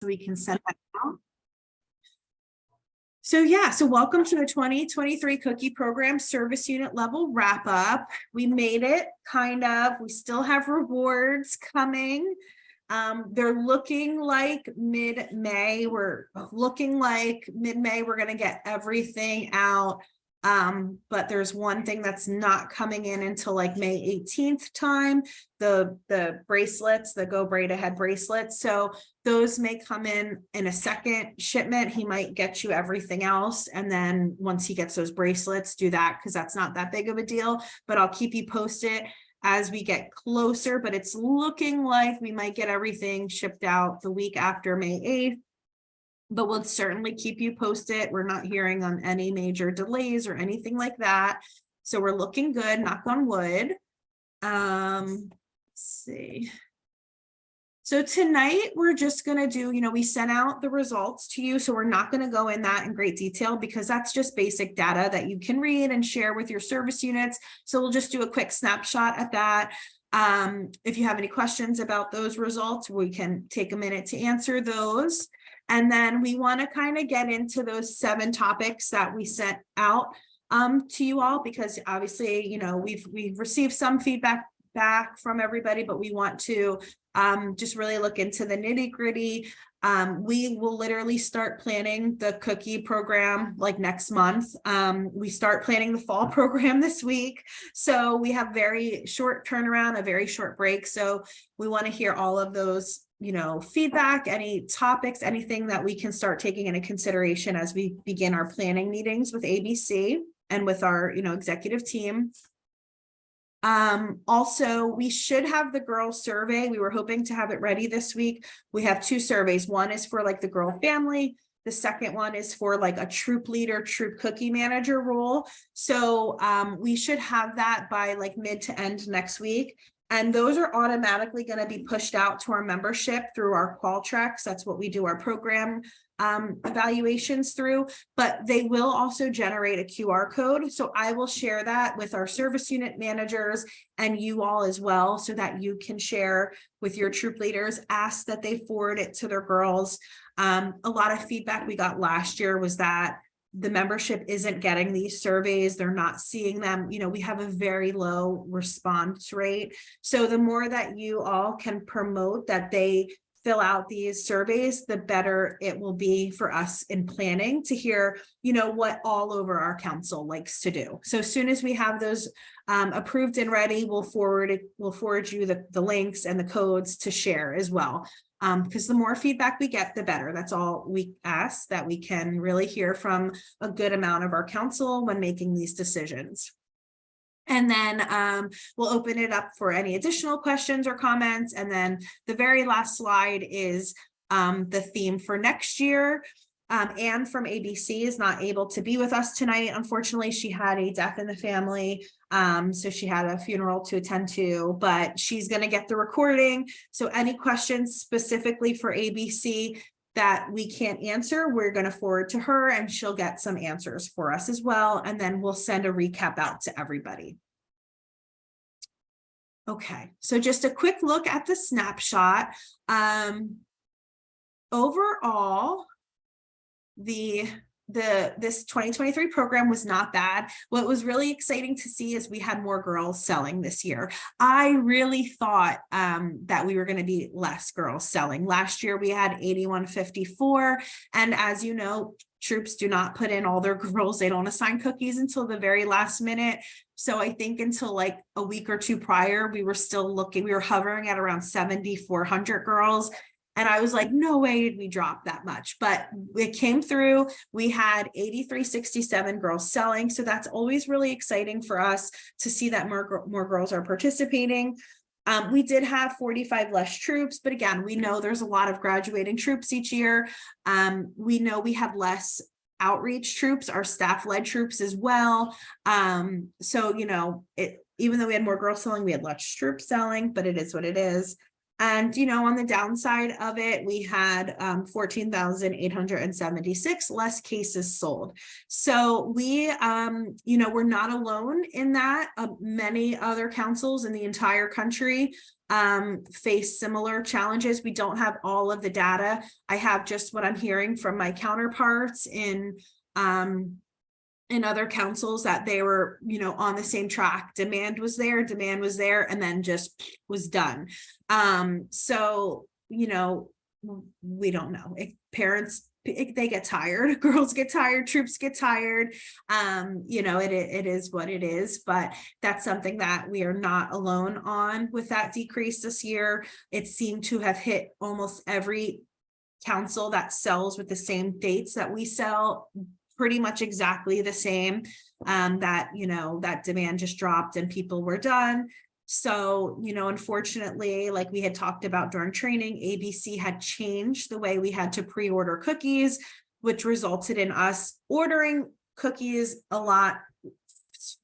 so we can send that out. So yeah, so welcome to the 2023 cookie program service unit level wrap up. We made it kind of, we still have rewards coming. They're looking like mid-May. We're looking like mid-May, we're going to get everything out. But there's one thing that's not coming in until like May 18th time, the bracelets, the Go Braid Ahead bracelets. So those may come in a second shipment. He might get you everything else. And then once he gets those bracelets, do that, because that's not that big of a deal, but I'll keep you posted as we get closer. But it's looking like we might get everything shipped out the week after May 8th. But we'll certainly keep you posted. We're not hearing on any major delays or anything like that. So we're looking good, knock on wood. Let's see. So tonight we're just going to do, we sent out the results to you. So we're not going to go in that in great detail because that's just basic data that you can read and share with your service units. So we'll just do a quick snapshot at that. If you have any questions about those results, we can take a minute to answer those. And then we want to kind of get into those 7 topics that we sent out to you all, because obviously, we've received some feedback back from everybody, but we want to just really look into the nitty-gritty. We will literally start planning the cookie program like next month. We start planning the fall program this week. So we have very short turnaround, a very short break. So we want to hear all of those feedback, any topics, anything that we can start taking into consideration as we begin our planning meetings with ABC and with our, executive team. Also, we should have the girl survey. We were hoping to have it ready this week. We have 2 surveys. One is for like the girl family. The second one is for like a troop leader, troop cookie manager role. So we should have that by like mid to end next week. And those are automatically going to be pushed out to our membership through our Qualtrics. That's what we do our program evaluations through, but they will also generate a QR code. So I will share that with our service unit managers and you all as well, so that you can share with your troop leaders, ask that they forward it to their girls. A lot of feedback we got last year was that the membership isn't getting these surveys. They're not seeing them. We have a very low response rate. So the more that you all can promote that they fill out these surveys, the better it will be for us in planning to hear, what all over our council likes to do. So as soon as we have those approved and ready, we'll forward you the links and the codes to share as well. Because the more feedback we get, the better. That's all we ask, that we can really hear from a good amount of our council when making these decisions. And then we'll open it up for any additional questions or comments. And then the very last slide is the theme for next year. Anne from ABC is not able to be with us tonight. Unfortunately, she had a death in the family. So she had a funeral to attend to, but she's going to get the recording. So any questions specifically for ABC that we can't answer, we're going to forward to her and she'll get some answers for us as well. And then we'll send a recap out to everybody. Okay, so just a quick look at the snapshot. Overall, this 2023 program was not bad. What was really exciting to see is we had more girls selling this year. I really thought that we were going to be less girls selling. Last year we had 8154, and as you know, troops do not put in all their girls. They don't assign cookies until the very last minute. So I think until like a week or 2 prior, we were hovering at around 7,400 girls. And I was like, no way did we drop that much, but it came through. We had 8,367 girls selling. So that's always really exciting for us to see that more girls are participating. We did have 45 less troops, but again, we know there's a lot of graduating troops each year. We know we have less outreach troops, our staff-led troops as well. So, even though we had more girls selling, we had less troops selling, but it is what it is. And, on the downside of it, we had 14,876 less cases sold. So we, we're not alone in that. Many other councils in the entire country face similar challenges. We don't have all of the data. I have just what I'm hearing from my counterparts in other councils, that they were, on the same track. Demand was there, and then just was done. So, we don't know. Parents, they get tired, girls get tired, troops get tired. It is what it is, but that's something that we are not alone on with that decrease this year. It seemed to have hit almost every council that sells with the same dates that we sell, pretty much exactly the same. That demand just dropped and people were done. So, unfortunately, like we had talked about during training, ABC had changed the way we had to pre-order cookies, which resulted in us ordering cookies a lot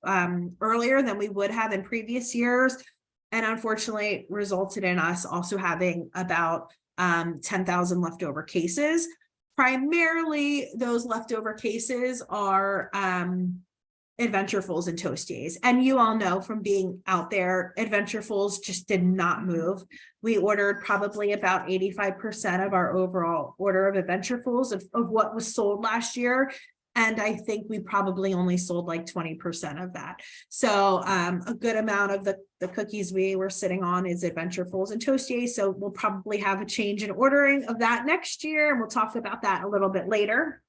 earlier than we would have in previous years. And unfortunately, resulted in us also having about 10,000 leftover cases. Primarily, those leftover cases are Adventurefuls and Toasties. And you all know from being out there, Adventurefuls just did not move. We ordered probably about 85% of our overall order of Adventurefuls of what was sold last year. And I think we probably only sold like 20% of that. So a good amount of the cookies we were sitting on is Adventurefuls and Toasties. So we'll probably have a change in ordering of that next year. And we'll talk about that a little bit later.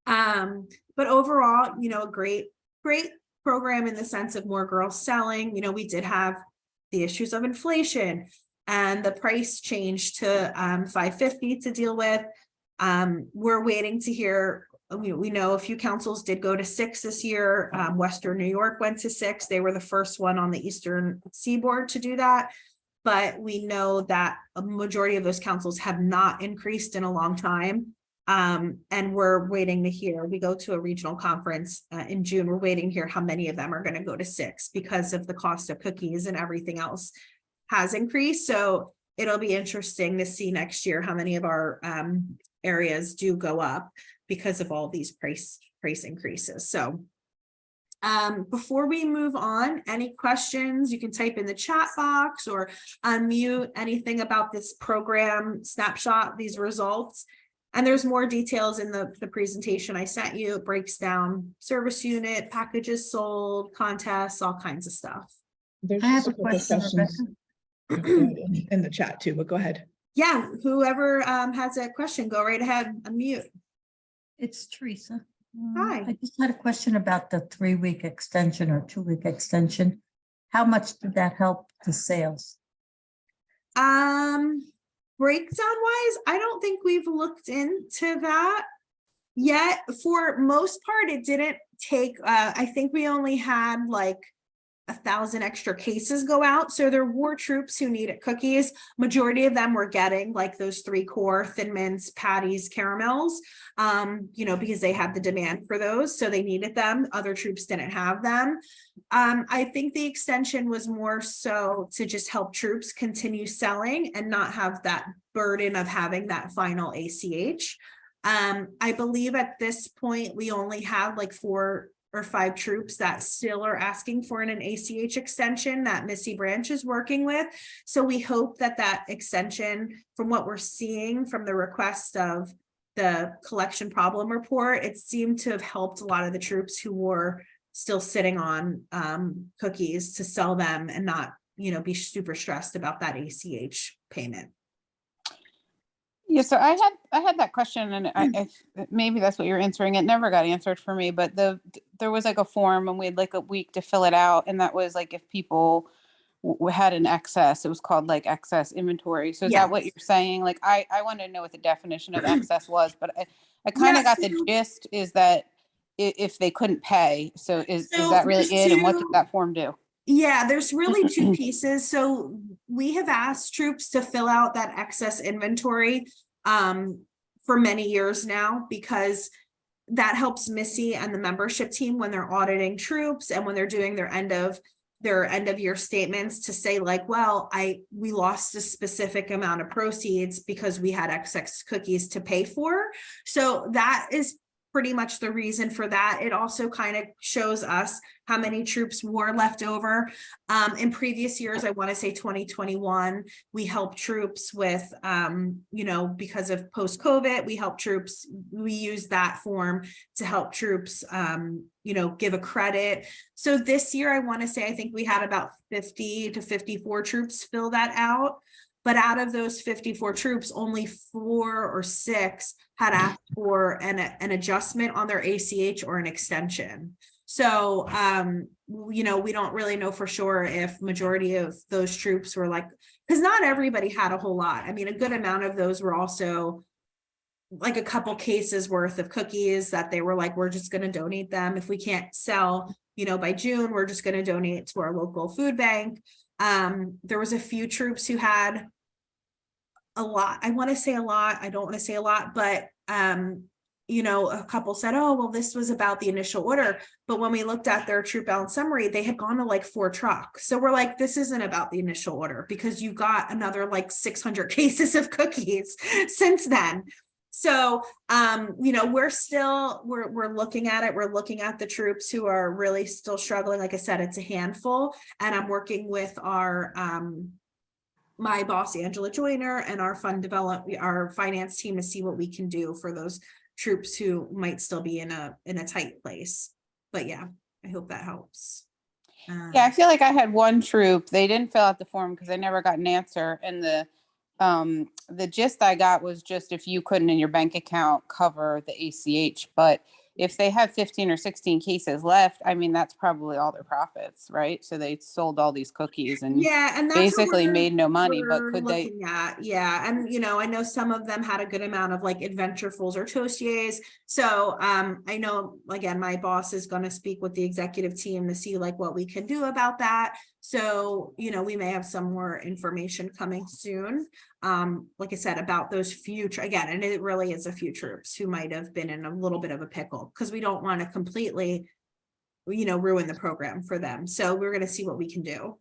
But overall, a great program in the sense of more girls selling. We did have the issues of inflation and the price change to $5.50 to deal with. We're waiting to hear. We know a few councils did go to 6 this year. Western New York went to 6. They were the first one on the Eastern Seaboard to do that. But we know that a majority of those councils have not increased in a long time. And we're waiting to hear. We go to a regional conference in June. We're waiting to hear how many of them are going to go to 6 because of the cost of cookies and everything else has increased. So it'll be interesting to see next year how many of our areas do go up because of all these price increases. So before we move on, any questions, you can type in the chat box or unmute anything about this program snapshot, these results. And there's more details in the presentation I sent you. It breaks down service unit, packages sold, contests, all kinds of stuff. There's I have just a question, in the chat too, but go ahead. Yeah, whoever has a question, go right ahead, unmute. It's Teresa. Hi. I just had a question about the 3-week extension or 2-week extension. How much did that help the sales? Breakdown wise, I don't think we've looked into that yet. For most part, it didn't take, I think we only had like 1,000 extra cases go out. So there were troops who needed cookies. Majority of them were getting like those 3 core Thin Mints, patties, caramels, because they had the demand for those. So they needed them. Other troops didn't have them. I think the extension was more so to just help troops continue selling and not have that burden of having that final ACH. I believe at this point, we only have like 4 or 5 troops that still are asking for an ACH extension that Missy Branch is working with. So we hope that extension, from what we're seeing from the request of the collection problem report, it seemed to have helped a lot of the troops who were still sitting on cookies to sell them and not, be super stressed about that ACH payment. Yeah, so I had that question, and I maybe that's what you're answering. It never got answered for me, but there was like a form, and we had like a week to fill it out, and that was like if people had an excess, it was called like excess inventory. So is that what you're saying? Like I wanted to know what the definition of excess was, but I kind of got the gist is that if they couldn't pay. So is that really it? And what did that form do? Yeah, there's really 2 pieces. So we have asked troops to fill out that excess inventory for many years now, because that helps Missy and the membership team when they're auditing troops and when they're doing their end of their end of year statements to say like, well, we lost a specific amount of proceeds because we had excess cookies to pay for. So that is pretty much the reason for that. It also kind of shows us how many troops were left over. In previous years, I want to say 2021, we helped troops with, because of post-COVID, we used that form to help troops, give a credit. So this year, I want to say, I think we had about 50 to 54 troops fill that out. But out of those 54 troops, only 4 or 6 had asked for an adjustment on their ACH or an extension. So, we don't really know for sure if majority of those troops were like, because not everybody had a whole lot. I mean, a good amount of those were also like a couple cases worth of cookies that they were like, we're just going to donate them. If we can't sell, by June, we're just going to donate to our local food bank. There was a few troops who had a lot. I want to say a lot. I don't want to say a lot, but a couple said, oh, well, this was about the initial order. But when we looked at their troop balance summary, they had gone to like 4 trucks. So we're like, this isn't about the initial order because you got another like 600 cases of cookies since then. So, we're looking at it. We're looking at the troops who are really still struggling. Like I said, it's a handful, and I'm working with our, my boss, Angela Joyner, and our our finance team to see what we can do for those troops who might still be in a tight place. But yeah, I hope that helps. Yeah, I feel like I had one troop. They didn't fill out the form because I never got an answer. And the gist I got was just if you couldn't in your bank account cover the ACH, but if they have 15 or 16 cases left, I mean, that's probably all their profits, right? So they sold all these cookies and yeah, and that's basically made no money, but could they? Looking at, yeah, and I know some of them had a good amount of like Adventurefuls or Toastiers. So I know, again, my boss is going to speak with the executive team to see like what we can do about that. So, we may have some more information coming soon. Like I said, about those future, again, and it really is a few troops who might have been in a little bit of a pickle because we don't want to completely, ruin the program for them. So we're going to see what we can do.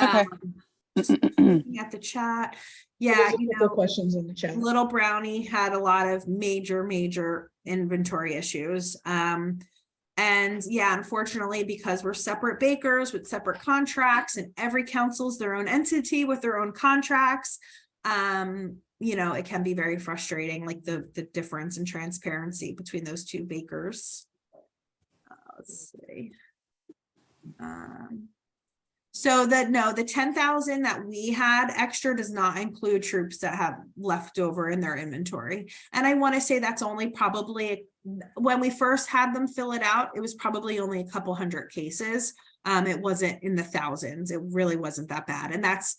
Okay. Just looking at the chat. Yeah, There's a couple questions in the chat. Little Brownie had a lot of major inventory issues. And yeah, unfortunately, because we're separate bakers with separate contracts and every council's their own entity with their own contracts, it can be very frustrating, like the difference in transparency between those two bakers. Let's see. So the 10,000 that we had extra does not include troops that have left over in their inventory. And I want to say that's only probably, when we first had them fill it out, it was probably only a couple hundred cases. It wasn't in the thousands. It really wasn't that bad. And that's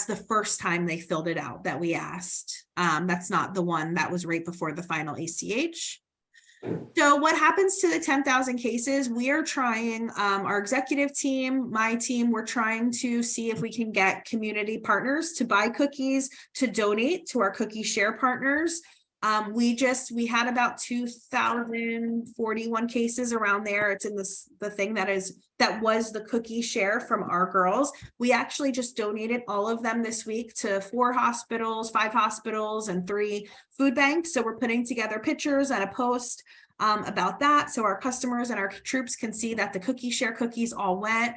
the first time they filled it out that we asked. That's not the one that was right before the final ACH. So what happens to the 10,000 cases? We are trying, our executive team, my team, we're trying to see if we can get community partners to buy cookies to donate to our cookie share partners. We had about 2,041 cases around there. It's in the thing that was the cookie share from our girls. We actually just donated all of them this week to 4 hospitals, 5 hospitals, and 3 food banks. So we're putting together pictures and a post about that, so our customers and our troops can see that the cookie share cookies all went.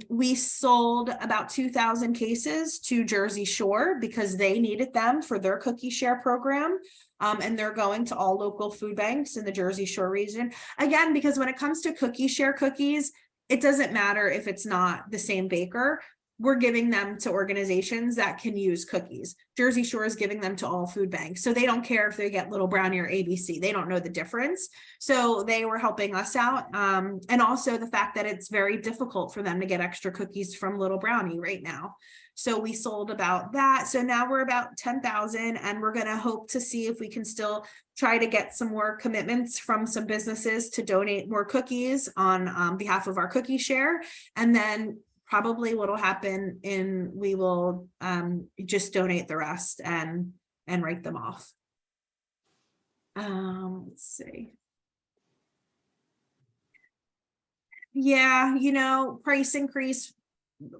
We sold about 2,000 cases to Jersey Shore because they needed them for their cookie share program. And they're going to all local food banks in the Jersey Shore region. Again, because when it comes to cookie share cookies, it doesn't matter if it's not the same baker. We're giving them to organizations that can use cookies. Jersey Shore is giving them to all food banks. So they don't care if they get Little Brownie or ABC. They don't know the difference. So they were helping us out. And also the fact that it's very difficult for them to get extra cookies from Little Brownie right now. So we sold about that. So now we're about 10,000, and we're going to hope to see if we can still try to get some more commitments from some businesses to donate more cookies on behalf of our cookie share. And then probably what'll happen we will just donate the rest and write them off. Let's see. Yeah, you know, price increase.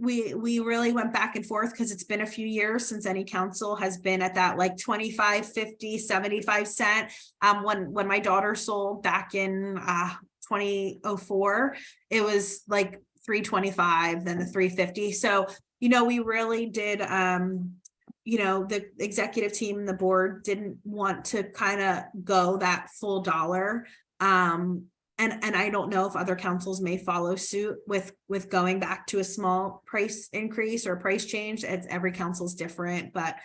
We really went back and forth because it's been a few years since any council has been at that like 25, 50, 75 cent. When my daughter sold back in 2004, it was like 325, then the 350. So, you know, we really did you know, the executive team, the board didn't want to kind of go that full dollar. And I don't know if other councils may follow suit with going back to a small price increase or price change. It's every council's different, but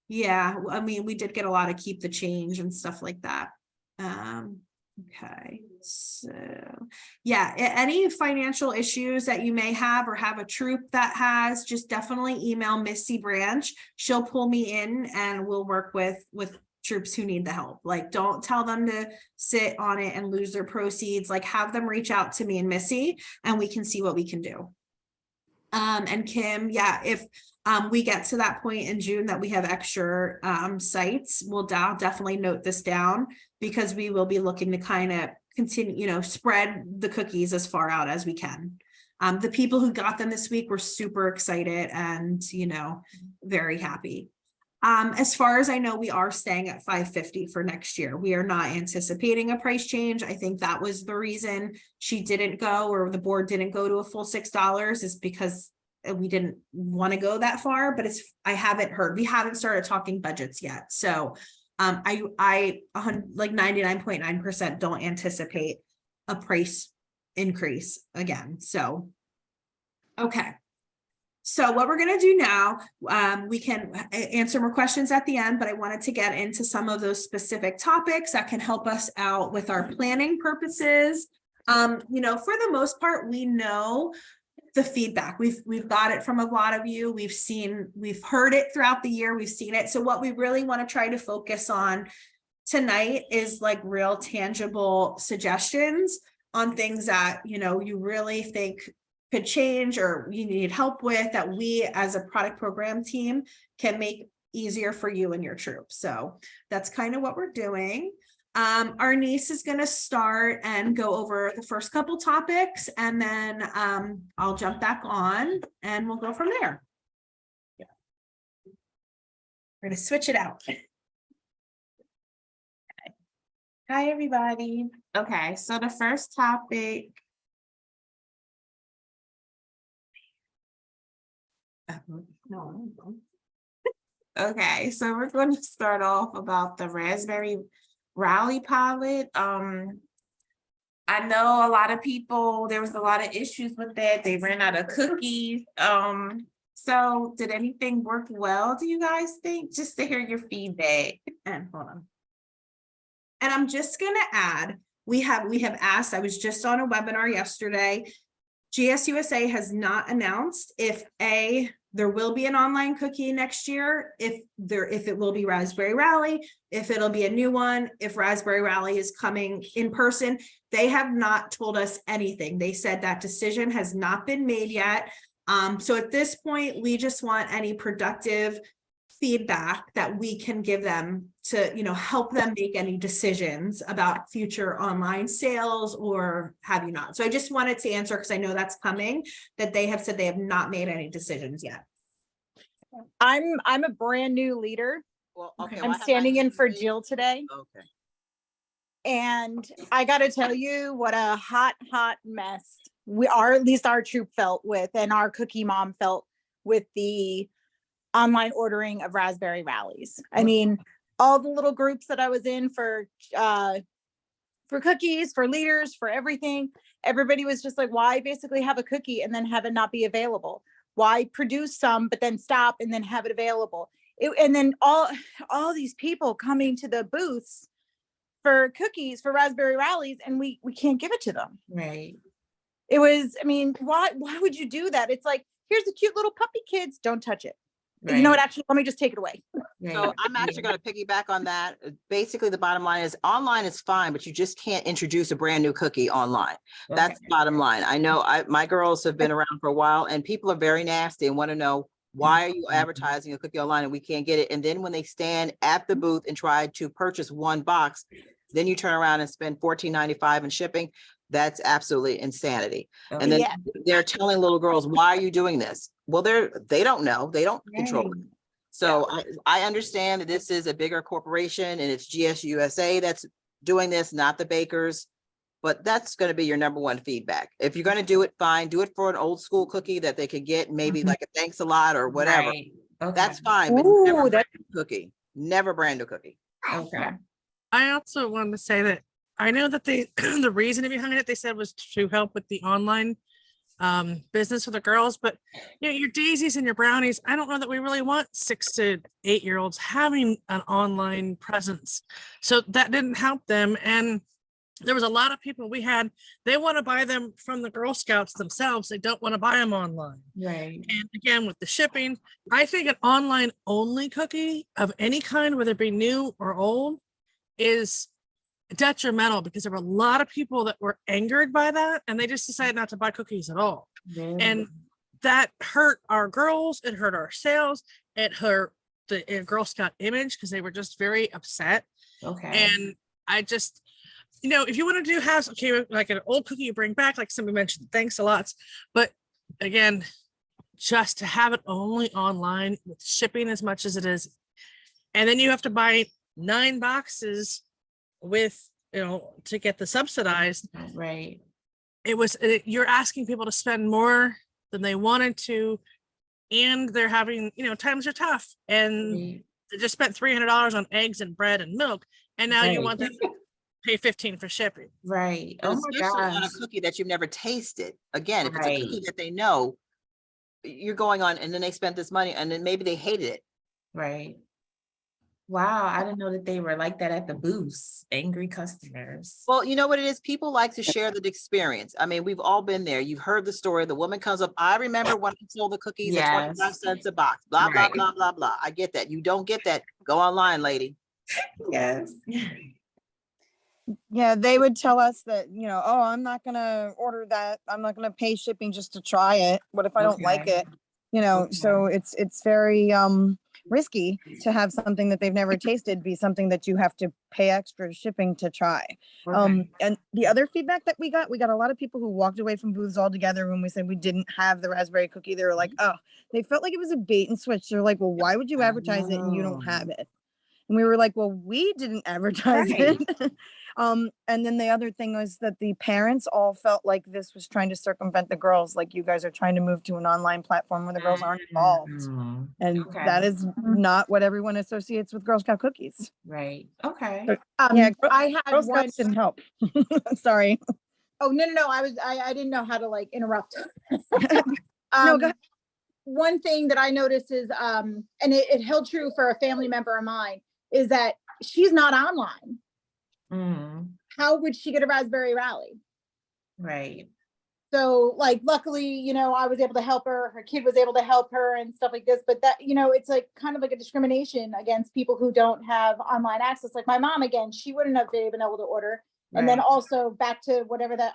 yeah, I mean, we did get a lot of keep the change and stuff like that. Okay, so yeah, any financial issues that you may have or have a troop that has, just definitely email Missy Branch. She'll pull me in and we'll work with troops who need the help. Like, don't tell them to sit on it and lose their proceeds. Like, have them reach out to me and Missy and we can see what we can do. And Kim, yeah, if we get to that point in June that we have extra sites, we'll definitely note this down, because we will be looking to kind of continue, you know, spread the cookies as far out as we can. The people who got them this week were super excited and, you know, very happy. As far as I know, we are staying at $5.50 for next year. We are not anticipating a price change. I think that was the reason she didn't go, or the board didn't go to a full $6, is because we didn't want to go that far. But I haven't heard, we haven't started talking budgets yet. So I like 99.9% don't anticipate a price increase again. So, okay. So what we're going to do now, we can answer more questions at the end, but I wanted to get into some of those specific topics that can help us out with our planning purposes. You know, for the most part, we know the feedback. We've got it from a lot of you. We've heard it throughout the year. We've seen it. So what we really want to try to focus on tonight is like real tangible suggestions on things that, you know, you really think could change or you need help with, that we as a product program team can make easier for you and your troop. So that's kind of what we're doing. Our niece is going to start and go over the first couple topics, and then I'll jump back on and we'll go from there. Yeah. We're going to switch it out. Okay. Hi, everybody. Okay, so the first topic. No. Okay, so we're going to start off about the Raspberry Rally pilot. I know a lot of people, there was a lot of issues with that. They ran out of cookies. So did anything work well, do you guys think? Just to hear your feedback. And hold on. And I'm just gonna add, we have asked, I was just on a webinar yesterday. GSUSA has not announced if there will be an online cookie next year, if it will be Raspberry Rally, if it'll be a new one, if Raspberry Rally is coming in person. They have not told us anything. They said that decision has not been made yet. So at this point, we just want any productive feedback that we can give them to, you know, help them make any decisions about future online sales or have you not. So I just wanted to answer, because I know that's coming, that they have said they have not made any decisions yet. I'm a brand new leader. Well, okay. I'm standing in for Jill today. Okay. And I got to tell you what a hot mess at least our troop felt with, and our cookie mom felt with the online ordering of Raspberry Rallies. I mean, all the little groups that I was in for cookies, for leaders, for everything, everybody was just like, why basically have a cookie and then have it not be available? Why produce some, but then stop and then have it available? And then all these people coming to the booths for cookies, for Raspberry Rallies, and we can't give it to them. Right. It was, I mean, why would you do that? It's like, here's the cute little puppy kids, don't touch it. Right. You know what, actually, let me just take it away. So I'm actually going to piggyback on that. Basically, the bottom line is online is fine, but you just can't introduce a brand new cookie online. That's the bottom line. I know my girls have been around for a while, and people are very nasty and want to know, why are you advertising a cookie online and we can't get it? And then when they stand at the booth and try to purchase one box, then you turn around and spend $14.95 in shipping. That's absolutely insanity. And Okay. then Yeah. they're telling little girls, why are you doing this? Well, they don't know. They don't control it. Right. So I understand that this is a bigger corporation and it's GSUSA that's doing this, not the bakers. But that's going to be your number one feedback. If you're going to do it, fine, do it for an old school cookie that they could get, maybe Mhm. like a thanks a lot or whatever. Right. Okay. That's fine, but Ooh, never that- brand new cookie, never brand new cookie. Okay. I also wanted to say that I know that they, the reasoning behind it, they said was to help with the online business for the girls, but you know, your daisies and your brownies, I don't know that we really want 6 to 8-year-olds having an online presence. So that didn't help them. And there was a lot of people we had, they want to buy them from the Girl Scouts themselves. They don't want to buy them online. Right. And again, with the shipping, I think an online only cookie of any kind, whether it be new or old, is detrimental because there were a lot of people that were angered by that and they just decided not to buy cookies at all. And that hurt our girls, it hurt our sales, it hurt the Girl Scout image because they were just very upset. Okay. And I just, you know, if you want to do house, okay, like an old cookie you bring back, like somebody mentioned, thanks a lot. But again, just to have it only online with shipping as much as it is. And then you have to buy 9 boxes with, you know, to get the subsidized. Right. You're asking people to spend more than they wanted to. And they're having, you know, times are tough and Right. they just spent $300 on eggs and bread and milk. And now you Right. want them to pay 15 for shipping. Right. But Oh my especially on a gosh. cookie that you've never tasted. Again, if it's a cookie Right. that they know, you're going on and then they spent this money and then maybe they hated it. Right. Wow, I didn't know that they were like that at the booths, angry customers. Well, you know what it is? People like to share the experience. I mean, we've all been there. You've heard the story. The woman comes up, I remember when I sold the cookies at 25 Yes. cents a box, blah, blah, Right. blah, blah, blah. I get that. You don't get that. Go online, lady. Yes. Yeah, they would tell us that, oh, I'm not gonna order that. I'm not gonna pay shipping just to try it. What if I don't like Okay. it? So it's very risky to have something that they've never tasted be something that you have to pay extra shipping to try. Okay. And the other feedback that we got a lot of people who walked away from booths altogether when we said we didn't have the raspberry cookie. They were like, oh, they felt like it was a bait and switch. They're like, well, why would you advertise it and you don't Oh. have it? And we were like, well, we didn't advertise it. And then the other thing was that the parents all felt like this was trying to circumvent the girls, like you guys are trying to move to an online platform where the girls aren't involved. Mm, And okay. that is not what everyone associates with Girl Scout cookies. Right. Okay. Yeah, I had Girl one. Scouts didn't help. Sorry. Oh, no, I didn't know how to like interrupt. No, go ahead. One thing that I noticed is, and it held true for a family member of mine, is that she's not online. Mm, How would she get a raspberry rally? right. So like, luckily, I was able to help her, her kid was able to help her and stuff like this, but that, it's like kind of like a discrimination against people who don't have online access. Like my mom, again, she wouldn't have been able to order. And then Right. also back to whatever that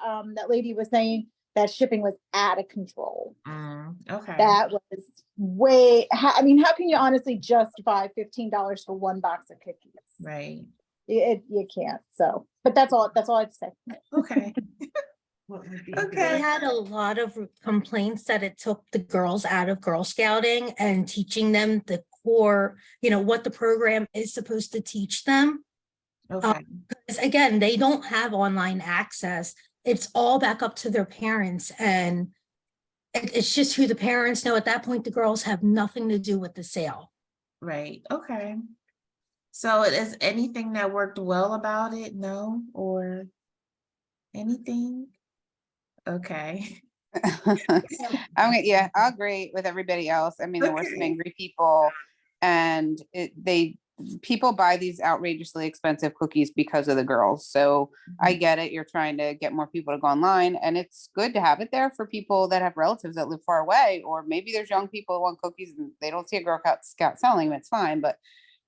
lady was saying, that shipping was out of control. Okay. That was way, how can you honestly justify $15 for one box of cookies? Right. You can't. So, but that's all I have to say. Okay. What would be They good? had a lot of complaints that it took the girls out of Girl Scouting and teaching them the core, what the program is supposed to teach them. Okay. Because again, they don't have online access. It's all back up to their parents, and it's just who the parents know. At that point, the girls have nothing to do with the sale. Right. Okay. So is anything that worked well about it? No, or anything? Okay. Yeah, I agree with everybody else. I mean, there were some Okay. angry people and people buy these outrageously expensive cookies because of the girls. So I get it. You're trying to get more people to go online, and it's good to have it there for people that have relatives that live far away, or maybe there's young people who want cookies and they don't see a Girl Scout selling them. It's fine, but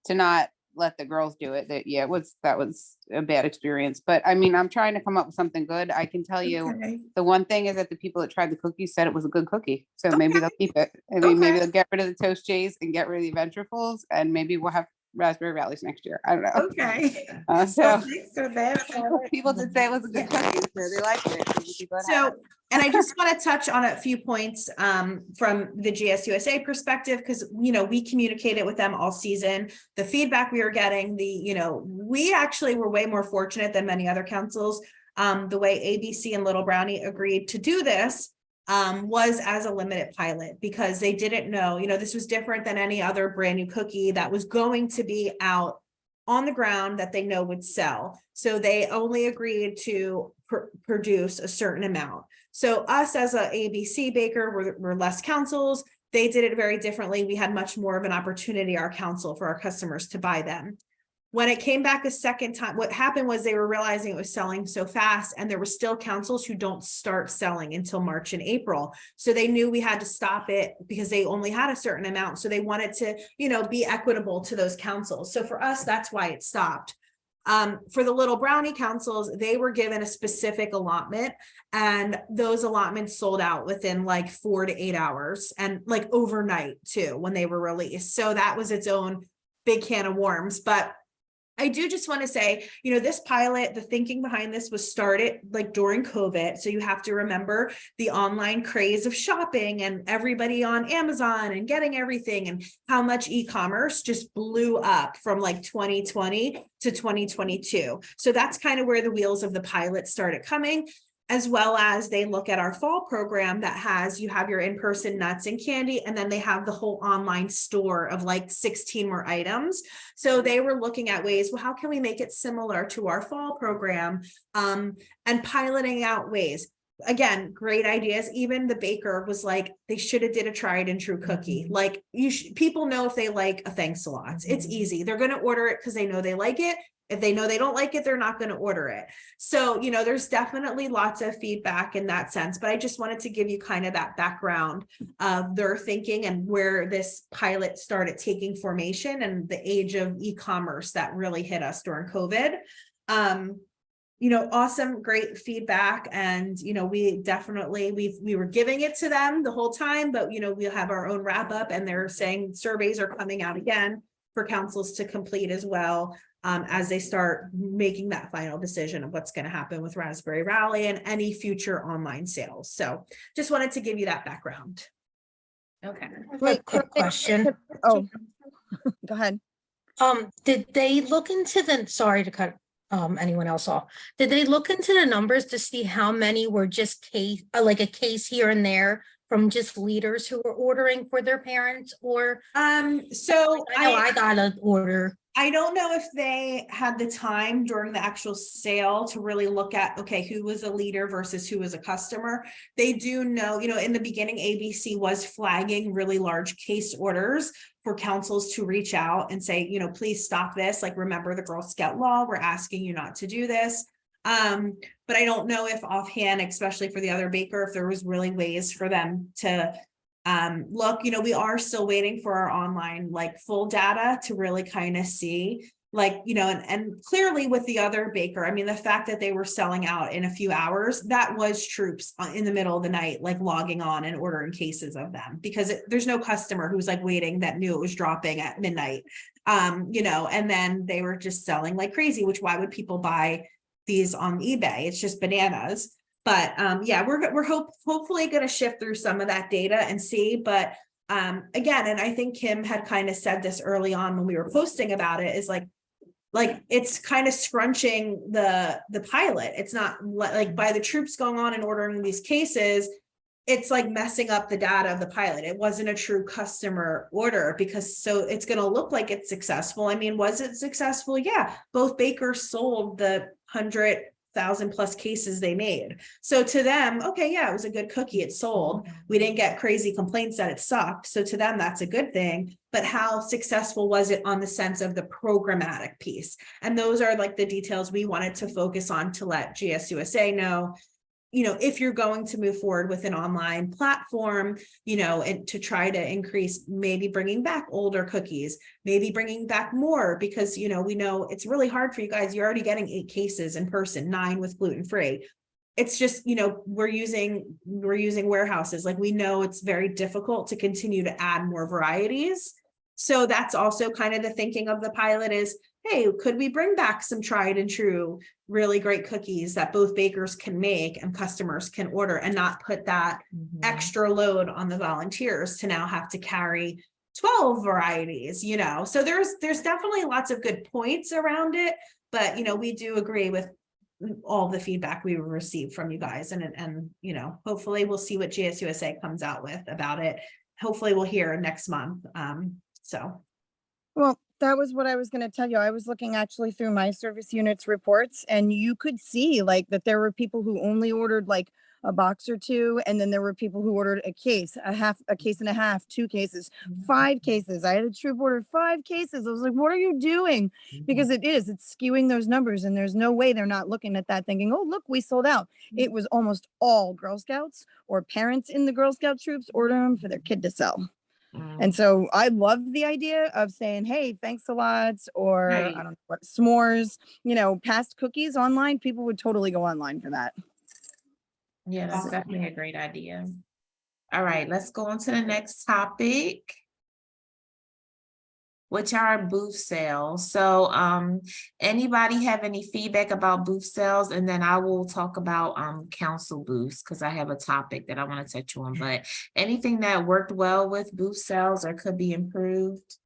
to not let the girls do it, that was a bad experience. But I mean, I'm trying to come up with something good. I can tell you, Okay. the one thing is that the people that tried the cookies said it was a good cookie. So maybe they'll keep it. I mean, maybe Okay. they'll get rid of the Toast Jays and get rid of the Ventrifuls, and maybe we'll have raspberry rallies next year. I don't know. Okay. So So there. people did say it was a good cookie, so they liked it. So we keep on having So, and I just want to touch on a few points from the GSUSA perspective, because, you know, we communicated with them all season. The feedback we were getting, we actually were way more fortunate than many other councils. The way ABC and Little Brownie agreed to do this was as a limited pilot, because they didn't know, this was different than any other brand new cookie that was going to be out on the ground that they know would sell. So they only agreed to produce a certain amount. So us as a ABC baker, we're less councils. They did it very differently. We had much more of an opportunity, our council, for our customers to buy them. When it came back a second time, what happened was they were realizing it was selling so fast, and there were still councils who don't start selling until March and April. So they knew we had to stop it because they only had a certain amount. So they wanted to, be equitable to those councils. So for us, that's why it stopped. For the Little Brownie councils, they were given a specific allotment, and those allotments sold out within like 4 to 8 hours, and like overnight too, when they were released. So that was its own big can of worms. But I do just want to say, this pilot, the thinking behind this was started like during COVID. So you have to remember the online craze of shopping and everybody on Amazon and getting everything, and how much e-commerce just blew up from like 2020 to 2022. So that's kind of where the wheels of the pilot started coming, as well as they look at our fall program that has, you have your in-person nuts and candy, and then they have the whole online store of like 16 more items. So they were looking at ways, well, how can we make it similar to our fall program, and piloting out ways. Again, great ideas. Even the baker was like, they should have did a tried and true cookie. Like people know if they like a thanks a lot. It's easy. They're going to order it because they know they like it. If they know they don't like it, they're not going to order it. So, there's definitely lots of feedback in that sense, but I just wanted to give you kind of that background of their thinking and where this pilot started taking formation, and the age of e-commerce that really hit us during COVID. Awesome, great feedback. And, we definitely, we were giving it to them the whole time, but, we'll have our own wrap up, and they're saying surveys are coming out again for councils to complete as well. As they start making that final decision of what's going to happen with Raspberry Rally and any future online sales. So just wanted to give you that background. Okay. Wait, Quick question. Oh, go ahead. Did they look into sorry to cut anyone else off. Did they look into the numbers to see how many were just like a case here and there from just leaders who were ordering for their parents? Or So I know I got an order. I don't know if they had the time during the actual sale to really look at, okay, who was a leader versus who was a customer. They do know, in the beginning, ABC was flagging really large case orders for councils to reach out and say, please stop this. Like, remember the Girl Scout law, we're asking you not to do this. But I don't know if offhand, especially for the other baker, if there was really ways for them to look, we are still waiting for our online, like, full data to really kind of see, like, and clearly with the other baker, I mean, the fact that they were selling out in a few hours, that was troops in the middle of the night, like logging on and ordering cases of them, because there's no customer who's like waiting that knew it was dropping at midnight, and then they were just selling like crazy, which why would people buy these on eBay? It's just bananas. But yeah, we're hopefully going to shift through some of that data and see. But again, and I think Kim had kind of said this early on when we were posting about it, is like it's kind of scrunching the pilot. It's not like by the troops going on and ordering these cases, it's like messing up the data of the pilot. It wasn't a true customer order, because so it's going to look like it's successful. I mean, was it successful? Yeah, both bakers sold the 100,000 plus cases they made. So to them, okay, yeah, it was a good cookie. It sold. We didn't get crazy complaints that it sucked. So to them, that's a good thing. But how successful was it on the sense of the programmatic piece? And those are like the details we wanted to focus on to let GSUSA know, if you're going to move forward with an online platform, and to try to increase, maybe bringing back older cookies, maybe bringing back more, because, we know it's really hard for you guys. You're already getting 8 cases in person, 9 with gluten-free. It's just, we're using warehouses. Like, we know it's very difficult to continue to add more varieties. So that's also kind of the thinking of the pilot is, hey, could we bring back some tried and true, really great cookies that both bakers can make and customers can order and not put that extra load on the volunteers to now have to carry 12 varieties, so there's definitely lots of good points around it, but we do agree with all the feedback we received from you guys, and hopefully we'll see what GSUSA comes out with about it. Hopefully we'll hear next month. So Well, that was what I was going to tell you. I was looking actually through my service units reports, and you could see like that there were people who only ordered like a box or two, and then there were people who ordered a case, a case and a half, 2 cases, 5 cases. I had a troop order 5 cases. I was like, what are you doing? Because it's skewing those numbers, and there's no way they're not looking at that thinking, oh, look, we sold out. It was almost all Girl Scouts or parents in the Girl Scout troops ordering them for their kid to sell. And so I love the idea of saying, hey, thanks a lot, or Right. I don't know what, s'mores, past cookies online. People would totally go online for that. Yeah, that's definitely a great idea. All right, let's go on to the next topic, which are booth sales. So anybody have any feedback about booth sales? And then I will talk about council booths, because I have a topic that I want to touch on. But anything that worked well with booth sales or could be improved?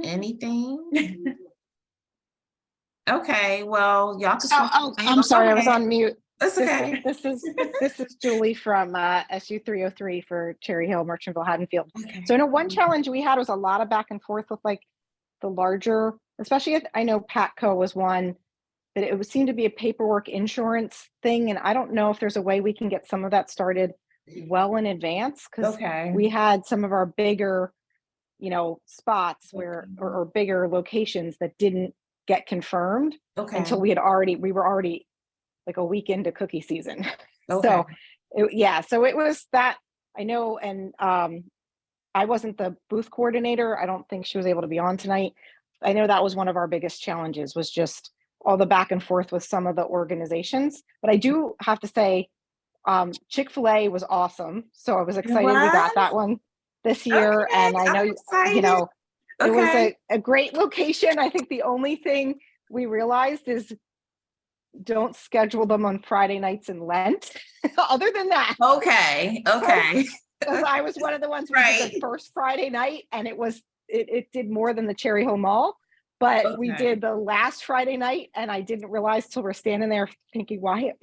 Anything? Okay, well, y'all can. I'm sorry, I was on mute. That's okay. This is Julie from SU 303 for Cherry Hill, Merchantville, Haddonfield. Okay. So I know one challenge we had was a lot of back and forth with like the larger, especially I know Patco was one, but it would seem to be a paperwork insurance thing. And I don't know if there's a way we can get some of that started well in advance, because Okay. we had some of our bigger, spots where, or bigger locations that didn't get confirmed Okay. until we were already like a week into cookie season. Okay. So so it was that, I know. And I wasn't the booth coordinator. I don't think she was able to be on tonight. I know that was one of our biggest challenges, was just all the back and forth with some of the organizations. But I do have to say, Chick-fil-A was awesome. So I was excited we got that one this year. Okay, And I know, I'm excited. it was Okay. a great location. I think the only thing we realized is don't schedule them on Friday nights in Lent. Other than that, Okay. because I was one of the ones who did Right. the first Friday night, and it did more than the Cherry Hill Mall. But we Okay. did the last Friday night, and I didn't realize till we're standing there thinking, why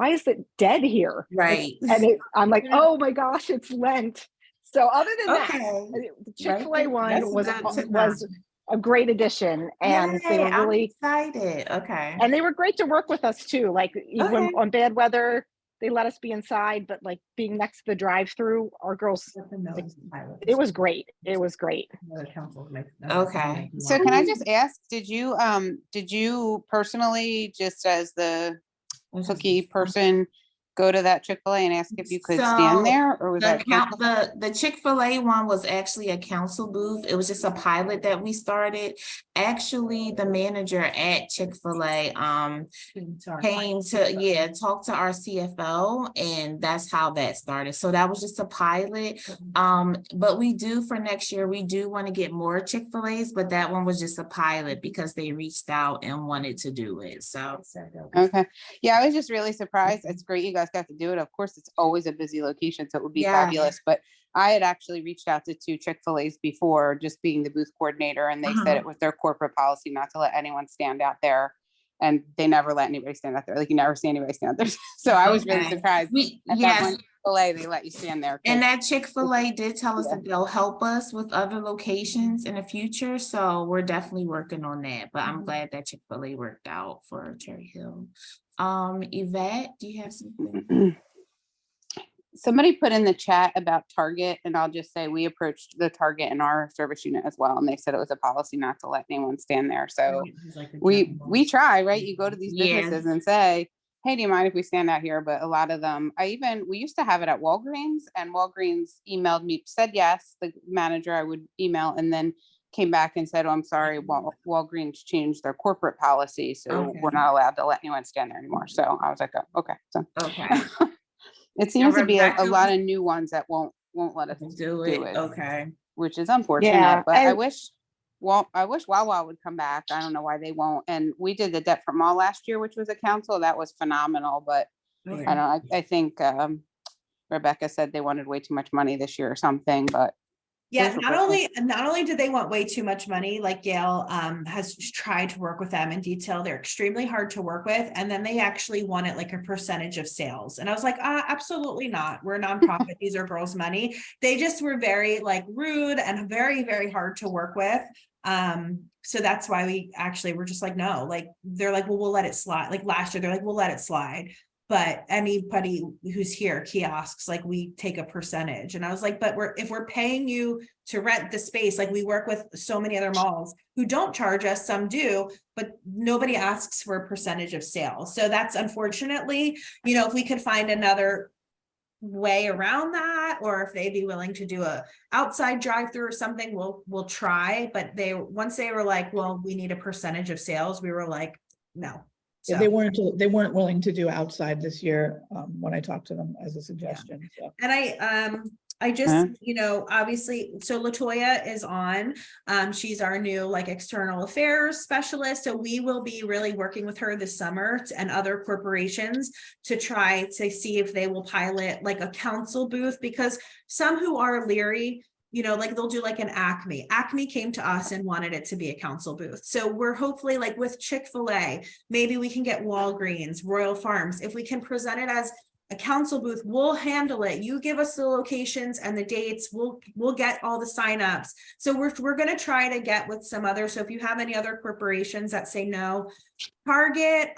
is it dead here? Right. And I'm like, oh my gosh, it's Lent. So other than Okay. that, the Chick-fil-A one That's was good to know. a great addition, and they Yay, were I'm really excited. Okay. and they were great to work with us too. Like even Okay. on bad weather, they let us be inside, but like being next to the drive-through, our girls, it was great. It was great. Okay. So can I just ask, did you personally, just as the cookie person, go to that Chick-fil-A and ask if you could So, stand there, or was that? The Chick-fil-A one was actually a council booth. It was just a pilot that we started. Actually, the manager at Chick-fil-A came to talk to our CFO, and that's how that started. So that was just a pilot. But we do, for next year, we do want to get more Chick-fil-A's, but that one was just a pilot because they reached out and wanted to do it. So Okay. Yeah, I was just really surprised. It's great you guys got to do it. Of course, it's always a busy location, so it would be Yeah. fabulous. But I had actually reached out to 2 Chick-fil-A's before, just being the booth coordinator, and they said it was their corporate policy not to let anyone stand out there. And they never let anybody stand out there. Like, you never see anybody stand out there. So I was really Okay. surprised. At that Yes. one Chick-fil-A, they let you stand there. And 'cause- that Chick-fil-A did tell us that they'll help us with other locations in the future, so we're definitely working on that, but I'm glad that Chick-fil-A worked out for Cherry Hill. Yvette, do you have something? Somebody put in the chat about Target, and I'll just say we approached the Target in our service unit as well, and they said it was a policy not to let anyone stand there. So we try, right? You go to these Yeah. businesses and say, hey, do you mind if we stand out here? But a lot of them, we used to have it at Walgreens, and Walgreens emailed me, said yes, the manager I would email, and then came back and said, oh, I'm sorry, Walgreens changed their corporate policy, so Okay. we're not allowed to let anyone stand there anymore. So I was like, oh, okay. So Okay. It seems to be a Rebecca lot was- of new ones that won't let us Do it, okay. which is unfortunate, Yeah, but I and- wish, well, I wish Wawa would come back. I don't know why they won't. And we did the Debt for Mall last year, which was a council. That was phenomenal, but I Okay. don't know, I think Rebecca said they wanted way too much money this year or something, but Yeah, those were not good ones. only do they want way too much money, like Gail has tried to work with them in detail. They're extremely hard to work with. And then they actually wanted like a percentage of sales. And I was like, absolutely not. We're a nonprofit. These are girls' money. They just were very like rude and very, very hard to work with. So that's why we actually were just like, no, like, they're like, well, we'll let it slide. Like last year, they're like, we'll let it slide. But anybody who's here, kiosks, like we take a percentage. And I was like, but if we're paying you to rent the space, like we work with so many other malls who don't charge us, some do, but nobody asks for a percentage of sales. So that's unfortunately, if we could find another way around that, or if they'd be willing to do a outside drive-through or something, we'll try. But once they were like, well, we need a percentage of sales, we were like, no. Yeah, So- they weren't willing to do outside this year, when I talked to them as a suggestion, so. And I just, obviously, so Latoya is on, she's our new like external affairs specialist. So we will be really working with her this summer and other corporations to try to see if they will pilot like a council booth, because some who are leery, like they'll do like an Acme. Acme came to us and wanted it to be a council booth. So we're hopefully like with Chick-fil-A, maybe we can get Walgreens, Royal Farms. If we can present it as a council booth, we'll handle it. You give us the locations and the dates, we'll get all the signups. So we're going to try to get with some others. So if you have any other corporations that say no, Target,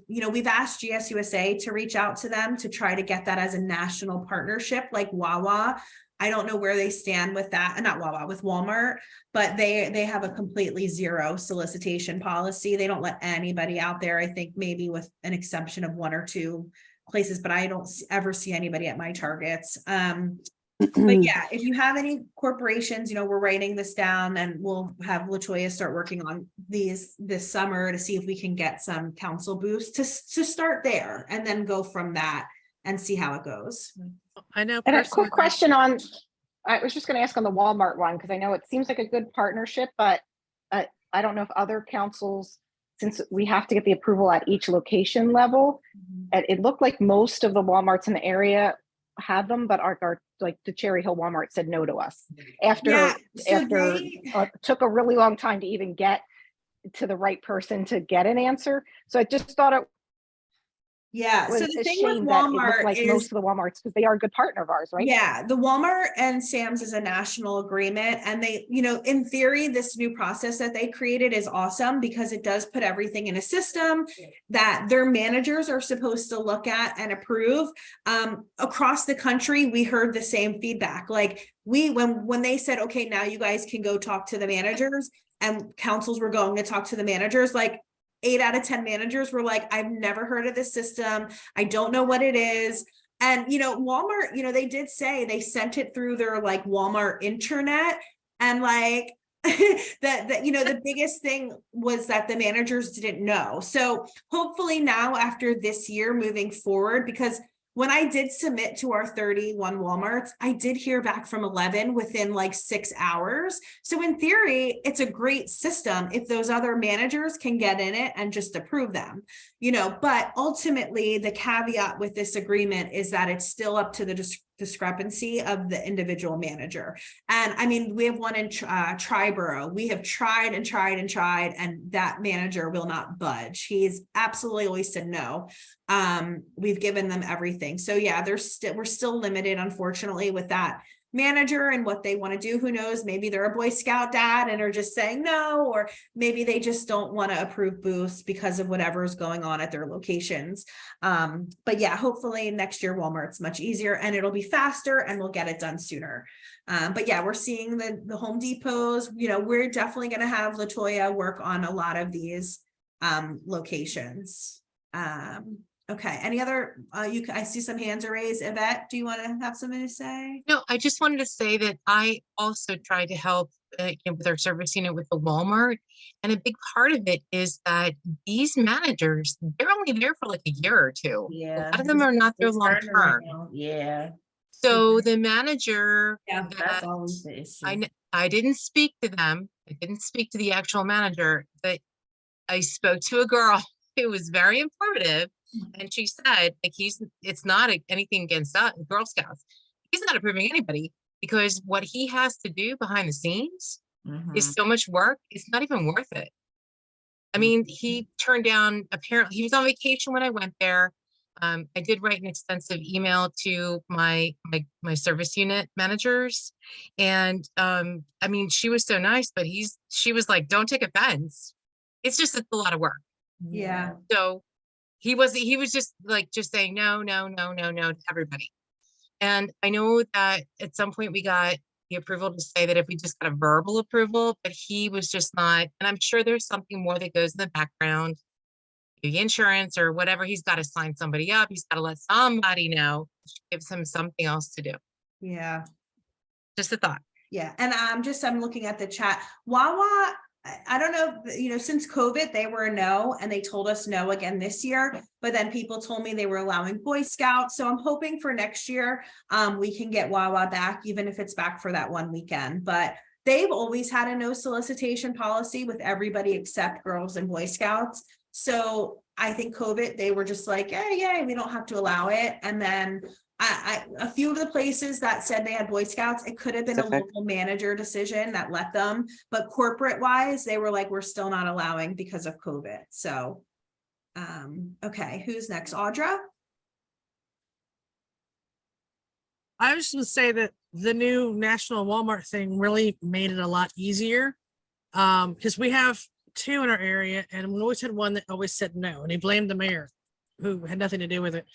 we've asked GSUSA to reach out to them to try to get that as a national partnership, like Wawa. I don't know where they stand with that, not Wawa, with Walmart, but they have a completely zero solicitation policy. They don't let anybody out there. I think maybe with an exception of one or two places, but I don't ever see anybody at my Targets. But yeah, if you have any corporations, we're writing this down and we'll have Latoya start working on these this summer to see if we can get some council boosts to start there and then go from that and see how it goes. I know. And a personally, quick question on, I was just going to ask on the Walmart one, because I know it seems like a good partnership, but I don't know if other councils, since we have to get the approval at each location level, and it looked like most of the Walmarts in the area had them, but our like the Cherry Hill Walmart said no to us after took a really long time to even get to the right person to get an answer. So I just thought it Yeah, was so the a thing with shame that it looked Walmart like is, most of the Walmarts, because they are a good partner of ours, right? yeah, the Walmart and Sam's is a national agreement, and they, in theory, this new process that they created is awesome because it does put everything in a system that their managers are supposed to look at and approve. Across the country, we heard the same feedback. Like when they said, okay, now you guys can go talk to the managers, and councils were going to talk to the managers, like 8 out of 10 managers were like, I've never heard of this system. I don't know what it is. And, Walmart, they did say they sent it through their like Walmart internet, and like the biggest thing was that the managers didn't know. So hopefully now after this year moving forward, because when I did submit to our 31 Walmarts, I did hear back from 11 within like 6 hours. So in theory, it's a great system if those other managers can get in it and just approve them, but ultimately the caveat with this agreement is that it's still up to the discrepancy of the individual manager. And I mean, we have one in Triborough. We have tried and tried and tried, and that manager will not budge. He's absolutely always said no. We've given them everything. So yeah, we're still limited, unfortunately, with that manager and what they want to do. Who knows? Maybe they're a Boy Scout dad and are just saying no, or maybe they just don't want to approve booths because of whatever is going on at their locations. But yeah, hopefully next year Walmart's much easier and it'll be faster and we'll get it done sooner. But yeah, we're seeing the Home Depots, we're definitely going to have Latoya work on a lot of these locations. Okay, any other, I see some hands are raised. Yvette, do you want to have something to say? No, I just wanted to say that I also tried to help with our service unit with the Walmart. And a big part of it is that these managers, they're only there for like a year or two. A lot of them are not there long term. Yeah. So the manager, Yeah, that's always the issue. I didn't speak to them. I didn't speak to the actual manager, but I spoke to a girl who was very informative. And she said, like, it's not anything against Girl Scouts. He's not approving anybody because what he has to do behind the scenes is so much work. It's not even worth it. I mean, he turned down, apparently he was on vacation when I went there. I did write an extensive email to my service unit managers. And I mean, she was so nice, but she was like, don't take offense. It's a lot of work. Yeah. So he was just saying no to everybody. And I know that at some point we got the approval to say that if we just got a verbal approval, but he was just not, and I'm sure there's something more that goes in the background, the insurance or whatever. He's got to sign somebody up. He's got to let somebody know, gives him something else to do. Yeah. Just a thought. Yeah. And I'm looking at the chat. Wawa, I don't know, since COVID, they were a no, and they told us no again this year, but then people told me they were allowing Boy Scouts. So I'm hoping for next year, we can get Wawa back, even if it's back for that one weekend, but they've always had a no solicitation policy with everybody except Girls and Boy Scouts. So I think COVID, they were just like, yeah, we don't have to allow it. And then a few of the places that said they had Boy Scouts, it could have been a local manager decision that let them, but corporate wise, they were like, we're still not allowing because of COVID. So, okay, who's next? Audra? I was just gonna say that the new national Walmart thing really made it a lot easier. Because we have 2 in our area, and we always had one that always said no, and he blamed the mayor, who had nothing to do with it.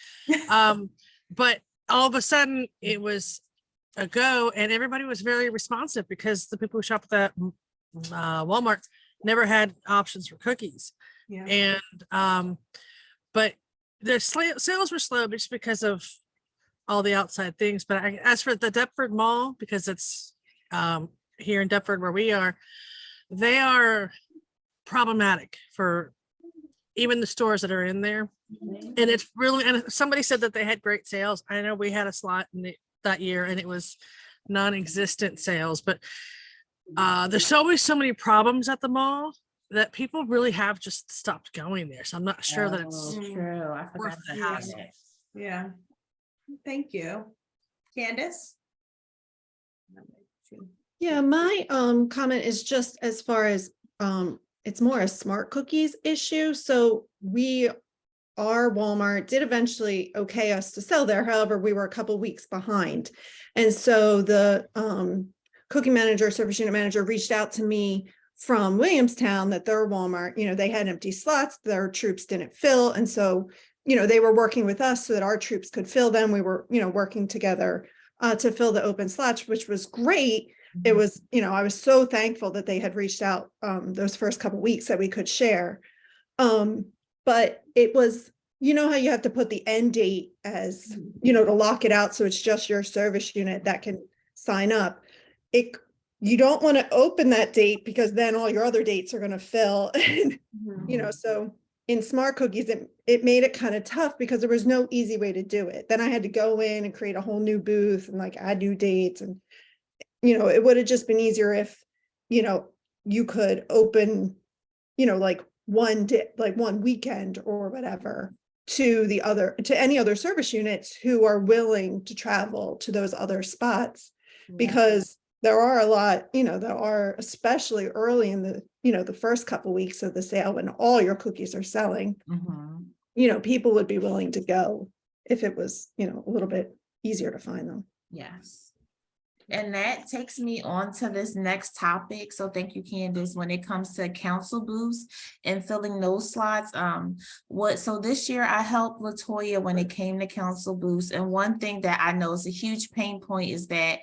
But all of a sudden it was a go, and everybody was very responsive because the people who shop at that Walmart never had options for cookies. Yeah. And but their sales were slow just because of all the outside things. But as for the Deptford Mall, because it's here in Deptford where we are, they are problematic for even the stores that are in there. And it's really, and somebody said that they had great sales. I know we had a slot in that year and it was non-existent sales, but there's always so many problems at the mall that people really have just stopped going there. So I'm not sure that it's true. I forgot worth the to say hassle. that. Yeah. Thank you. Candace? Yeah, my comment is just as far as it's more a smart cookies issue. So our Walmart did eventually okay us to sell there. However, we were a couple weeks behind. And so the cookie manager, service unit manager reached out to me from Williamstown that their Walmart, they had empty slots, their troops didn't fill. And so, they were working with us so that our troops could fill them. We were, working together to fill the open slots, which was great. It was, I was so thankful that they had reached out those first couple weeks that we could share. But it was, how you have to put the end date as, to lock it out. So it's just your service unit that can sign up. You don't want to open that date because then all your other dates are going to fill. So in Smart Cookies, it made it kind of tough because there was no easy way to do it. Then I had to go in and create a whole new booth and add new dates. And, it would have just been easier if, you could open, one weekend or whatever to any other service units who are willing to travel to those other spots, because there are a lot, there are, especially early in the, the first couple weeks of the sale when all your cookies are selling, people would be willing to go if it was, a little bit easier to find them. Yes. And that takes me on to this next topic. So thank you, Candace. When it comes to council booths and filling those slots, so this year I helped Latoya when it came to council booths. And one thing that I know is a huge pain point is that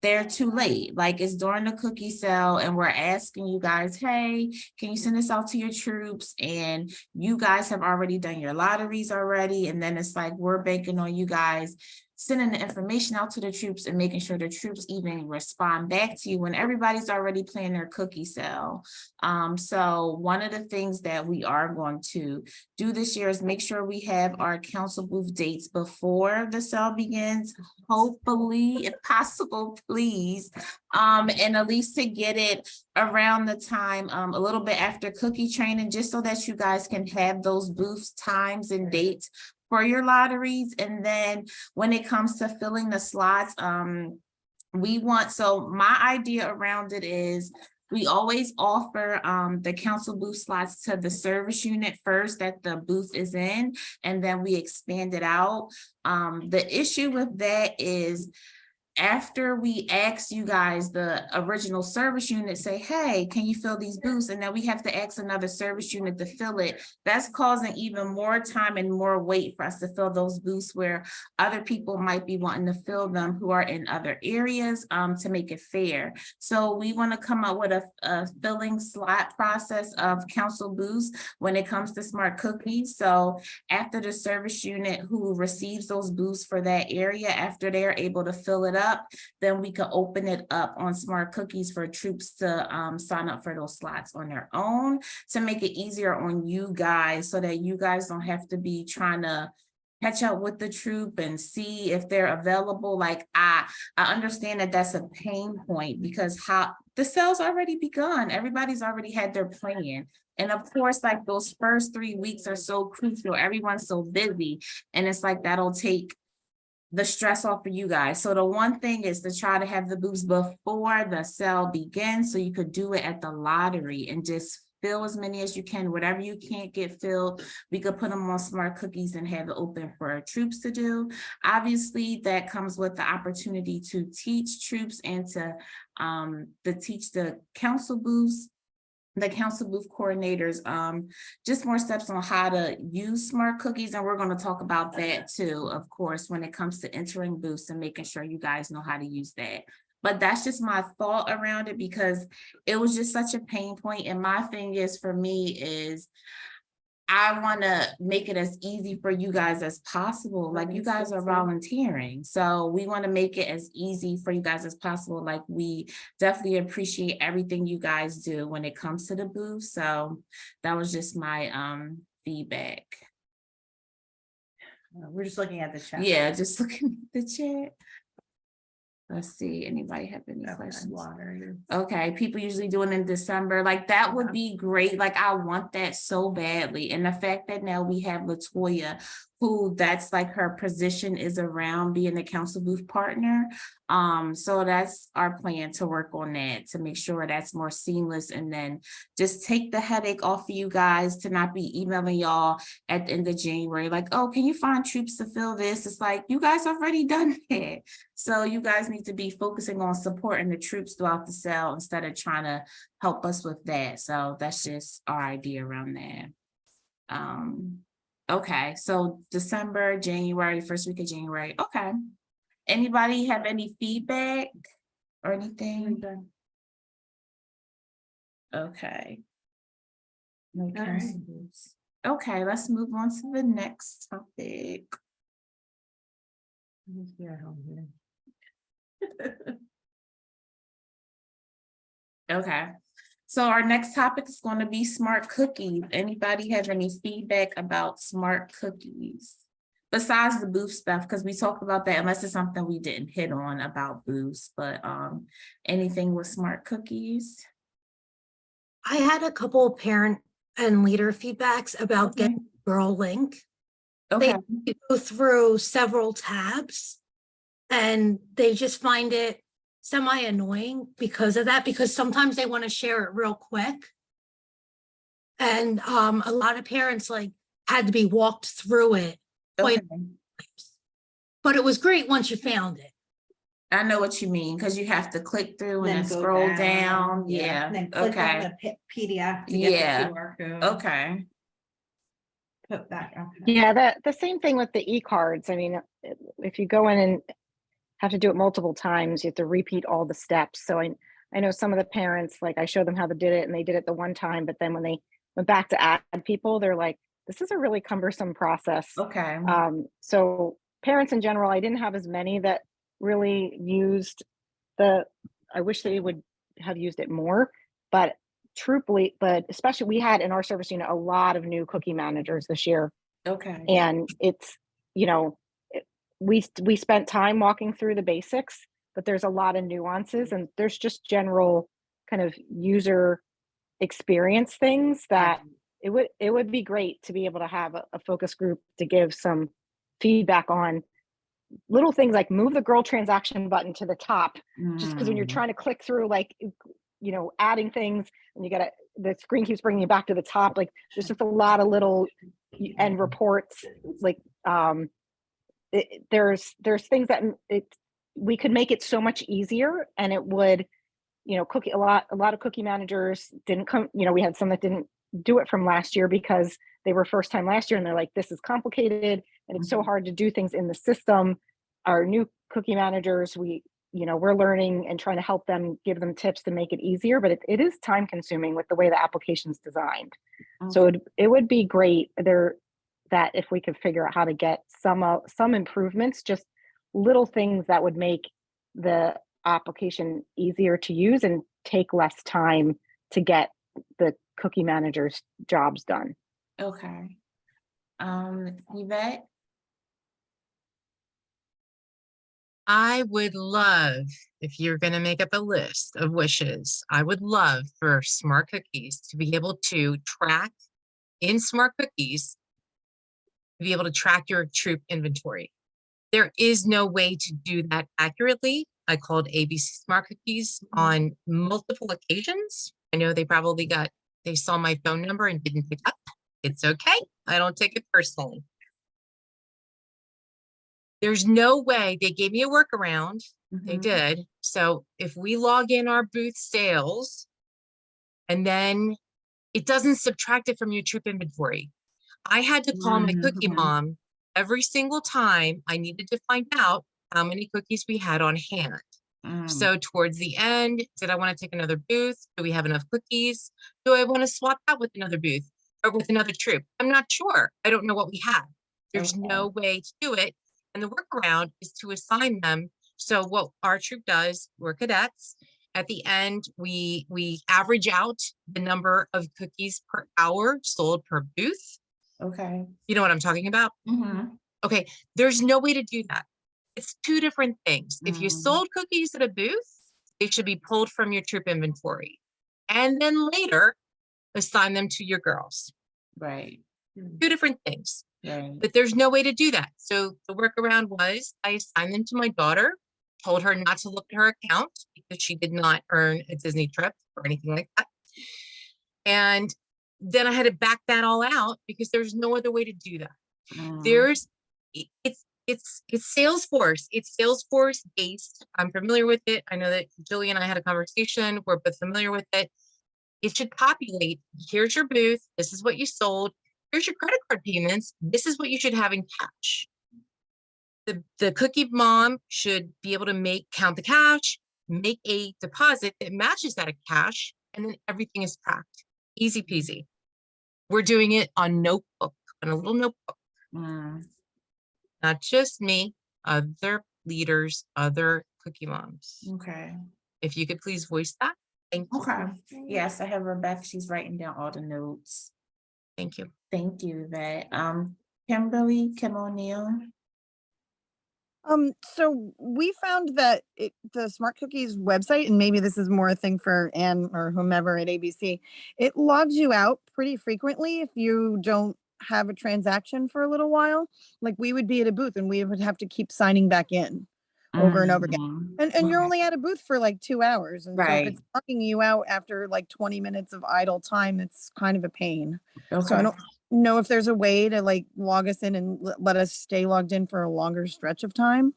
they're too late. Like it's during the cookie sale and we're asking you guys, hey, can you send this out to your troops? And you guys have already done your lotteries already. And then it's like, we're banking on you guys sending the information out to the troops and making sure the troops even respond back to you when everybody's already planning their cookie sale. So one of the things that we are going to do this year is make sure we have our council booth dates before the sale begins, hopefully, if possible, please. And at least to get it around the time, a little bit after cookie training, just so that you guys can have those booths, times and dates for your lotteries. And then when it comes to filling the slots, so my idea around it is we always offer the council booth slots to the service unit first that the booth is in, and then we expand it out. The issue with that is after we ask you guys, the original service unit say, hey, can you fill these booths? And then we have to ask another service unit to fill it. That's causing even more time and more wait for us to fill those booths where other people might be wanting to fill them who are in other areas to make it fair. So we want to come up with a filling slot process of council booths when it comes to smart cookies. So after the service unit who receives those booths for that area, after they're able to fill it up, then we can open it up on smart cookies for troops to sign up for those slots on their own to make it easier on you guys so that you guys don't have to be trying to catch up with the troop and see if they're available. Like I understand that that's a pain point because the sale's already begun. Everybody's already had their plan. And of course, like those first 3 weeks are so crucial. Everyone's so busy. And it's like that'll take the stress off for you guys. So the one thing is to try to have the booths before the sale begins so you could do it at the lottery and just fill as many as you can. Whatever you can't get filled, we could put them on smart cookies and have it open for our troops to do. Obviously, that comes with the opportunity to teach troops and to teach the council booths, the council booth coordinators, just more steps on how to use smart cookies. And we're going to talk about that too, of course, when it comes to entering booths and making sure you guys know how to use that. But that's just my thought around it because it was just such a pain point. And my thing is for me is I want to make it as easy for you guys as possible. Like you guys are volunteering. So we want to make it as easy for you guys as possible. Like we definitely appreciate everything you guys do when it comes to the booth. So that was just my feedback. We're just looking at the chat. Yeah, just looking at the chat. Let's see, anybody have any questions? Okay, people usually do it in December. Like that would be great. Like I want that so badly. And the fact that now we have Latoya, who that's like her position is around being a council booth partner. So that's our plan to work on that, to make sure that's more seamless and then just take the headache off of you guys to not be emailing y'all at the end of January. Like, oh, can you find troops to fill this? It's like, you guys already done that. So you guys need to be focusing on supporting the troops throughout the sale instead of trying to help us with that. So that's just our idea around that. Okay, so December, January, first week of January. Okay. Anybody have any feedback or anything? Okay. No council booths. Okay, let's move on to the next topic. Okay, so our next topic is going to be smart cookies. Anybody have any feedback about smart cookies? Besides the booth stuff, because we talked about that, unless it's something we didn't hit on about booths, but anything with smart cookies? I had a couple of parent and leader feedbacks about Okay. getting Girl Link. Okay, They go through several tabs and they just find it semi-annoying because of that, because sometimes they want to share it real quick. And a lot of parents like had to be walked through it quite okay. but it was great once you found it. I know what you mean, because you have to click through and Then then go scroll down, down. and Yeah, then click on okay, the PDF to get Yeah. the QR code. okay. Put that, okay. Yeah, the same thing with the e-cards. I mean, if you go in and have to do it multiple times. You have to repeat all the steps. So I know some of the parents, like I showed them how to did it and they did it the one time, but then when they went back to add people, they're like, this is a really cumbersome process. Okay. So parents in general, I didn't have as many that really used I wish they would have used it more, but truthfully, but especially we had in our service unit a lot of new cookie managers this year. Okay. And it's, you know, we spent time walking through the basics, but there's a lot of nuances and there's just general kind of user experience things that it would be great to be able to have a focus group to give some feedback on little things like move the girl transaction button to the top, just because when you're trying to click through, like, you know, adding things and the screen keeps bringing you back to the top. Like there's just a lot of little and reports, like there's things that we could make it so much easier, and it would, you know, a lot of cookie managers didn't come, you know, we had some that didn't do it from last year because they were first time last year and they're like, this is complicated and it's so hard to do things in the system. Our new cookie managers, we're learning and trying to help them, give them tips to make it easier, but it is time consuming with the way the application's designed. So it would be great that if we could figure out how to get some improvements, just little things that would make the application easier to use and take less time to get the cookie managers' jobs done. Okay. Yvette? I would love, if you're going to make up a list of wishes, I would love for Smart Cookies to be able to track in Smart Cookies, to be able to track your troop inventory. There is no way to do that accurately. I called ABC Smart Cookies on multiple occasions. I know they saw my phone number and didn't pick up. It's okay. I don't take it personally. There's no way. They gave me a workaround. They did. So if we log in our booth sales and then it doesn't subtract it from your troop inventory. I had to call my cookie mom every single time I needed to find out how many cookies we had on hand. So towards the end, did I want to take another booth? Do we have enough cookies? Do I want to swap out with another booth or with another troop? I'm not sure. I don't know what we have. There's no way to do it. And the workaround is to assign them. So what our troop does, we're cadets. At the end, we average out the number of cookies per hour sold per booth. Okay. You know what I'm talking about? Okay. There's no way to do that. It's two different things. If you sold cookies at a booth, they should be pulled from your troop inventory and then later assign them to your girls. Right. Two different things. Right. But there's no way to do that. So the workaround was I assigned them to my daughter, told her not to look at her account because she did not earn a Disney trip or anything like that. And then I had to back that all out because there's no other way to do that. It's Salesforce. It's Salesforce based. I'm familiar with it. I know that Julie and I had a conversation. We're both familiar with it. It should populate. Here's your booth. This is what you sold. Here's your credit card payments. This is what you should have in cash. The cookie mom should be able to count the cash, make a deposit that matches that of cash, and then everything is tracked. Easy peasy. We're doing it on notebook, on a little notebook. Not just me, other leaders, other cookie moms. Okay. If you could please voice that. Thank you. Okay. Yes, I have Rebecca. She's writing down all the notes. Thank you. Thank you, Yvette. Kimberly, Kim O'Neill. So we found that the Smart Cookies website, and maybe this is more a thing for Anne or whomever at ABC, it logs you out pretty frequently if you don't have a transaction for a little while. Like we would be at a booth and we would have to keep signing back in over and over again. And you're only at a booth for like 2 hours. And so if it's logging you out after like 20 minutes of idle time, it's kind of a pain. So I don't know if there's a way to like log us in and let us stay logged in for a longer stretch of time.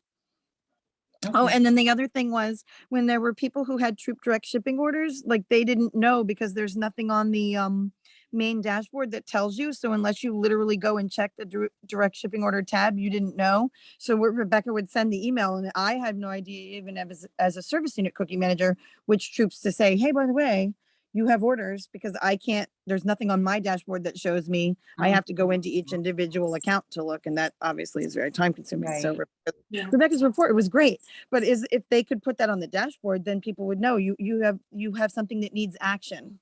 Oh, and then the other thing was when there were people who had troop direct shipping orders, like they didn't know because there's nothing on the main dashboard that tells you. So unless you literally go and check the direct shipping order tab, you didn't know. So what Rebecca would send the email, and I had no idea, even as a service unit cookie manager, which troops to say, hey, by the way, you have orders, because I can't, there's nothing on my dashboard that shows me. I have to go into each individual account to look, and that obviously is very time consuming. So Rebecca's report, it was great, but if they could put that on the dashboard, then people would know you have something that needs action.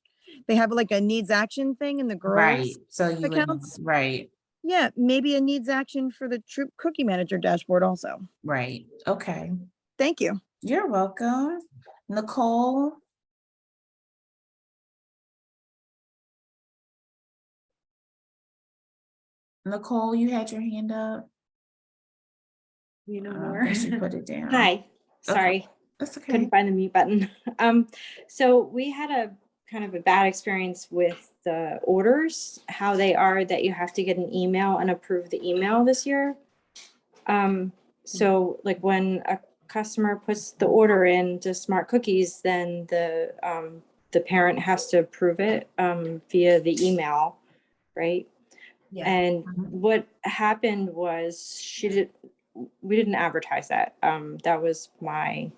They have like a needs action thing in the Right, girls so you would, accounts. right, Yeah, maybe a needs action for the troop cookie manager dashboard also. right, okay. Thank you. You're welcome. Nicole? Nicole, you had your hand up. You know I more. guess you put it down. Hi, sorry. That's okay. Couldn't find the mute button. So we had a kind of a bad experience with the orders, how they are that you have to get an email and approve the email this year. So like when a customer puts the order in to Smart Cookies, then the parent has to approve it via the email, right? Yeah. And what happened was we didn't advertise that. That was my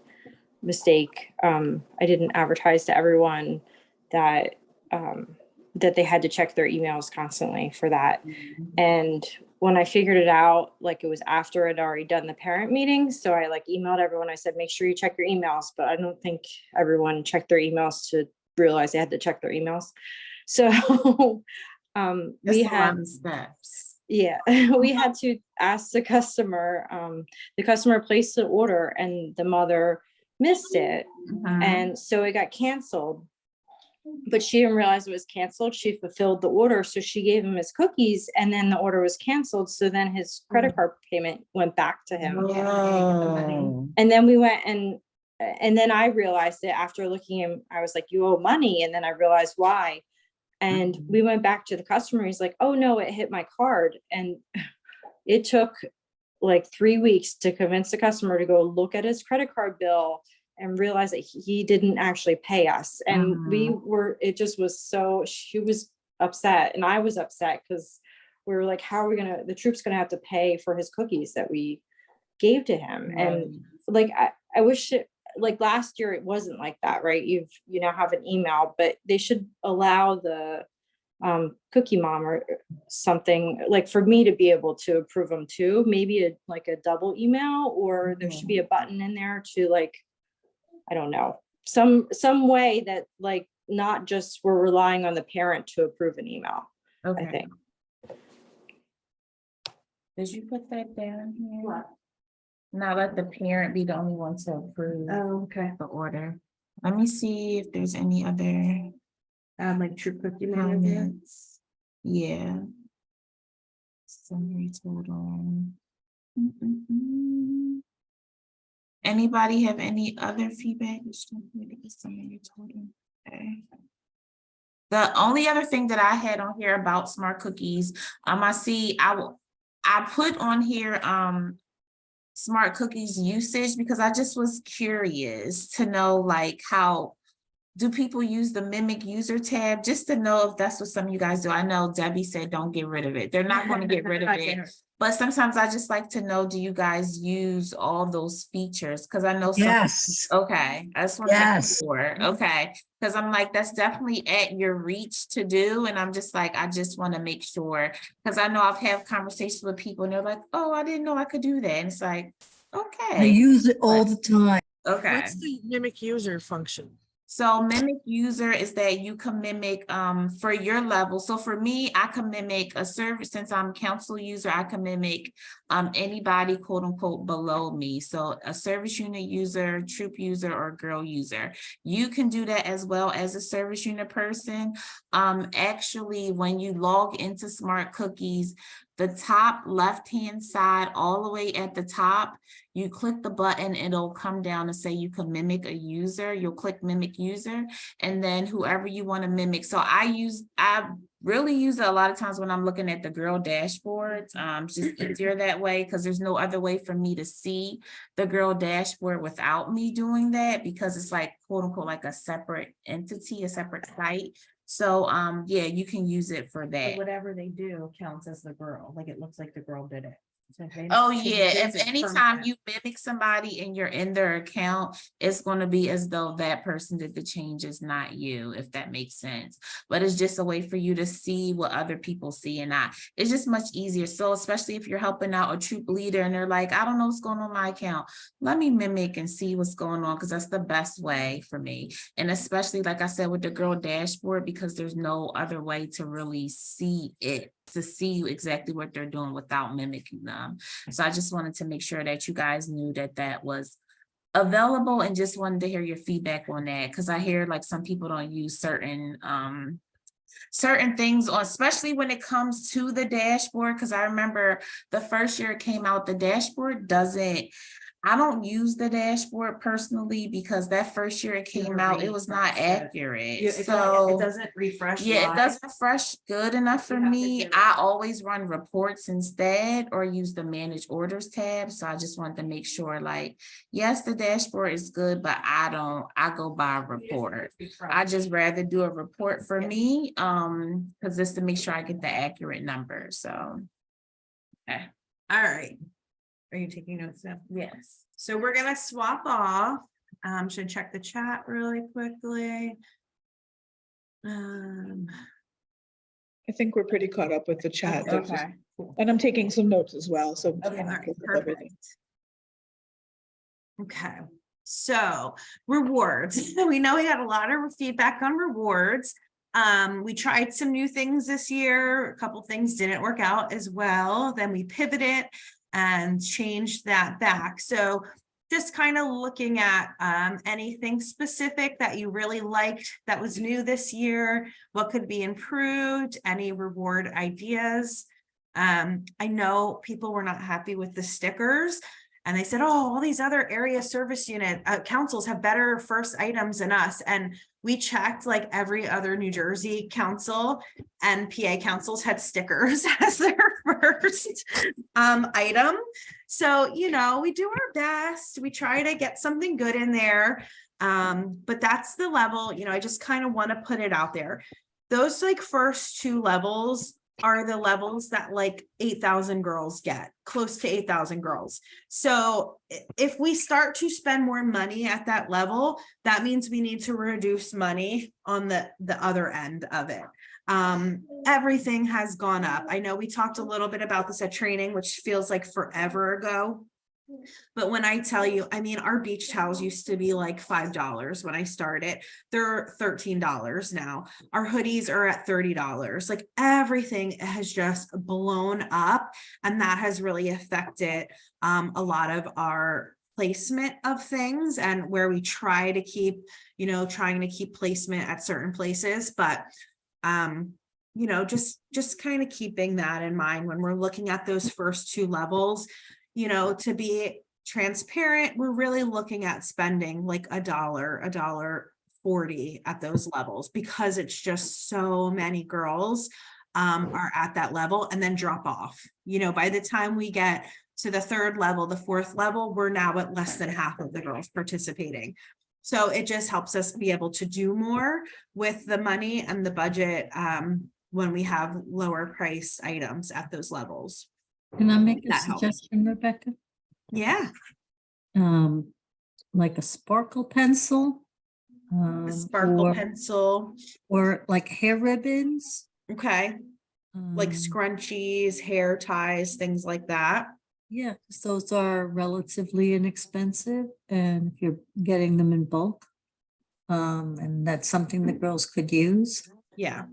mistake. I didn't advertise to everyone that that they had to check their emails constantly for that. And when I figured it out, like it was after I'd already done the parent meeting. So I like emailed everyone. I said, make sure you check your emails, but I don't think everyone checked their emails to realize they had to check their emails. So we had steps. Yeah, we had to ask the customer placed the order and the mother missed it. And so it got canceled, but she didn't realize it was canceled. She fulfilled the order. So she gave him his cookies and then the order was canceled. So then his credit card payment went back to him. And then we went and then I realized it after looking at him, I was like, you owe money. And then I realized why. And we went back to the customer. He's like, oh no, it hit my card. And it took like 3 weeks to convince the customer to go look at his credit card bill and realize that he didn't actually pay us. And it just was so, she was upset and I was upset because we were like, how are we the troop's gonna have to pay for his cookies that we gave to him. And like, I wish like last year it wasn't like that, right? You now have an email, but they should allow the cookie mom or something like for me to be able to approve them too. Maybe a double email, or there should be a button in there to like, I don't know, some way that like not just we're relying on the parent to approve an email. I think. Did you put that down here? What? Not let the parent be the only one to approve the order. Let me see if there's any other Like troop cookie manager. comments. Yeah. Summary total. Anybody have any other feedback? Summary total. Okay. The only other thing that I had on here about Smart Cookies, I see I put on here Smart Cookies usage because I just was curious to know like how do people use the mimic user tab, just to know if that's what some of you guys do. I know Debbie said don't get rid of it. They're not going to get rid of it. But sometimes I just like to know, do you guys use all those features? Because I know some. Yes. Okay, I just want to ask for. Okay, because I'm like, that's definitely at your reach to do. And I'm just like, I just want to make sure, because I know I've had conversations with people and they're like, oh, I didn't know I could do that. And it's like, okay. I use it all the time. Okay. What's the mimic user function? So mimic user is that you can mimic for your level. So for me, I can mimic a service. Since I'm council user, I can mimic anybody quote unquote below me. So a service unit user, troop user, or girl user. You can do that as well as a service unit person. Actually, when you log into Smart Cookies, the top left-hand side, all the way at the top, you click the button, it'll come down and say you can mimic a user. You'll click mimic user, and then whoever you want to mimic. So I really use it a lot of times when I'm looking at the girl dashboards. It's just easier that way because there's no other way for me to see the girl dashboard without me doing that, because it's like quote unquote like a separate entity, a separate site. So yeah, you can use it for that. Whatever they do counts as the girl, like it looks like the girl did it. So if they Oh, change yeah, this, if it's anytime permanent. you mimic somebody and you're in their account, it's gonna be as though that person did the changes, not you, if that makes sense. But it's just a way for you to see what other people see, and it's just much easier. So especially if you're helping out a troop leader and they're like, I don't know what's going on in my account, let me mimic and see what's going on, because that's the best way for me. And especially, like I said, with the girl dashboard, because there's no other way to really see it, to see exactly what they're doing without mimicking them. So I just wanted to make sure that you guys knew that that was available, and just wanted to hear your feedback on that, because I hear like some people don't use certain things, or especially when it comes to the dashboard, because I remember the first year it came out, the dashboard I don't use the dashboard personally, because that first year it came out, it was not accurate. Yeah, it So doesn't refresh. yeah, it live. doesn't refresh good enough for You have to me. give it- I always run reports instead, or use the manage orders tab. So I just wanted to make sure, like, yes, the dashboard is good, but I go by a report. I just rather do a report for me, because just to make sure I get the accurate number. So okay. All right. Are you taking notes now? Yes. So we're gonna swap off. Should check the chat really quickly. I think we're pretty caught up with the chat. There's just- Okay. Cool. And I'm taking some notes as well, so. Okay, all I'm right, good with perfect. everything. Okay, so rewards. We know we got a lot of feedback on rewards. We tried some new things this year. A couple things didn't work out as well. Then we pivoted and changed that back. So just kind of looking at anything specific that you really liked that was new this year, what could be improved, any reward ideas. I know people were not happy with the stickers, and they said, oh, all these other area service unit councils have better first items than us. And we checked like every other New Jersey council, and PA councils had stickers as their first item. So, you know, we do our best. We try to get something good in there. But that's the level, you know, I just kind of want to put it out there. Those like first two levels are the levels that like 8,000 girls get, close to 8,000 girls. So if we start to spend more money at that level, that means we need to reduce money on the other end of it. Everything has gone up. I know we talked a little bit about this at training, which feels like forever ago. But when I tell you, I mean, our beach towels used to be like $5 when I started. They're $13 now. Our hoodies are at $30. Like everything has just blown up, and that has really affected a lot of our placement of things, and where we try to keep, you know, trying to keep placement at certain places. But you know, just kind of keeping that in mind when we're looking at those first two levels. You know, to be transparent, we're really looking at spending like $1.40 at those levels, because it's just so many girls are at that level and then drop off. You know, by the time we get to the third level, the fourth level, we're now at less than half of the girls participating. So it just helps us be able to do more with the money and the budget when we have lower price items at those levels. Can I make a That helps. suggestion, Rebecca? Yeah, Like a sparkle pencil? a sparkle or- pencil. Or like hair ribbons? Okay, like Um, scrunchies, hair ties, things like that. Yeah, 'cause those are relatively inexpensive, and if you're getting them in bulk, and that's something that girls could use. Yeah.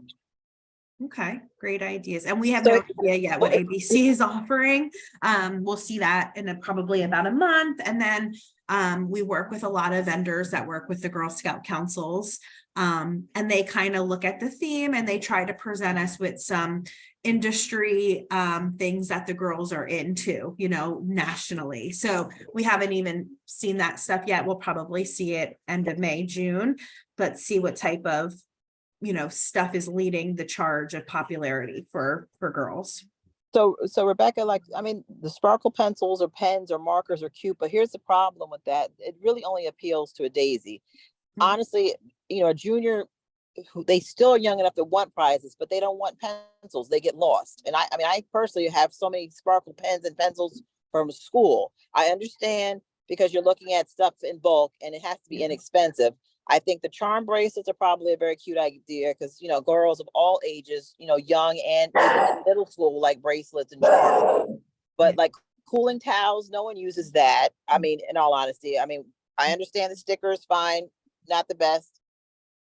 Okay, great ideas. And we have no idea yet what ABC is offering. We'll see that in probably about a month. And then we work with a lot of vendors that work with the Girl Scout councils. And they kind of look at the theme and they try to present us with some industry things that the girls are into, you know, nationally. So we haven't even seen that stuff yet. We'll probably see it end of May, June, but see what type of stuff is leading the charge of popularity for girls. So Rebecca, like, I mean, the sparkle pencils or pens or markers are cute, but here's the problem with that. It really only appeals to a Daisy. Honestly, a junior, they still are young enough to want prizes, but they don't want pencils. They get lost. And I personally have so many sparkle pens and pencils from school. I understand because you're looking at stuff in bulk and it has to be inexpensive. I think the charm bracelets are probably a very cute idea because, girls of all ages, young and even middle school, like bracelets and charms. But like cooling towels, no one uses that. I mean, in all honesty, I understand the stickers, fine, not the best.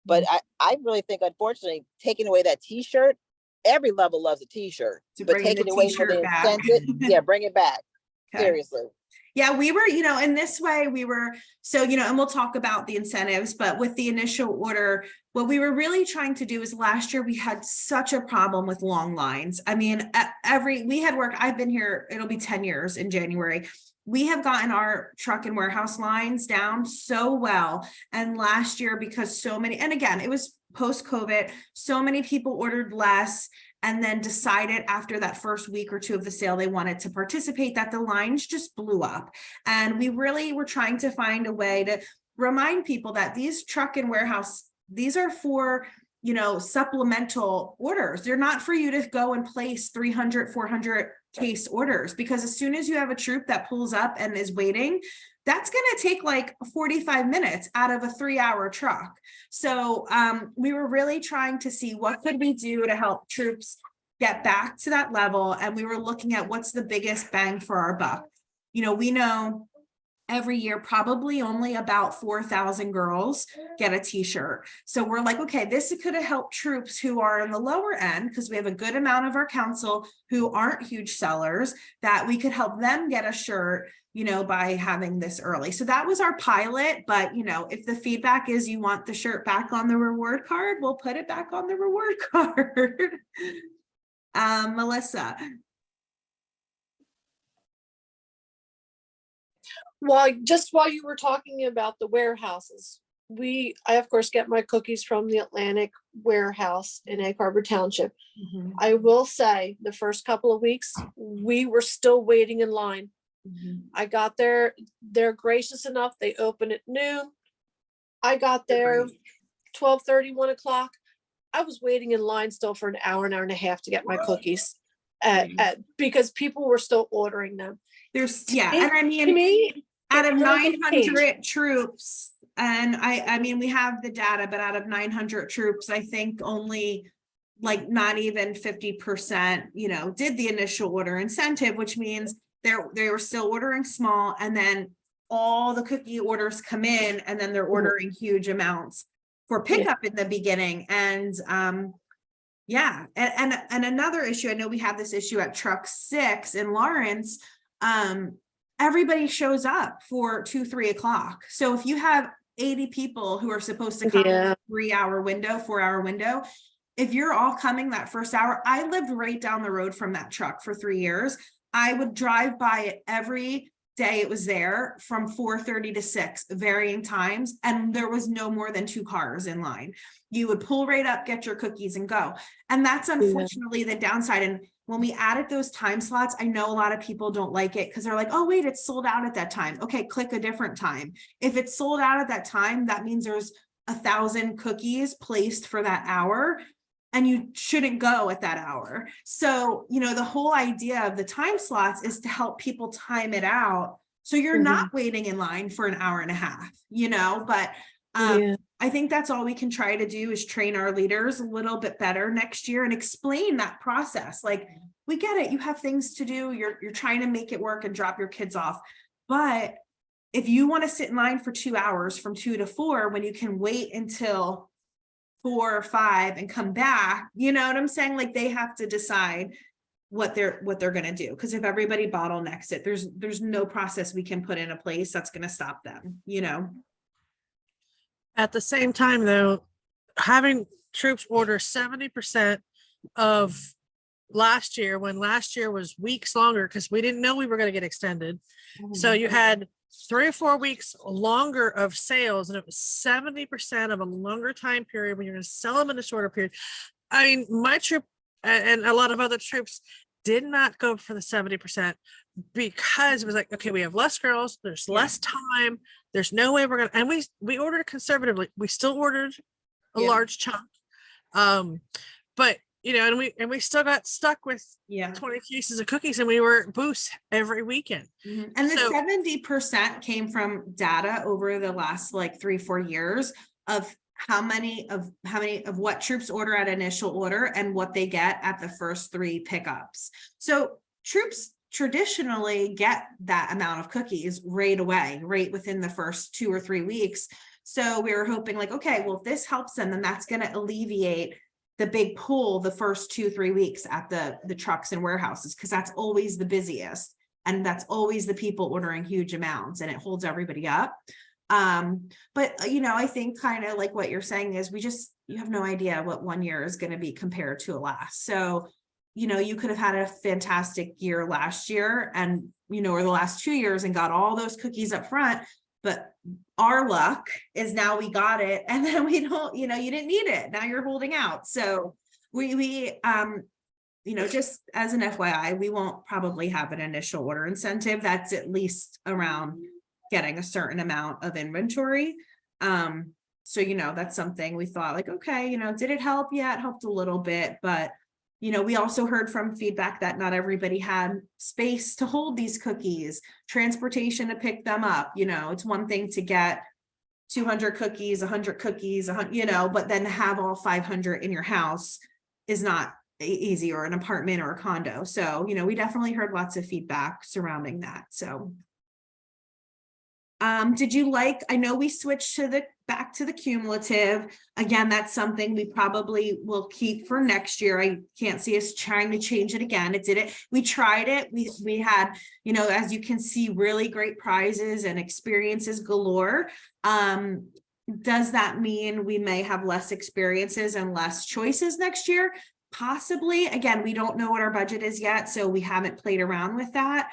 But I really think, unfortunately, taking away that T-shirt, every level loves a T-shirt. But taking away for the incentive, bring it back. Okay. Seriously. Yeah, we were, in this way, and we'll talk about the incentives, but with the initial order, what we were really trying to do is last year we had such a problem with long lines. I mean, we had work, I've been here, it'll be 10 years in January. We have gotten our truck and warehouse lines down so well. And last year, because so many, and again, it was post-COVID, so many people ordered less and then decided after that first week or two of the sale they wanted to participate, that the lines just blew up. And we really were trying to find a way to remind people that these truck and warehouse, these are for, supplemental orders. They're not for you to go and place 300, 400 case orders, because as soon as you have a troop that pulls up and is waiting, that's going to take like 45 minutes out of a 3-hour truck. So we were really trying to see what could we do to help troops get back to that level. And we were looking at what's the biggest bang for our buck. We know every year, probably only about 4,000 girls get a T-shirt. So we're like, okay, this could have helped troops who are in the lower end, because we have a good amount of our council who aren't huge sellers, that we could help them get a shirt, by having this early. So that was our pilot. But, if the feedback is you want the shirt back on the reward card, we'll put it back on the reward card. Melissa. While you were talking about the warehouses, I of course get my cookies from the Atlantic warehouse in Egg Harbor Township. Mm-hmm. I will say the first couple of weeks, we were still waiting in line. Mm-hmm. I got there, they're gracious enough. They open at noon. I got there 12:30, 1 o'clock. I was waiting in line still for an hour and a half to get my cookies because people were still ordering them. And I mean, to me, out of 900 troops, and I mean, we have the data, but out of 900 troops, I think only like not even 50%, did the initial order incentive, which means they were still ordering small, and then all the cookie orders come in, and then they're ordering huge amounts for pickup in the beginning. And and another issue, I know we have this issue at Truck 6 in Lawrence. Everybody shows up for 2-3 o'clock. So if you have 80 people who are supposed to come in a 3-hour window, 4-hour window, if you're all coming that first hour, I lived right down the road from that truck for 3 years. I would drive by it every day it was there from 4:30 to 6, varying times. And there was no more than 2 cars in line. You would pull right up, get your cookies and go. And that's unfortunately the downside. And when we added those time slots, I know a lot of people don't like it because they're like, oh, wait, it's sold out at that time. Okay, click a different time. If it's sold out at that time, that means there's 1,000 cookies placed for that hour, and you shouldn't go at that hour. So, the whole idea of the time slots is to help people time it out. So you're not waiting in line for an hour and a half, but I think that's all we can try to do is train our leaders a little bit better next year and explain that process. Like, we get it. You have things to do. You're trying to make it work and drop your kids off. But if you want to sit in line for 2 hours from 2 to 4, when you can wait until 4 or 5 and come back, you know what I'm saying? Like, they have to decide what they're going to do. Because if everybody bottlenecks it, there's no process we can put in a place that's going to stop them, At the same time, though, having troops order 70% of last year, when last year was weeks longer because we didn't know we were going to get extended. So you had 3 or 4 weeks longer of sales, and it was 70% of a longer time period when you're going to sell them in a shorter period. I mean, my troop and a lot of other troops did not go for the 70% because it was like, okay, we have less girls, there's less time, there's no way we're gonna, and we ordered conservatively. We still ordered a large chunk. But you know, and we still got stuck with 20 cases of cookies, and we were at booths every weekend. And the 70% came from data over the last like 3-4 years of how many of what troops order at initial order and what they get at the first 3 pickups. So troops traditionally get that amount of cookies right away, right within the first 2 or 3 weeks. So we were hoping like, okay, well, if this helps them, then that's going to alleviate the big pool the first 2-3 weeks at the trucks and warehouses, because that's always the busiest. And that's always the people ordering huge amounts, and it holds everybody up. But you know, I think kind of like what you're saying is you have no idea what 1 year is going to be compared to a last. So, you know, you could have had a fantastic year last year and, you know, or the last 2 years and got all those cookies up front. But our luck is now we got it, and then we don't, you know, you didn't need it. Now you're holding out. So we you know, just as an FYI, we won't probably have an initial order incentive. That's at least around getting a certain amount of inventory. So, you know, that's something we thought like, okay, you know, did it help? Yeah, it helped a little bit, but you know, we also heard from feedback that not everybody had space to hold these cookies, transportation to pick them up. You know, it's one thing to get 200 cookies, 100 cookies, 100, you know, but then have all 500 in your house is not easy, or an apartment or a condo. So, you know, we definitely heard lots of feedback surrounding that. So did you like, I know we switched to back to the cumulative. Again, that's something we probably will keep for next year. I can't see us trying to change it again. We tried it. We had, you know, as you can see, really great prizes and experiences galore. Does that mean we may have less experiences and less choices next year? Possibly. Again, we don't know what our budget is yet, so we haven't played around with that.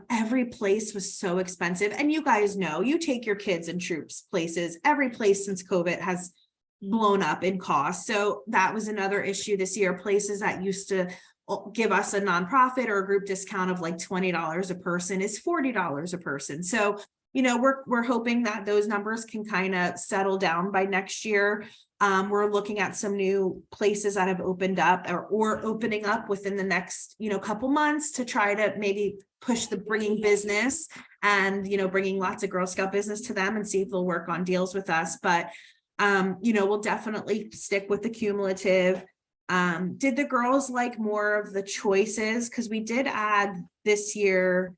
Every place was so expensive, and you guys know, you take your kids and troops places, every place since COVID has blown up in cost. So that was another issue this year. Places that used to give us a nonprofit or a group discount of like $20 a person is $40 a person. So, you know, we're hoping that those numbers can kind of settle down by next year. We're looking at some new places that have opened up or opening up within the next, you know, couple months to try to maybe push the bringing business and, you know, bringing lots of Girl Scout business to them and see if they'll work on deals with us. But, you know, we'll definitely stick with the cumulative. Did the girls like more of the choices? Because we did add this year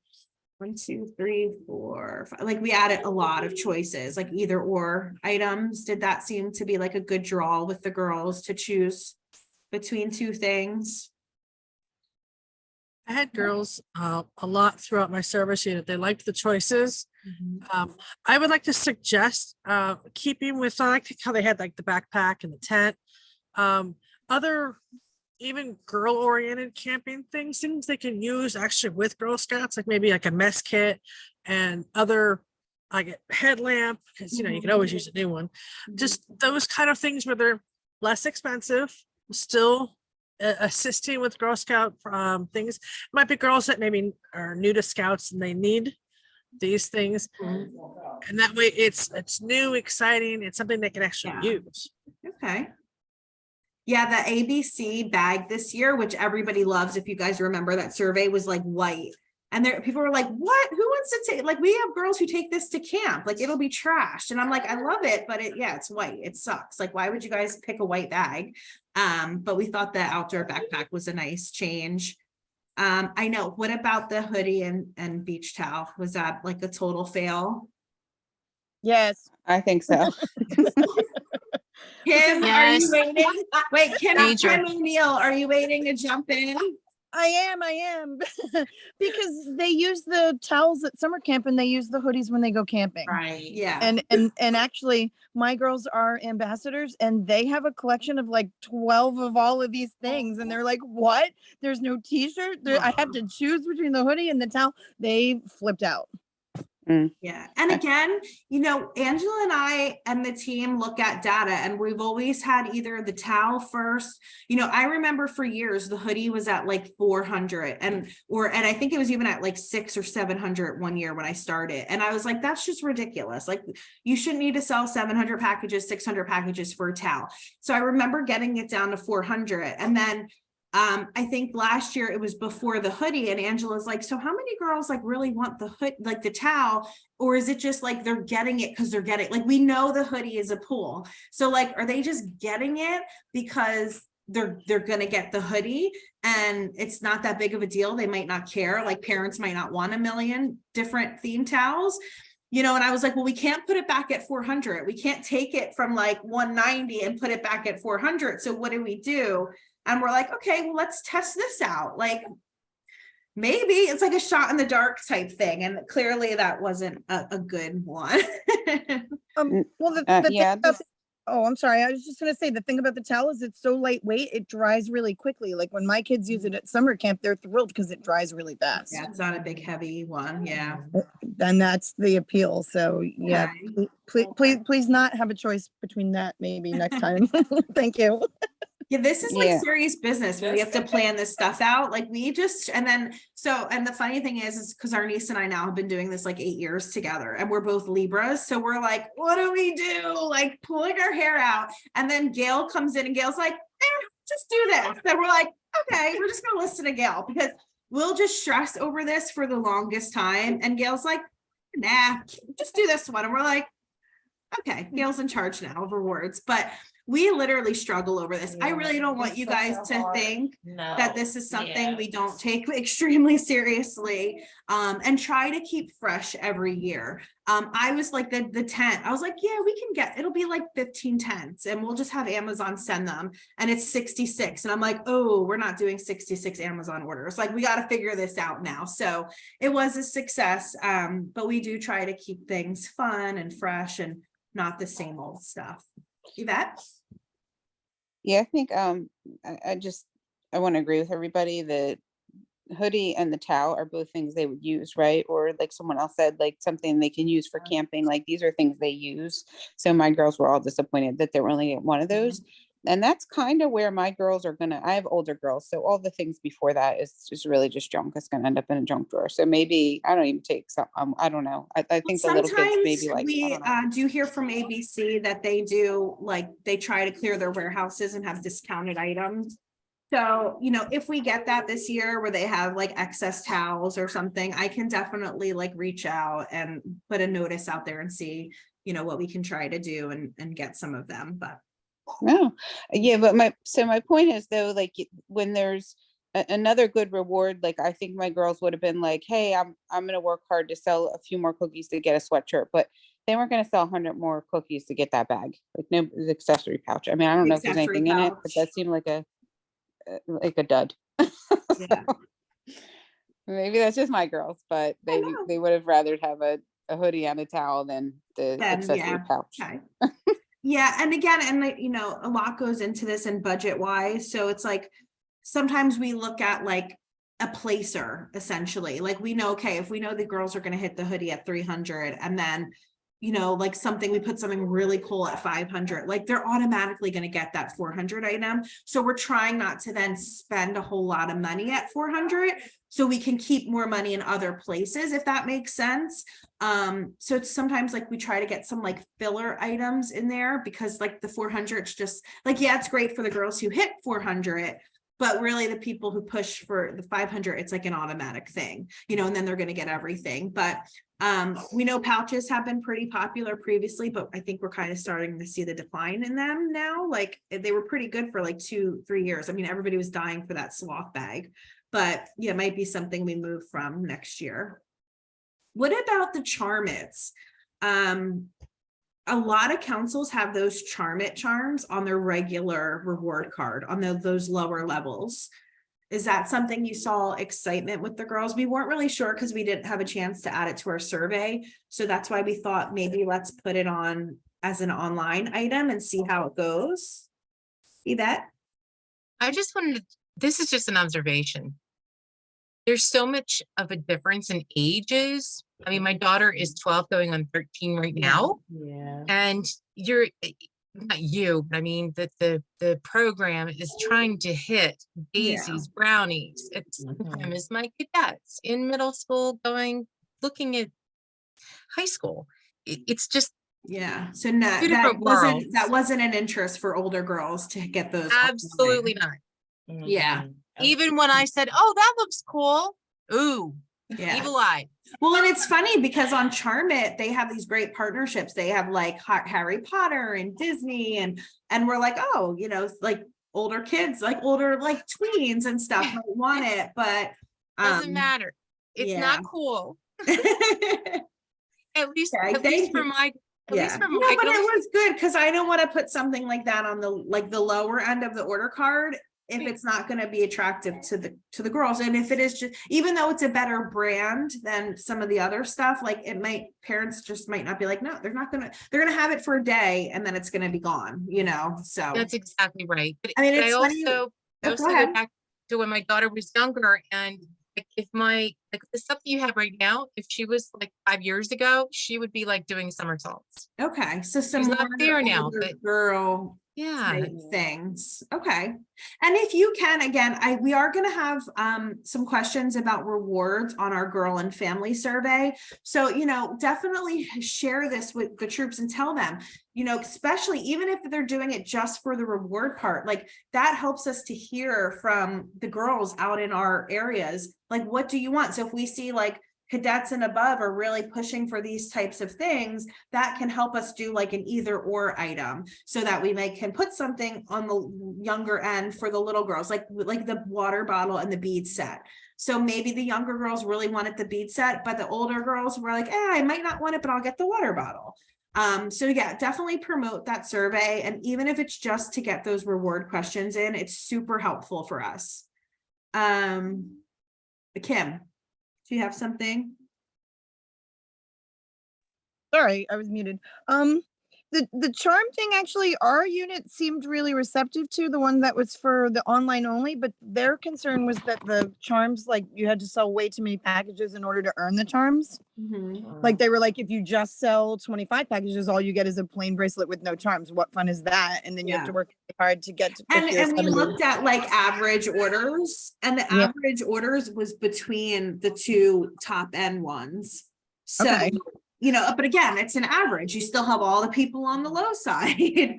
1, 2, 3, 4, 5. Like we added a lot of choices, like either or items. Did that seem to be like a good draw with the girls to choose between 2 things? I had girls a lot throughout my service unit. They liked the choices. I would like to suggest keeping with, I like how they had like the backpack and the tent. Other even girl oriented camping things they can use actually with Girl Scouts, like maybe like a mess kit and other like a headlamp, because you know you can always use a new one. Just those kind of things where they're less expensive, still assisting with Girl Scout things. Might be girls that maybe are new to Scouts and they need these things, and that way it's new, exciting. It's something they can actually use. Okay. Yeah, the ABC bag this year, which everybody loves, if you guys remember that survey, was like white. And there people were like, what? Who wants to take, like, we have girls who take this to camp, like it'll be trashed. And I'm like, I love it, but it's white. It sucks. Like, why would you guys pick a white bag? But we thought the outdoor backpack was a nice change. I know. What about the hoodie and beach towel? Was that like a total fail? Yes, I think so. Kim, are you Yes. waiting? Wait, Kim Major. O'Neill, are you waiting to jump in? I am. Because they use the towels at summer camp and they use the hoodies when they go camping. Right. Yeah. And actually my girls are ambassadors and they have a collection of like 12 of all of these things. And they're like, what? There's no t-shirt. I have to choose between the hoodie and the towel. They flipped out. Yeah. And again, you know, Angela and I and the team look at data, and we've always had either the towel first. You know, I remember for years, the hoodie was at like 400 and I think it was even at like 600 or 700 one year when I started. And I was like, that's just ridiculous. Like, you shouldn't need to sell 700 packages, 600 packages for a towel. So I remember getting it down to 400. And then I think last year it was before the hoodie, and Angela's like, so how many girls like really want the hood, like the towel, or is it just like they're getting it because they're getting, like, we know the hoodie is a pull. So like, are they just getting it because they're gonna get the hoodie and it's not that big of a deal? They might not care. Like, parents might not want a million different theme towels. You know, and I was like, well, we can't put it back at 400. We can't take it from like 190 and put it back at 400. So what do? And we're like, okay, well, let's test this out. Like, maybe it's like a shot in the dark type thing. And clearly that wasn't a good one. Well, oh, I'm sorry. I was just gonna say, the thing about the towel is it's so lightweight, it dries really quickly. Like, when my kids use it at summer camp, they're thrilled because it dries really fast. Yeah, it's not a big, heavy one. Yeah. And that's the appeal. So yeah, please not have a choice between that maybe next time. Thank you. Yeah, this is like serious business. We have to plan this stuff out. Like, we just, and the funny thing is because our niece and I now have been doing this like 8 years together, and we're both Libras. So we're like, what do we do? Like, pulling our hair out. And then Gail comes in and Gail's like, just do this. And we're like, okay, we're just going to listen to Gail, because we'll just stress over this for the longest time. And Gail's like, nah, just do this one. And we're like, okay, Gail's in charge now of rewards. But we literally struggle over this. I really don't want you guys to think that this is something we don't take extremely seriously, and try to keep fresh every year. I was like the tent, I was like, yeah, we can get, it'll be like 15 tents and we'll just have Amazon send them, and it's 66. And I'm like, oh, we're not doing 66 Amazon orders. Like, we got to figure this out now. So it was a success. But we do try to keep things fun and fresh and not the same old stuff. Yvette? Yeah, I think I want to agree with everybody that hoodie and the towel are both things they would use, right? Or like someone else said, like something they can use for camping. Like, these are things they use. So my girls were all disappointed that they were only one of those. And that's kind of where my girls are gonna, I have older girls, so all the things before that is just really just junk. It's gonna end up in a junk drawer. So maybe I don't even take some, I don't know. I think the little kids maybe like, we do hear from ABC that they do, like, they try to clear their warehouses and have discounted items. So, you know, if we get that this year where they have like excess towels or something, I can definitely like reach out and put a notice out there and see, you know, what we can try to do and get some of them. But no, yeah, but my point is though, like, when there's another good reward, like, I think my girls would have been like, hey, I'm gonna work hard to sell a few more cookies to get a sweatshirt, but they weren't gonna sell 100 more cookies to get that bag, like, no, the accessory pouch. I mean, I don't know if there's anything in it, but that seemed like a dud. Yeah. Maybe that's just my girls, but they would have rather have a hoodie and a towel than the accessory pouch. Okay. Yeah, and again, and you know, a lot goes into this and budget wise. So it's like, sometimes we look at like a placer, essentially. Like, we know, okay, if we know the girls are going to hit the hoodie at 300, and then, you know, like we put something really cool at 500, like, they're automatically going to get that 400 item. So we're trying not to then spend a whole lot of money at 400, so we can keep more money in other places, if that makes sense. So it's sometimes like we try to get some like filler items in there, because like the 400, it's just like, yeah, it's great for the girls who hit 400, but really the people who push for the 500, it's like an automatic thing, you know, and then they're going to get everything. But we know pouches have been pretty popular previously, but I think we're kind of starting to see the decline in them now. Like, they were pretty good for like 2-3 years. I mean, everybody was dying for that sloth bag, but yeah, it might be something we move from next year. What about the Charmits? A lot of councils have those Charmit charms on their regular reward card on those lower levels. Is that something you saw excitement with the girls? We weren't really sure because we didn't have a chance to add it to our survey. So that's why we thought maybe let's put it on as an online item and see how it goes. Yvette? I just wanted to, this is just an observation. there's so much of a difference in ages. I mean, my daughter is 12 going on 13 right now. Yeah. And not you, but I mean that the program is trying to hit daisies, brownies. It's same as my cadets in middle school looking at high school. It's just Yeah, so no, two different worlds. that wasn't an interest for older girls to get those. Absolutely online. not. Yeah. Even when I said, "Oh, that looks cool," ooh, Yeah. evil eye. Well, and it's funny because on Charm It, they have these great partnerships. They have like Harry Potter and Disney and we're like, oh, you know, like older kids, like older like tweens and stuff might want it, but Doesn't matter. It's yeah. not cool. At least, Okay, at least thank for you. my, at least for No, my but it girls. was good because I don't want to put something like that on the lower end of the order card if it's not going to be attractive to the girls. And if it is just, even though it's a better brand than some of the other stuff, like it might, parents just might not be like, no, they're gonna have it for a day and then it's gonna be gone, you know, so. That's exactly right. But I mean, but it's funny. I Go also go ahead. back to when my daughter was younger, and like if like the stuff that you have right now, if she was like 5 years ago, she would be like doing somersaults. Okay, so some She's not more there now, older but girl yeah. type things. Okay. And if you can, again, we are going to have some questions about rewards on our girl and family survey. So, you know, definitely share this with the troops and tell them, you know, especially even if they're doing it just for the reward part, like that helps us to hear from the girls out in our areas. Like, what do you want? So if we see like cadets and above are really pushing for these types of things, that can help us do like an either or item so that we can put something on the younger end for the little girls, like the water bottle and the bead set. So maybe the younger girls really wanted the bead set, but the older girls were like, I might not want it, but I'll get the water bottle. So yeah, definitely promote that survey. And even if it's just to get those reward questions in, it's super helpful for us. Kim, do you have something? Sorry, I was muted. The charm thing, actually, our unit seemed really receptive to the one that was for the online only, but their concern was that the charms, like you had to sell way too many packages in order to earn the charms. Like they were like, if you just sell 25 packages, all you get is a plain bracelet with no charms. What fun is that? And then you have to work hard to get to 50 or And we 70. looked at like average orders, and the average orders was between the two top end ones. So, Okay. you know, but again, it's an average. You still have all the people on the low side.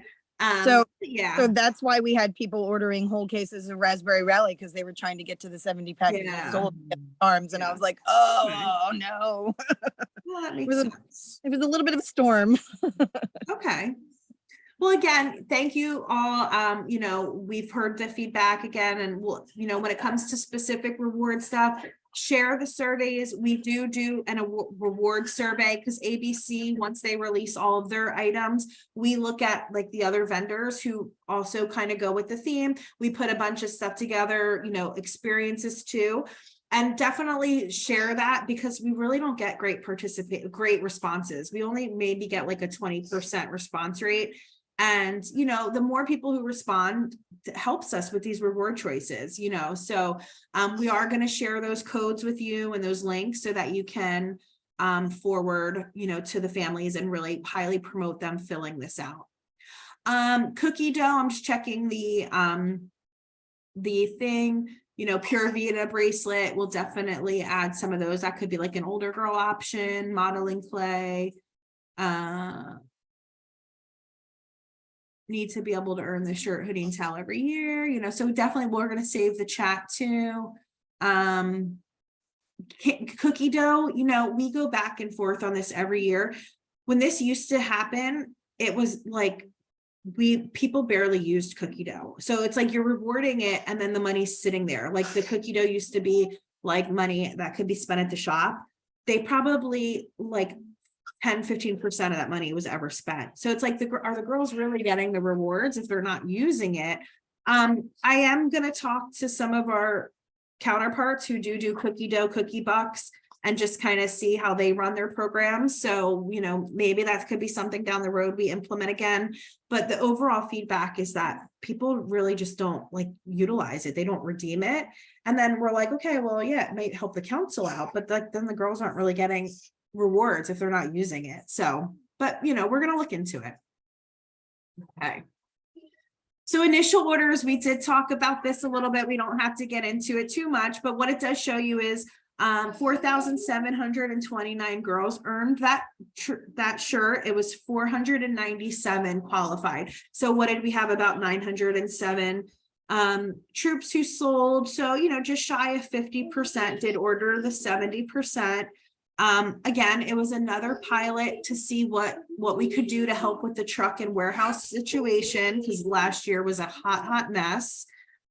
So yeah. So that's why we had people ordering whole cases of Raspberry Rally because they were trying to get to the 70 packages sold to get the charms. And I was like, oh no. Well, that It makes was sense. a little bit of a storm. Okay. Well, again, thank you all. You know, we've heard the feedback again, and we'll, you know, when it comes to specific reward stuff, share the surveys. We do a reward survey because ABC, once they release all of their items, we look at like the other vendors who also kind of go with the theme. We put a bunch of stuff together, you know, experiences too. And definitely share that because we really don't get great responses. We only maybe get like a 20% response rate. And, you know, the more people who respond helps us with these reward choices, you know, so we are going to share those codes with you and those links so that you can forward, you know, to the families and really highly promote them filling this out. Cookie dough, I'm just checking the thing, you know, Pure Vita bracelet, we'll definitely add some of those. That could be like an older girl option, modeling clay. Need to be able to earn the shirt, hoodie, and towel every year, you know, so definitely we're going to save the chat too. Cookie dough, you know, we go back and forth on this every year. When this used to happen, it was like people barely used cookie dough. So it's like you're rewarding it and then the money's sitting there. Like the cookie dough used to be like money that could be spent at the shop. They probably like 10-15% of that money was ever spent. So it's like, are the girls really getting the rewards if they're not using it? I am going to talk to some of our counterparts who do cookie dough, cookie bucks, and just kind of see how they run their programs. So, you know, maybe that could be something down the road we implement again. But the overall feedback is that people really just don't like utilize it. They don't redeem it. And then we're like, okay, well, yeah, it might help the council out, but like, then the girls aren't really getting rewards if they're not using it. So, but you know, we're going to look into it. Okay. So initial orders, we did talk about this a little bit. We don't have to get into it too much, but what it does show you is 4,729 girls earned that shirt. It was 497 qualified. So what did we have? About 907 troops who sold. So, you know, just shy of 50% did order the 70%. Again, it was another pilot to see what we could do to help with the truck and warehouse situation, because last year was a hot mess.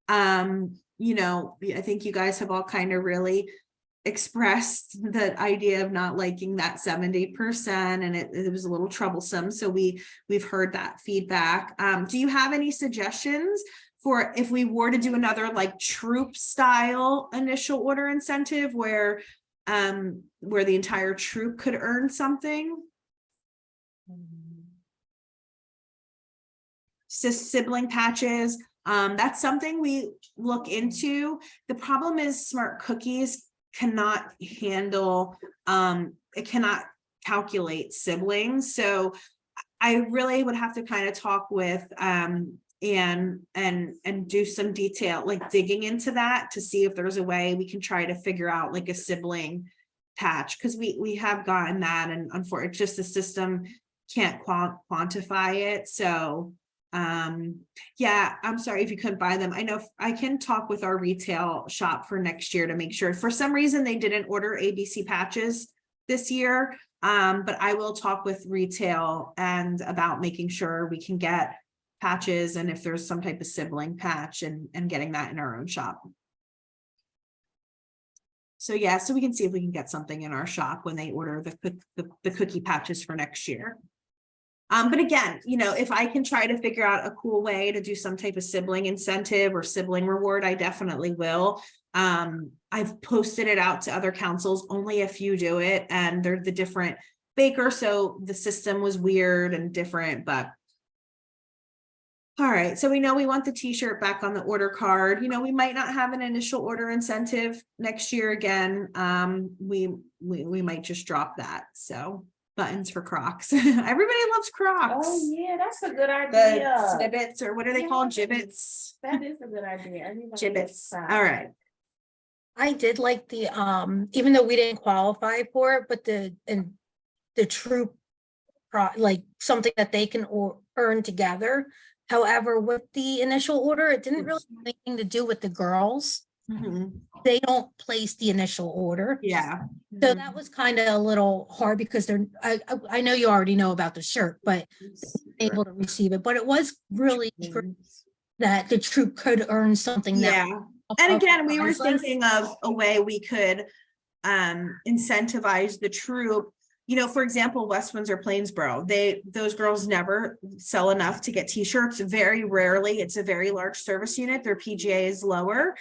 You know, I think you guys have all kind of really expressed the idea of not liking that 70%, and it was a little troublesome. So we've heard that feedback. Do you have any suggestions for if we were to do another like troop style initial order incentive where the entire troop could earn something? So sibling patches, that's something we look into. The problem is Smart Cookies cannot handle, it cannot calculate siblings. So I really would have to kind of talk with and do some detail, like digging into that to see if there's a way we can try to figure out like a sibling patch, because we have gotten that, and unfortunately it's just the system can't quantify it. So yeah, I'm sorry if you couldn't buy them. I know I can talk with our retail shop for next year to make sure. For some reason they didn't order ABC patches this year, but I will talk with retail and about making sure we can get patches, and if there's some type of sibling patch and getting that in our own shop. So yeah, so we can see if we can get something in our shop when they order the cookie patches for next year. But again, you know, if I can try to figure out a cool way to do some type of sibling incentive or sibling reward, I definitely will. I've posted it out to other councils, only a few do it, and they're the different baker, so the system was weird and different, but all right, so we know we want the t-shirt back on the order card. You know, we might not have an initial order incentive next year again. We might just drop that. So buttons for Crocs. Everybody loves Crocs. Oh yeah, that's a good The idea. snippets, or what are they called? Gibbets. That is a good idea. Everybody Gibbets. loves Crocs. All right. I did like the, even though we didn't qualify for it, but the troop, like something that they can earn together. However, with the initial order, it didn't really have anything to do with the girls. They don't place the initial order. Yeah. So that was kind of a little hard because I know you already know about the shirt, but able to receive it. But it was really true that the troop could earn something. Yeah. And again, we were thinking of a way we could incentivize the troop. You know, for example, West Windsor Plainsboro, those girls never sell enough to get t-shirts. Very rarely. It's a very large service unit. Their PGA is lower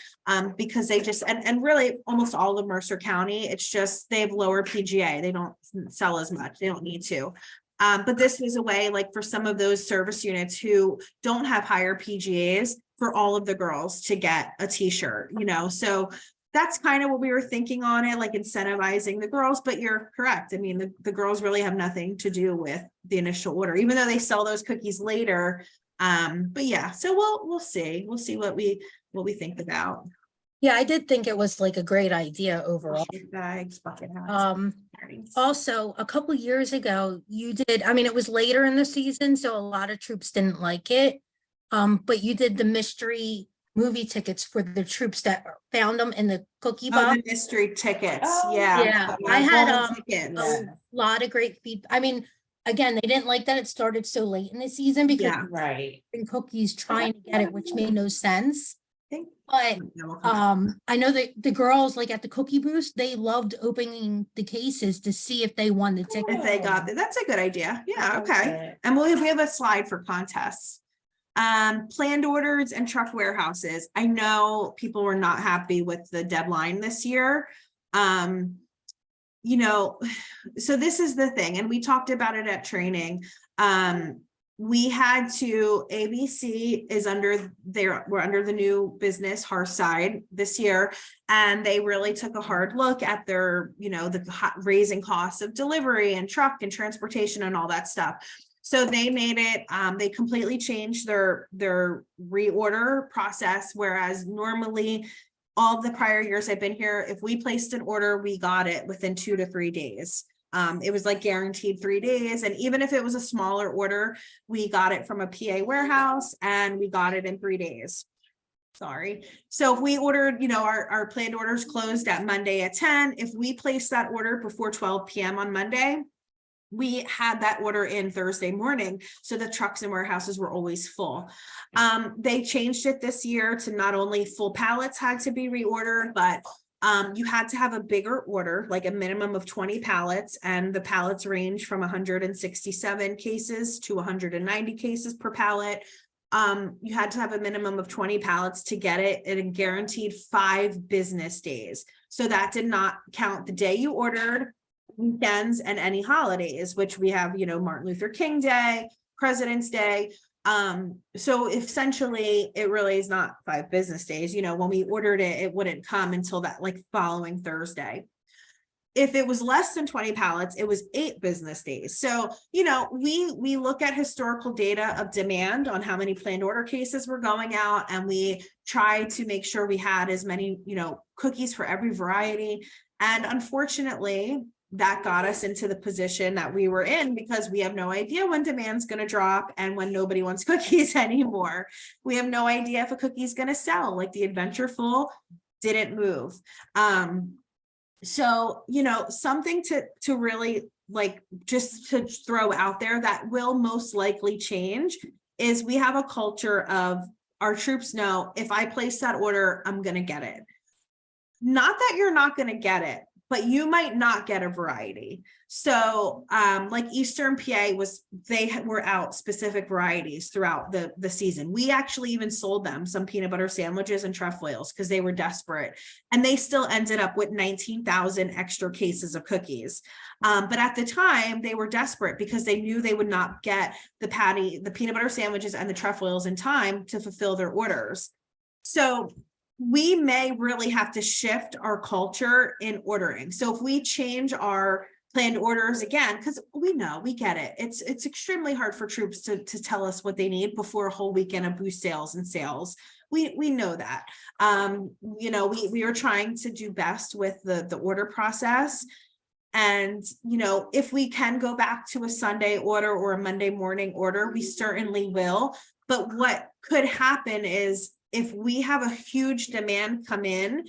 because they just, and really almost all of Mercer County, it's just they have lower PGA. They don't sell as much. They don't need to. But this was a way, like for some of those service units who don't have higher PGAs, for all of the girls to get a t-shirt, you know, so that's kind of what we were thinking on it, like incentivizing the girls, but you're correct. I mean, the girls really have nothing to do with the initial order, even though they sell those cookies later. But yeah, so we'll see what we think about. Yeah, I did think it was like a great idea overall. Bags, bucket hats. Also, a couple years ago, you did, I mean, it was later in the season, so a lot of troops didn't like it. But you did the mystery movie tickets for the troops that found them in the cookie box. The mystery tickets. Oh, Yeah, I had a tickets. lot of great feedback. I mean, again, they didn't like that it started so late in the season because Yeah. Right. in cookies trying to get it, which made no sense. But I know that the girls like at the cookie booth, they loved opening the cases to see if they won the ticket. If they got it, that's a good idea. Yeah, okay. And we have a slide for contests. Planned orders and truck warehouses. I know people were not happy with the deadline this year. you know, so this is the thing, and we talked about it at training. We had to, ABC is under we're under the new business Hearthside this year, and they really took a hard look at their, you know, the raising costs of delivery and truck and transportation and all that stuff. So they made it, they completely changed their reorder process, whereas normally all the prior years I've been here, if we placed an order, we got it within 2 to 3 days. It was like guaranteed 3 days. And even if it was a smaller order, we got it from a PA warehouse and we got it in 3 days. Sorry. So if we ordered, you know, our planned orders closed at Monday at 10, if we placed that order before 12 p.m. on Monday, we had that order in Thursday morning. So the trucks and warehouses were always full. They changed it this year to not only full pallets had to be reordered, but you had to have a bigger order, like a minimum of 20 pallets, and the pallets range from 167 cases to 190 cases per pallet. You had to have a minimum of 20 pallets to get it in a guaranteed 5 business days. So that did not count the day you ordered, weekends, and any holidays, which we have, you know, Martin Luther King Day, President's Day. So essentially it really is not 5 business days. You know, when we ordered it, it wouldn't come until that like following Thursday. If it was less than 20 pallets, it was 8 business days. So, you know, we look at historical data of demand on how many planned order cases were going out, and we try to make sure we had as many, you know, cookies for every variety. And unfortunately, that got us into the position that we were in, because we have no idea when demand's going to drop and when nobody wants cookies anymore. We have no idea if a cookie is going to sell. Like the Adventureful didn't move. So, you know, something to really like just to throw out there that will most likely change is we have a culture of our troops know if I place that order, I'm going to get it. Not that you're not going to get it, but you might not get a variety. So like Eastern PA they were out specific varieties throughout the season. We actually even sold them some peanut butter sandwiches and trefoils because they were desperate, and they still ended up with 19,000 extra cases of cookies. But at the time they were desperate because they knew they would not get the peanut butter sandwiches and the trefoils in time to fulfill their orders. So we may really have to shift our culture in ordering. So if we change our planned orders again, because we get it. It's extremely hard for troops to tell us what they need before a whole weekend of boost sales and sales. We know that. You know, we are trying to do best with the order process. And, you know, if we can go back to a Sunday order or a Monday morning order, we certainly will. But what could happen is if we have a huge demand come in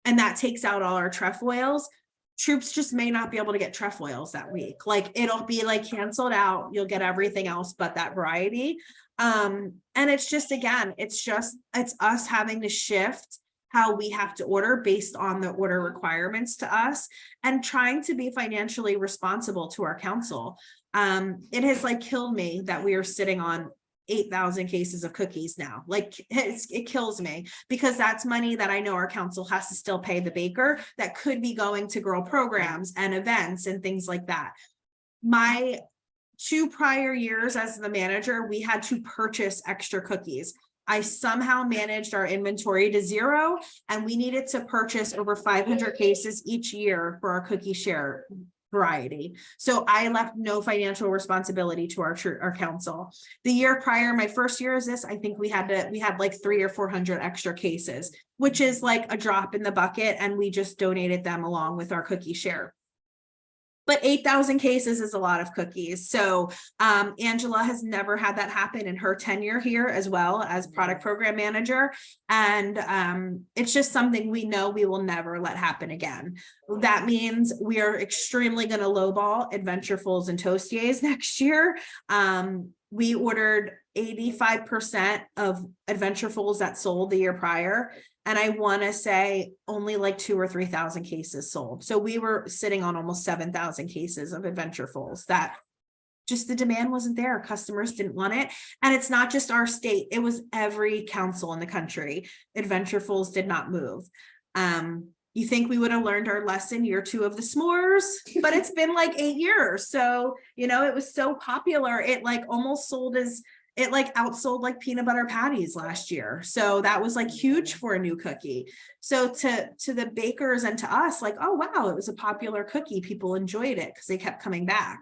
and that takes out all our trefoils, troops just may not be able to get trefoils that week. Like it'll be like canceled out. You'll get everything else but that variety. And it's just, again, it's us having to shift how we have to order based on the order requirements to us and trying to be financially responsible to our council. It has like killed me that we are sitting on 8,000 cases of cookies now. Like it kills me, because that's money that I know our council has to still pay the baker that could be going to girl programs and events and things like that. My 2 prior years as the manager, we had to purchase extra cookies. I somehow managed our inventory to 0, and we needed to purchase over 500 cases each year for our cookie share variety. So I left no financial responsibility to our council. The year prior, my first year is this, I think we had like 300 or 400 extra cases, which is like a drop in the bucket, and we just donated them along with our cookie share. But 8,000 cases is a lot of cookies. So Angela has never had that happen in her tenure here as well as product program manager. And it's just something we know we will never let happen again. That means we are extremely going to lowball Adventurefuls and Toastiers next year. We ordered 85% of Adventurefuls that sold the year prior. And I want to say only like 2,000 or 3,000 cases sold. So we were sitting on almost 7,000 cases of Adventurefuls that just the demand wasn't there. Customers didn't want it. And it's not just our state. It was every council in the country. Adventurefuls did not move. You think we would have learned our lesson year 2 of the s'mores, but it's been like 8 years. So, you know, it was so popular. It like almost sold as, it like outsold like peanut butter patties last year. So that was like huge for a new cookie. So to the bakers and to us, like, oh, wow, it was a popular cookie. People enjoyed it because they kept coming back.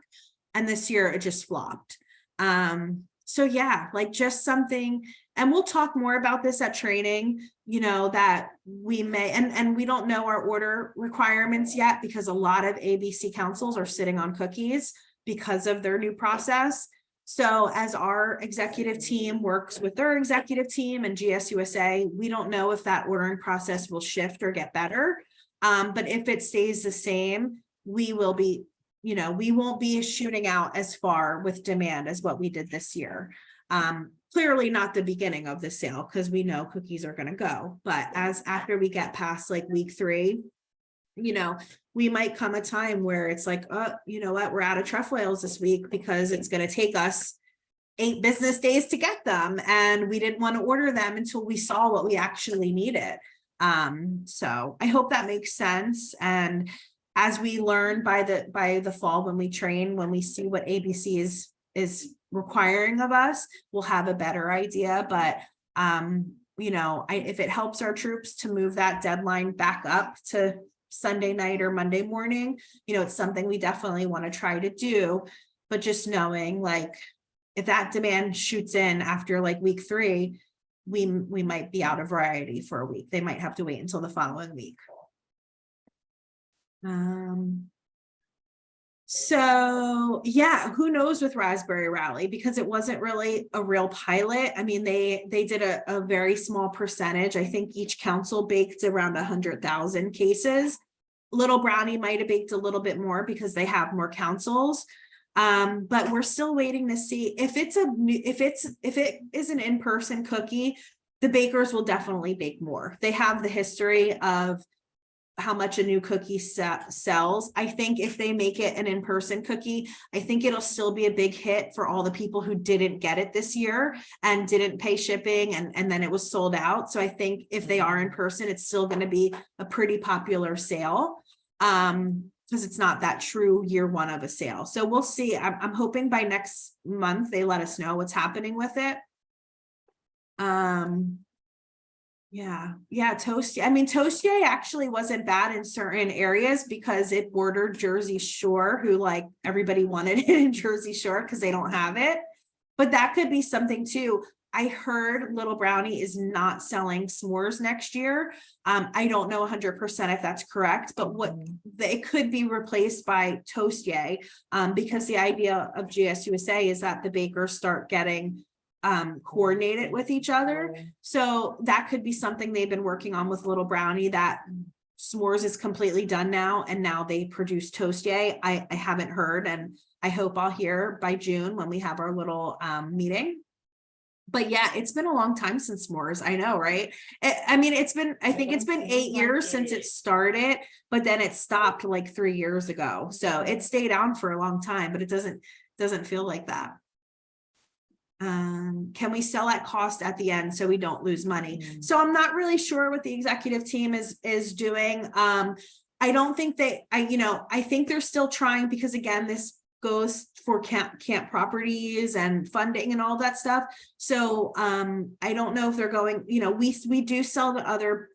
And this year it just flopped. So yeah, like just something, and we'll talk more about this at training, you know, that we may, and we don't know our order requirements yet because a lot of ABC councils are sitting on cookies because of their new process. So as our executive team works with their executive team and GSUSA, we don't know if that ordering process will shift or get better. But if it stays the same, we will be, you know, we won't be shooting out as far with demand as what we did this year. Clearly not the beginning of the sale because we know cookies are going to go, but as after we get past like week 3, you know, we might come a time where it's like, oh, you know what, we're out of trefoils this week because it's going to take us 8 business days to get them. And we didn't want to order them until we saw what we actually needed. So I hope that makes sense. And as we learn by the fall, when we train, when we see what ABC is requiring of us, we'll have a better idea. But you know, if it helps our troops to move that deadline back up to Sunday night or Monday morning, you know, it's something we definitely want to try to do. But just knowing, like, if that demand shoots in after like week 3, we might be out of variety for a week. They might have to wait until the following week. So yeah, who knows with Raspberry Rally, because it wasn't really a real pilot. I mean, they did a very small percentage. I think each council baked around 100,000 cases. Little Brownie might have baked a little bit more because they have more councils. But we're still waiting to see if it is an in-person cookie, the bakers will definitely bake more. They have the history of how much a new cookie sells. I think if they make it an in-person cookie, I think it'll still be a big hit for all the people who didn't get it this year and didn't pay shipping and then it was sold out. So I think if they are in person, it's still going to be a pretty popular sale because it's not that true year 1 of a sale. So we'll see. I'm hoping by next month they let us know what's happening with it. Yeah, Toasty. I mean, Toasty actually wasn't bad in certain areas because it bordered Jersey Shore, who like everybody wanted it in Jersey Shore because they don't have it. But that could be something too. I heard Little Brownie is not selling s'mores next year. I don't know 100% if that's correct, but it could be replaced by Toasty because the idea of GSUSA is that the bakers start getting coordinated with each other. So that could be something they've been working on with Little Brownie, that s'mores is completely done now and now they produce Toasty. I haven't heard, and I hope I'll hear by June when we have our little meeting. But yeah, it's been a long time since s'mores. I know, right? I mean, I think it's been 8 years since it started, but then it stopped like 3 years ago. So it stayed on for a long time, but it doesn't feel like that. Can we sell at cost at the end so we don't lose money? So I'm not really sure what the executive team is doing. I don't think I think they're still trying because again, this goes for camp properties and funding and all that stuff. So I don't know if they're going, we do sell to other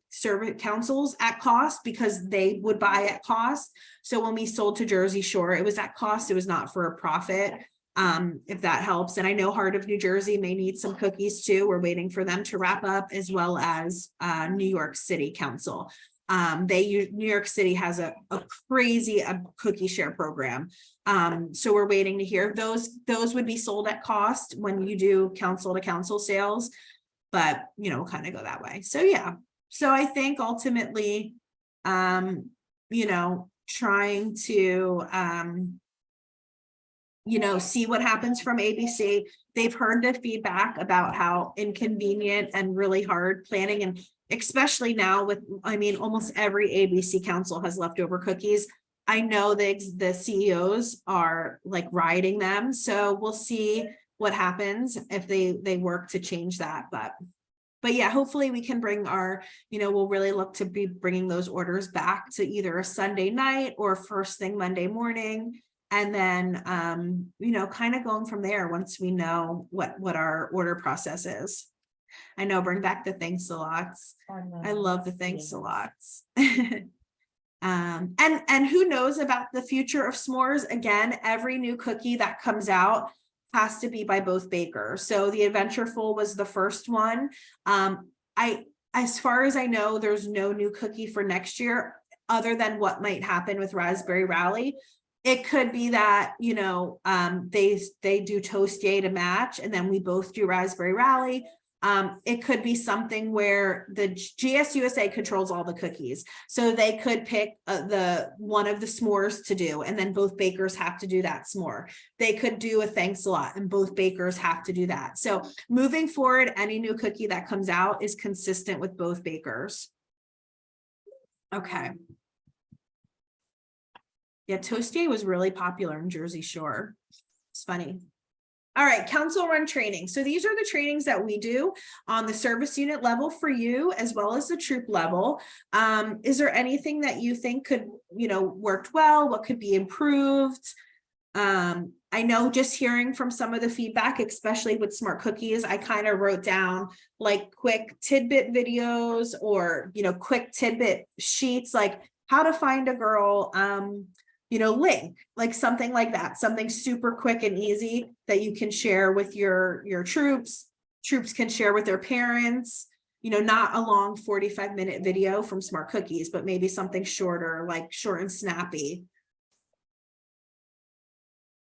service councils at cost because they would buy at cost. So when we sold to Jersey Shore, it was at cost. It was not for a profit. If that helps. And I know Heart of New Jersey may need some cookies too. We're waiting for them to wrap up, as well as New York City Council. New York City has a crazy cookie share program. So we're waiting to hear. Those would be sold at cost when you do council to council sales, but we'll kind of go that way. So yeah. So I think ultimately, trying to see what happens from ABC. They've heard the feedback about how inconvenient and really hard planning, and especially now with, almost every ABC council has leftover cookies. I know the CEOs are like riding them. So we'll see what happens if they work to change that. But But yeah, hopefully we can bring our, we'll really look to be bringing those orders back to either a Sunday night or first thing Monday morning. And then, kind of going from there once we know what our order process is. I know, bring back the thanks a lots. I love the thanks a lots. And who knows about the future of s'mores? Again, every new cookie that comes out has to be by both bakers. So the Adventureful was the first one. As far as I know, there's no new cookie for next year, other than what might happen with Raspberry Rally. It could be that, they do Toastier to match, and then we both do Raspberry Rally. It could be something where the GSUSA controls all the cookies. So they could pick one of the s'mores to do, and then both bakers have to do that s'more. They could do a thanks a lot, and both bakers have to do that. So moving forward, any new cookie that comes out is consistent with both bakers. Okay. Yeah, Toastier was really popular in Jersey Shore. It's funny. All right, council run training. So these are the trainings that we do on the service unit level for you, as well as the troop level. Is there anything that you think could, worked well? What could be improved? I know just hearing from some of the feedback, especially with Smart Cookies, I kind of wrote down like quick tidbit videos or, quick tidbit sheets, like how to find a girl, link, like something like that, something super quick and easy that you can share with your troops can share with their parents, not a long 45-minute video from Smart Cookies, but maybe something shorter, like short and snappy.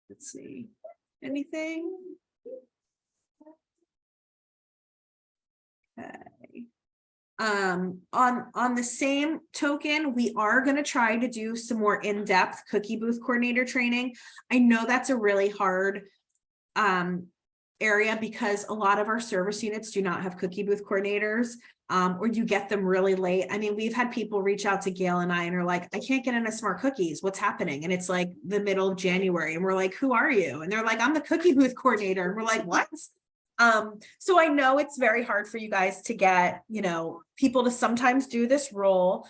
Let's see, anything? Okay. On the same token, we are going to try to do some more in-depth cookie booth coordinator training. I know that's a really hard area because a lot of our service units do not have cookie booth coordinators, or you get them really late. I mean, we've had people reach out to Gail and I and are like, I can't get into Smart Cookies. What's happening? And it's like the middle of January and we're like, who are you? And they're like, I'm the cookie booth coordinator. And we're like, what? So I know it's very hard for you guys to get, people to sometimes do this role.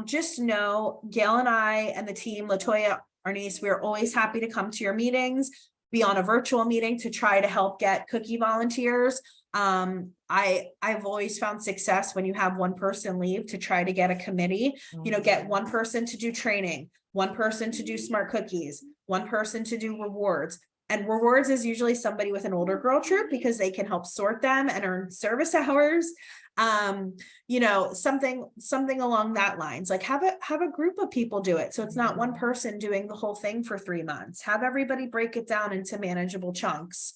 Just know Gail and I and the team, Latoya, Arnice, we're always happy to come to your meetings, be on a virtual meeting to try to help get cookie volunteers. I've always found success when you have one person leave to try to get a committee, get one person to do training, one person to do Smart Cookies, one person to do rewards. And rewards is usually somebody with an older girl troop because they can help sort them and earn service hours. Something along that lines, like have a group of people do it. So it's not one person doing the whole thing for 3 months. Have everybody break it down into manageable chunks.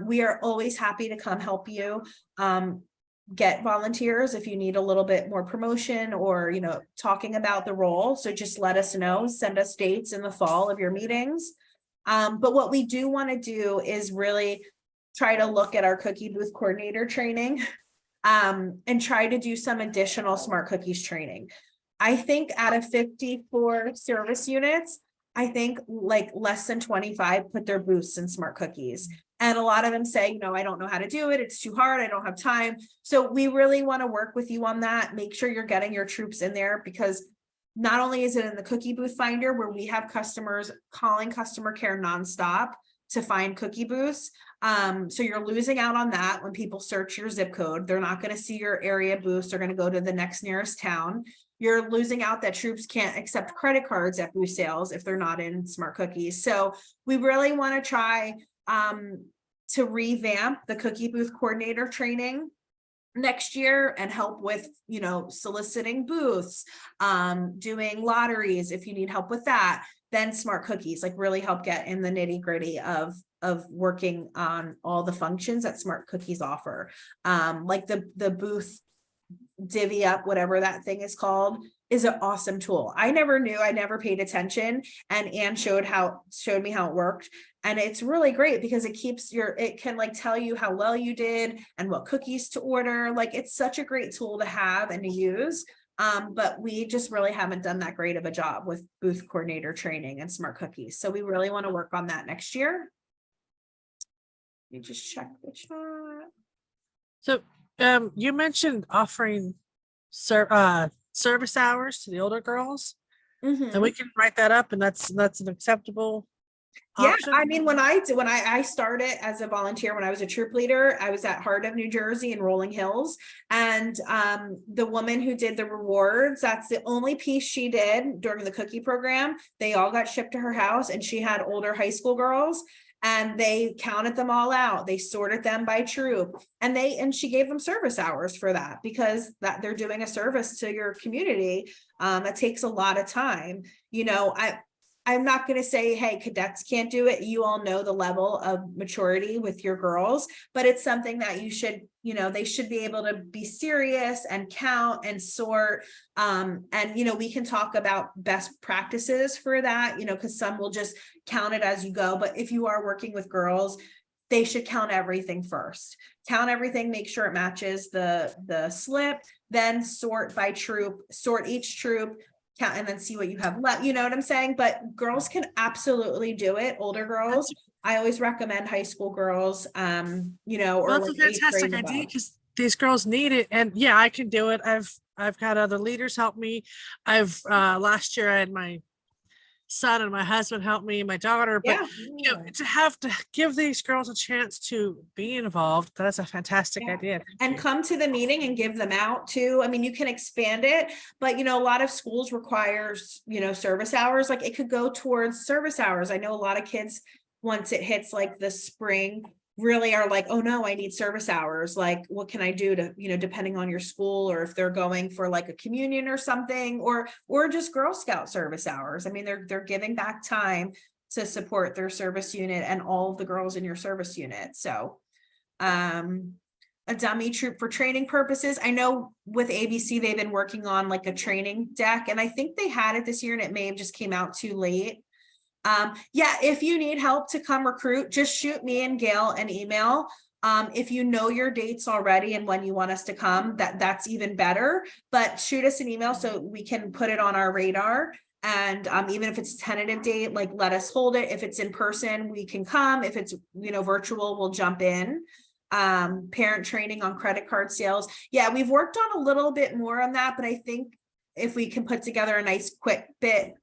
We are always happy to come help you get volunteers if you need a little bit more promotion or, talking about the role. So just let us know, send us dates in the fall of your meetings. But what we do want to do is really try to look at our cookie booth coordinator training and try to do some additional Smart Cookies training. I think out of 54 service units, I think like less than 25 put their booths in Smart Cookies. And a lot of them say, I don't know how to do it. It's too hard. I don't have time. So we really want to work with you on that. Make sure you're getting your troops in there because not only is it in the cookie booth finder where we have customers calling customer care nonstop to find cookie booths. So you're losing out on that when people search your zip code. They're not going to see your area booths. They're going to go to the next nearest town. You're losing out that troops can't accept credit cards at booth sales if they're not in Smart Cookies. So we really want to try to revamp the cookie booth coordinator training next year and help with, soliciting booths, doing lotteries. If you need help with that, then Smart Cookies, like really help get in the nitty gritty of working on all the functions that Smart Cookies offer. Like the booth divvy up, whatever that thing is called, is an awesome tool. I never knew, I never paid attention. And Anne showed me how it worked. And it's really great because it can like tell you how well you did and what cookies to order. Like it's such a great tool to have and to use. But we just really haven't done that great of a job with booth coordinator training and Smart Cookies. So we really want to work on that next year. Let me just check the chat. So You mentioned offering service hours to the older girls, and we can write that up, and that's an acceptable Yeah, option. I mean, when I started as a volunteer, when I was a troop leader, I was at Heart of New Jersey in Rolling Hills. And the woman who did the rewards, that's the only piece she did during the cookie program. They all got shipped to her house, and she had older high school girls. And they counted them all out. They sorted them by troop, and she gave them service hours for that, because that they're doing a service to your community. It takes a lot of time. You know, I'm not going to say, hey, cadets can't do it. You all know the level of maturity with your girls, but it's something that you should, you know, they should be able to be serious and count and sort. And, you know, we can talk about best practices for that, you know, because some will just count it as you go. But if you are working with girls, they should count everything first. Count everything, make sure it matches the slip, then sort by troop, sort each troop, count, and then see what you have left. You know what I'm saying? But girls can absolutely do it. Older girls, I always recommend high school girls, you know, or Well, like it's a 8th fantastic grade idea above. because these girls need it, and yeah, I can do it. I've had other leaders help me. Last year I had my son and my husband help me, my daughter, but Yeah. you know, to have to give these girls a chance to be involved, that's a fantastic Yeah. idea. And come to the meeting and give them out too. I mean, you can expand it, but you know, a lot of schools requires, you know, service hours. Like it could go towards service hours. I know a lot of kids, once it hits like the spring, really are like, oh no, I need service hours. Like, what can I do to, you know, depending on your school, or if they're going for like a communion or something, or just Girl Scout service hours. I mean, they're giving back time to support their service unit and all of the girls in your service unit. So, a dummy troop for training purposes. I know with ABC, they've been working on like a training deck, and I think they had it this year and it may have just came out too late. Yeah, if you need help to come recruit, just shoot me and Gail an email. If you know your dates already and when you want us to come, that's even better, but shoot us an email so we can put it on our radar. And even if it's tentative date, like let us hold it. If it's in person, we can come. If it's, you know, virtual, we'll jump in. Parent training on credit card sales. Yeah, we've worked on a little bit more on that, but I think if we can put together a nice quick bit,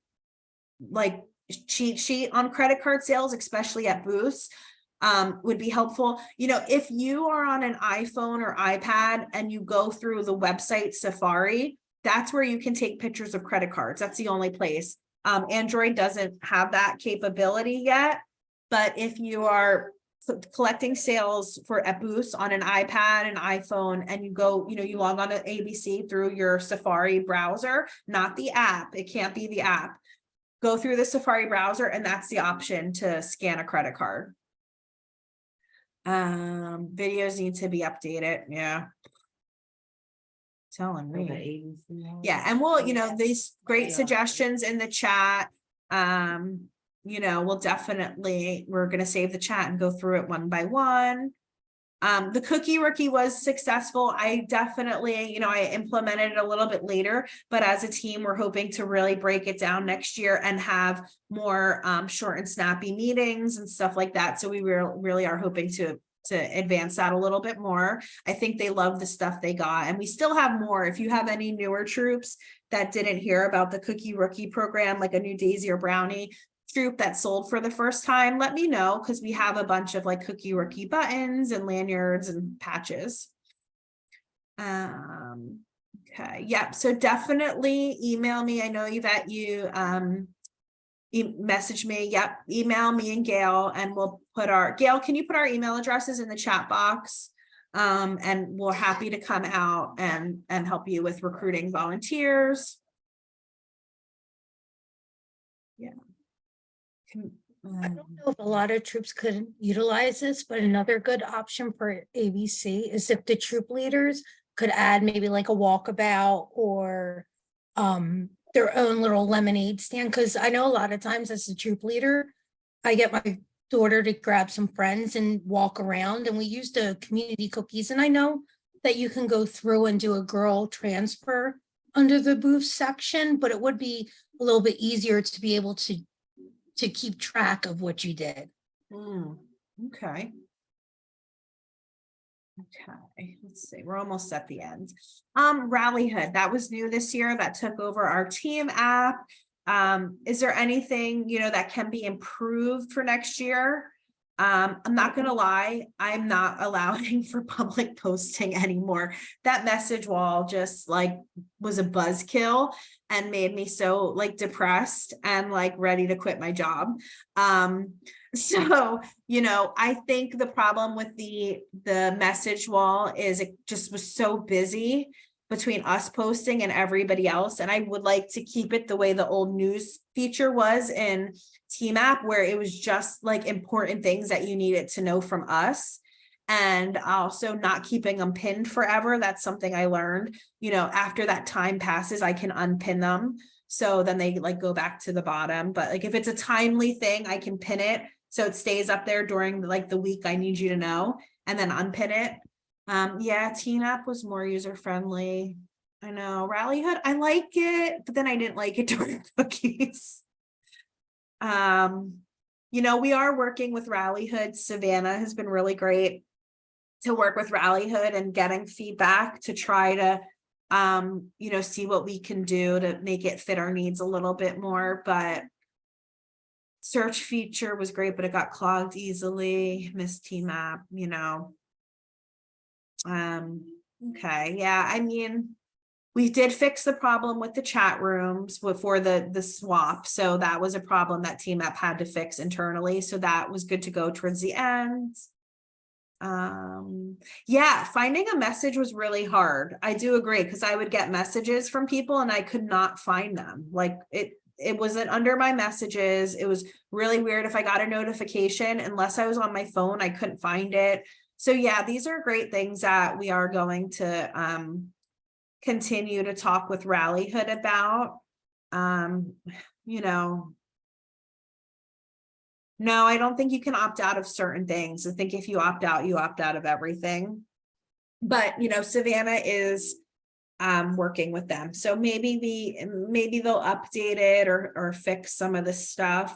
like cheat sheet on credit card sales, especially at booths, would be helpful. You know, if you are on an iPhone or iPad and you go through the website Safari, that's where you can take pictures of credit cards. That's the only place. Android doesn't have that capability yet, but if you are collecting sales at booths on an iPad and iPhone, and you go, you know, you log on to ABC through your Safari browser, not the app. It can't be the app. Go through the Safari browser, and that's the option to scan a credit card. Videos need to be updated. Yeah. Telling me. Yeah, and we'll, you know, these great suggestions in the chat. You know, we're going to save the chat and go through it one by one. The cookie rookie was successful. I definitely, you know, I implemented it a little bit later, but as a team, we're hoping to really break it down next year and have more short and snappy meetings and stuff like that. So we really are hoping to advance that a little bit more. I think they love the stuff they got, and we still have more. If you have any newer troops that didn't hear about the cookie rookie program, like a new Daisy or Brownie troop that sold for the first time, let me know, because we have a bunch of like cookie rookie buttons and lanyards and patches. Okay, yeah, so definitely email me. I know Yvette, you message me. Yep, email me and Gail, and we'll put Gail, can you put our email addresses in the chat box? And we're happy to come out and help you with recruiting volunteers. Yeah. I don't know if a lot of troops could utilize this, but another good option for ABC is if the troop leaders could add maybe like a walkabout or their own little lemonade stand. Because I know a lot of times as a troop leader, I get my daughter to grab some friends and walk around, and we use the community cookies. And I know that you can go through and do a girl transfer under the booth section, but it would be a little bit easier to be able to keep track of what you did. Okay. Okay, let's see, we're almost at the end. Rallyhood, that was new this year, that took over our team app. Is there anything, that can be improved for next year? I'm not gonna lie, I'm not allowing for public posting anymore. That message wall just like was a buzzkill and made me so like depressed and like ready to quit my job. So, I think the problem with the message wall is it just was so busy between us posting and everybody else. And I would like to keep it the way the old news feature was in Team App, where it was just like important things that you needed to know from us. And also not keeping them pinned forever. That's something I learned, after that time passes, I can unpin them. So then they like go back to the bottom. But like, if it's a timely thing, I can pin it. So it stays up there during like the week I need you to know, and then unpin it. Yeah, Teen App was more user-friendly. I know Rallyhood, I like it, but then I didn't like it during cookies. We are working with Rallyhood. Savannah has been really great to work with Rallyhood and getting feedback to try to, see what we can do to make it fit our needs a little bit more. But search feature was great, but it got clogged easily. Miss Team App, okay, yeah, we did fix the problem with the chat rooms before the swap. So that was a problem that Team App had to fix internally. So that was good to go towards the end. Yeah, finding a message was really hard. I do agree, because I would get messages from people and I could not find them. Like it wasn't under my messages. It was really weird. If I got a notification, unless I was on my phone, I couldn't find it. So yeah, these are great things that we are going to continue to talk with Rallyhood about. No, I don't think you can opt out of certain things. I think if you opt out, you opt out of everything. But Savannah is working with them. So maybe they'll update it or fix some of the stuff.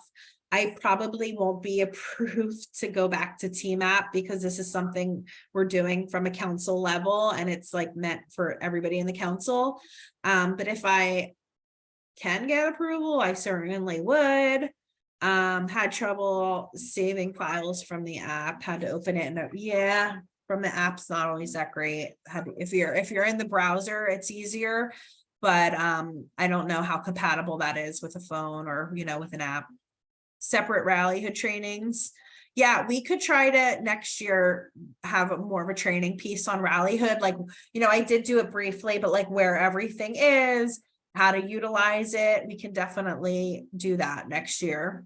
I probably won't be approved to go back to Team App, because this is something we're doing from a council level and it's like meant for everybody in the council. But if I can get approval, I certainly would. Had trouble saving files from the app, had to open it, and yeah, from the app's not always that great. If you're in the browser, it's easier, but I don't know how compatible that is with a phone or with an app. Separate Rallyhood trainings. Yeah, we could try to next year have more of a training piece on Rallyhood. Like, I did do it briefly, but like where everything is, how to utilize it, we can definitely do that next year.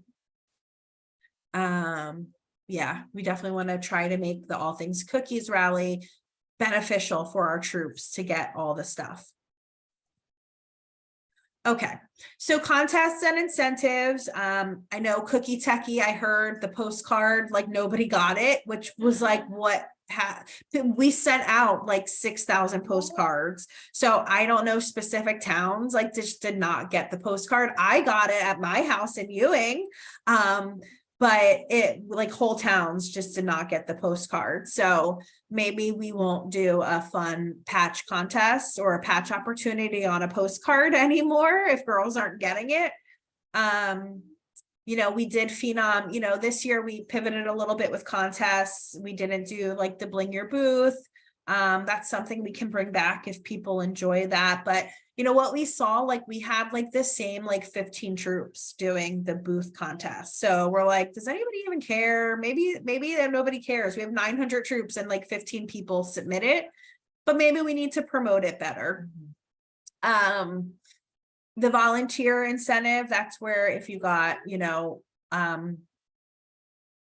Yeah, we definitely want to try to make the All Things Cookies rally beneficial for our troops to get all the stuff. Okay, so contests and incentives. I know Cookie Techie, I heard the postcard, like nobody got it, which was like, we sent out like 6,000 postcards. So I don't know specific towns, like just did not get the postcard. I got it at my house in Ewing. But it like whole towns just did not get the postcard. So maybe we won't do a fun patch contest or a patch opportunity on a postcard anymore if girls aren't getting it. We did Phenom, this year we pivoted a little bit with contests. We didn't do like the Bling Your Booth. That's something we can bring back if people enjoy that. But what we saw, like we had like the same like 15 troops doing the booth contest. So we're like, does anybody even care? Maybe nobody cares. We have 900 troops and like 15 people submit it, but maybe we need to promote it better. The volunteer incentive, that's where if you got,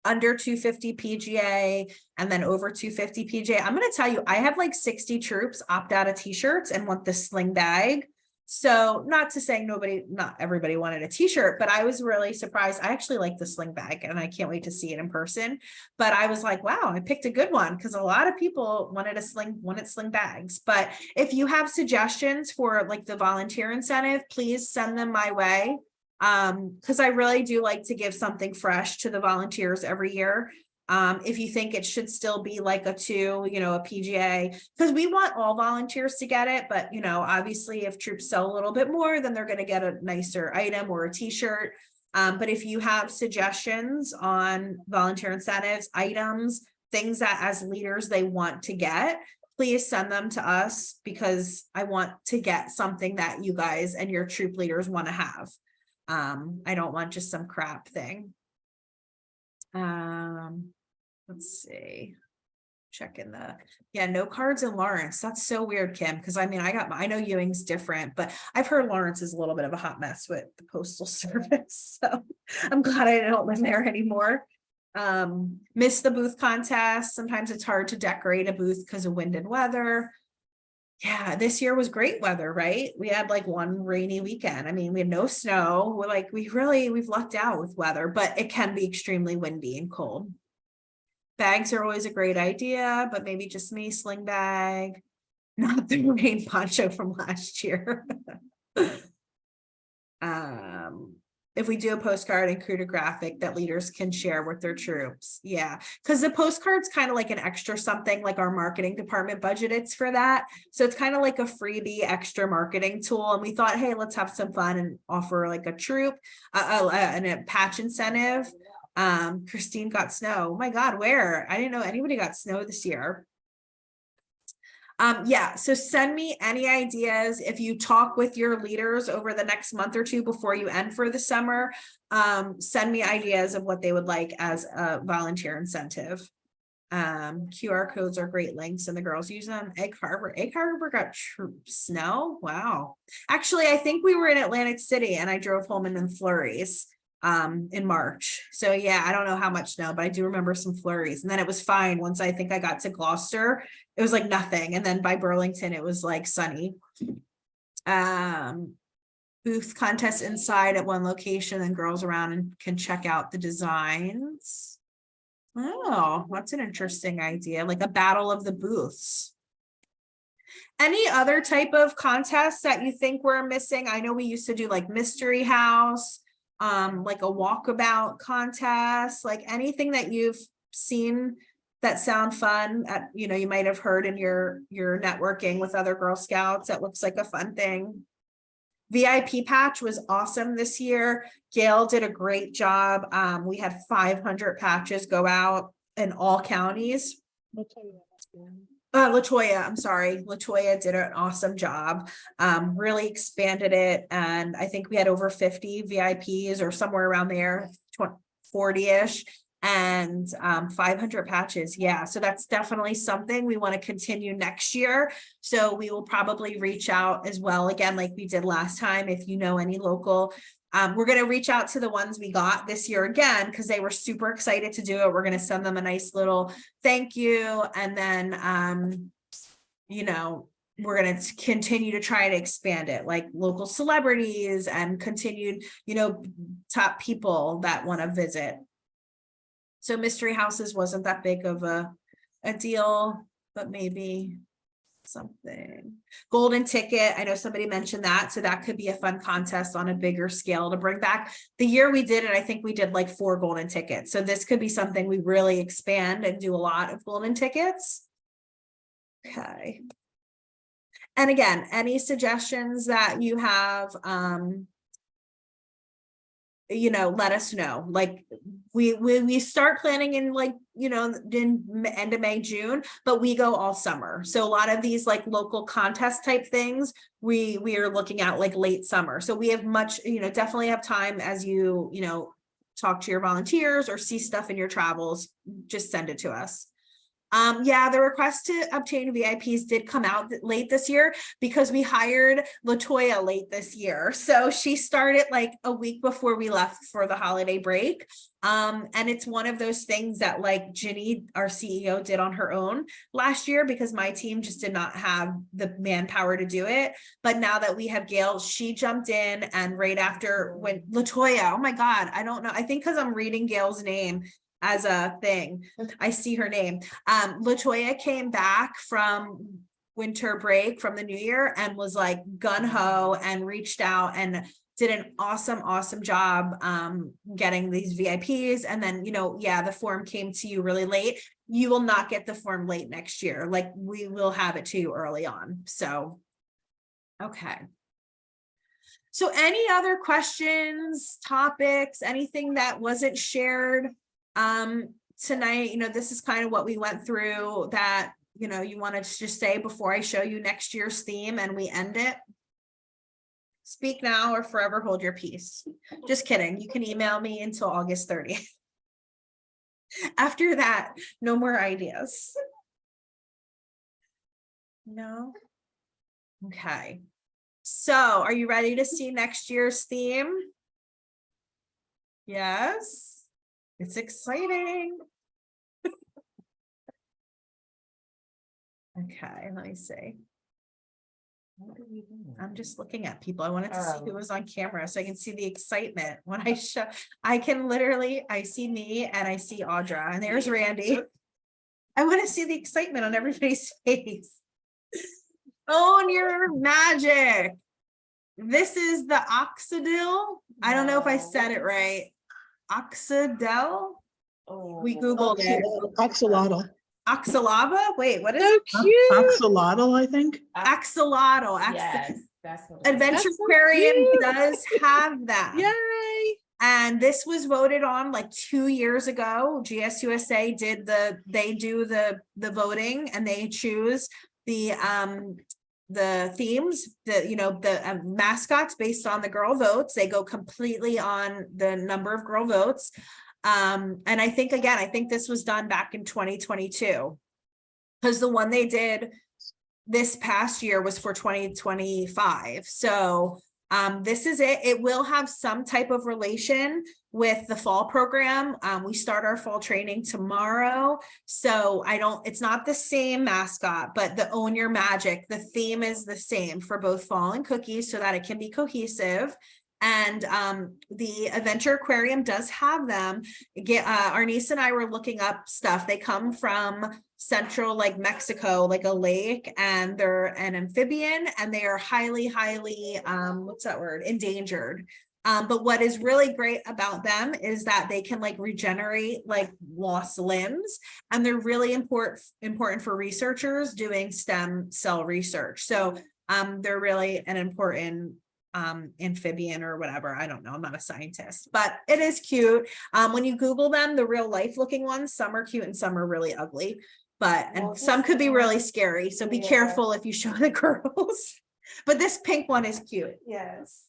under 250 PGA and then over 250 PGA. I'm going to tell you, I have like 60 troops opt out of t-shirts and want the sling bag. So not to say not everybody wanted a t-shirt, but I was really surprised. I actually like the sling bag and I can't wait to see it in person. But I was like, wow, I picked a good one, because a lot of people wanted sling bags. But if you have suggestions for like the volunteer incentive, please send them my way. Because I really do like to give something fresh to the volunteers every year. If you think it should still be like a 2, you know, a PGA, because we want all volunteers to get it, but you know, obviously if troops sell a little bit more, then they're gonna get a nicer item or a t-shirt. But if you have suggestions on volunteer incentives, items, things that as leaders they want to get, please send them to us, because I want to get something that you guys and your troop leaders want to have. I don't want just some crap thing. Let's see. Checking no cards in Lawrence. That's so weird, Kim, because I mean, I know Ewing's different, but I've heard Lawrence is a little bit of a hot mess with the postal service. So I'm glad I don't live there anymore. Miss the booth contest. Sometimes it's hard to decorate a booth because of wind and weather. Yeah, this year was great weather, right? We had like one rainy weekend. I mean, we had no snow. We're like, we've lucked out with weather, but it can be extremely windy and cold. Bags are always a great idea, but maybe just me, sling bag, not the rain poncho from last year. If we do a postcard, include a graphic that leaders can share with their troops. Yeah, because the postcard's kind of like an extra something, like our marketing department budgeted for that. So it's kind of like a freebie extra marketing tool. And we thought, hey, let's have some fun and offer like a troop, a patch incentive. Christine got snow. Oh my God, where? I didn't know anybody got snow this year. Yeah, so send me any ideas. If you talk with your leaders over the next month or two before you end for the summer, send me ideas of what they would like as a volunteer incentive. QR codes are great links and the girls use them. Egg Harbor got snow. Wow. Actually, I think we were in Atlantic City and I drove home in flurries in March. So yeah, I don't know how much snow, but I do remember some flurries, and then it was fine. Once I think I got to Gloucester, it was like nothing. And then by Burlington, it was like sunny. Booth contest inside at one location, and girls around and can check out the designs. Oh, that's an interesting idea. Like a battle of the booths. Any other type of contests that you think we're missing? I know we used to do like Mystery House, like a walkabout contest, like anything that you've seen that sound fun at, you know, you might have heard in your networking with other Girl Scouts that looks like a fun thing. VIP patch was awesome this year. Gail did a great job. We had 500 patches go out in all counties. Latoya, I'm sorry. Latoya did an awesome job. Really expanded it. And I think we had over 50 VIPs or somewhere around there, 40-ish, and 500 patches. Yeah, so that's definitely something we want to continue next year. So we will probably reach out as well, again, like we did last time. If you know any local, we're going to reach out to the ones we got this year again, because they were super excited to do it. We're going to send them a nice little thank you. And then, you know, we're going to continue to try to expand it, like local celebrities and continued, you know, top people that want to visit. So mystery houses wasn't that big of a deal, but maybe something. Golden ticket, I know somebody mentioned that, so that could be a fun contest on a bigger scale to bring back. The year we did it, I think we did like 4 golden tickets, so this could be something we really expand and do a lot of golden tickets. Okay, and again, any suggestions that you have, you know, let us know. Like we start planning in, like, you know, in end of May, June, but we go all summer. So a lot of these like local contest type things, we are looking at like late summer. So we have much, you know, definitely have time as you know, talk to your volunteers or see stuff in your travels, just send it to us. Yeah, the request to obtain VIPs did come out late this year because we hired Latoya late this year. So she started like a week before we left for the holiday break. And it's one of those things that like Ginny, our CEO, did on her own last year because my team just did not have the manpower to do it. But now that we have Gail, she jumped in, and right after when Latoya, oh my God, I don't know. I think because I'm reading Gail's name as a thing, I see her name. Latoya came back from winter break from the new year and was like gun ho and reached out and did an awesome job getting these VIPs. And then, the form came to you really late. You will not get the form late next year. Like, we will have it to you early on. So, okay. So any other questions, topics, anything that wasn't shared tonight? This is kind of what we went through that, you wanted to just say before I show you next year's theme and we end it. Speak now or forever hold your peace. Just kidding. You can email me until August 30th. After that, no more ideas. No? Okay. So are you ready to see next year's theme? Yes. It's exciting. Okay, let me see. I'm just looking at people. I wanted to see who was on camera so I can see the excitement when I show. I see me and I see Audra, and there's Randy. I want to see the excitement on everybody's face. Own your magic. This is the Oxidil. I don't know if I said it right. Oxidil. We Googled it. Axolotl. Oxalava? Wait, what is So it? cute. Axolotl, I think. Axolotl. Yes, that's what Adventure That's so Aquarium cute. does have that. Yay. And this was voted on like 2 years ago. GSUSA they do the voting and they choose the themes, the mascots based on the girl votes. They go completely on the number of girl votes. And I think this was done back in 2022 because the one they did this past year was for 2025. So this is it. It will have some type of relation with the fall program. We start our fall training tomorrow. So it's not the same mascot, but the Own Your Magic, the theme is the same for both fall and cookies so that it can be cohesive. And the Adventure Aquarium does have them. Our niece and I were looking up stuff. They come from central, like Mexico, like a lake, and they're an amphibian, and they are highly, what's that word? Endangered. But what is really great about them is that they can like regenerate like lost limbs, and they're really important for researchers doing stem cell research. So they're really an important amphibian or whatever. I don't know. I'm not a scientist, but it is cute. When you Google them, the real life looking ones, some are cute and some are really ugly, and some could be really scary. So be careful if you show the girls, but this pink one is cute. Yes.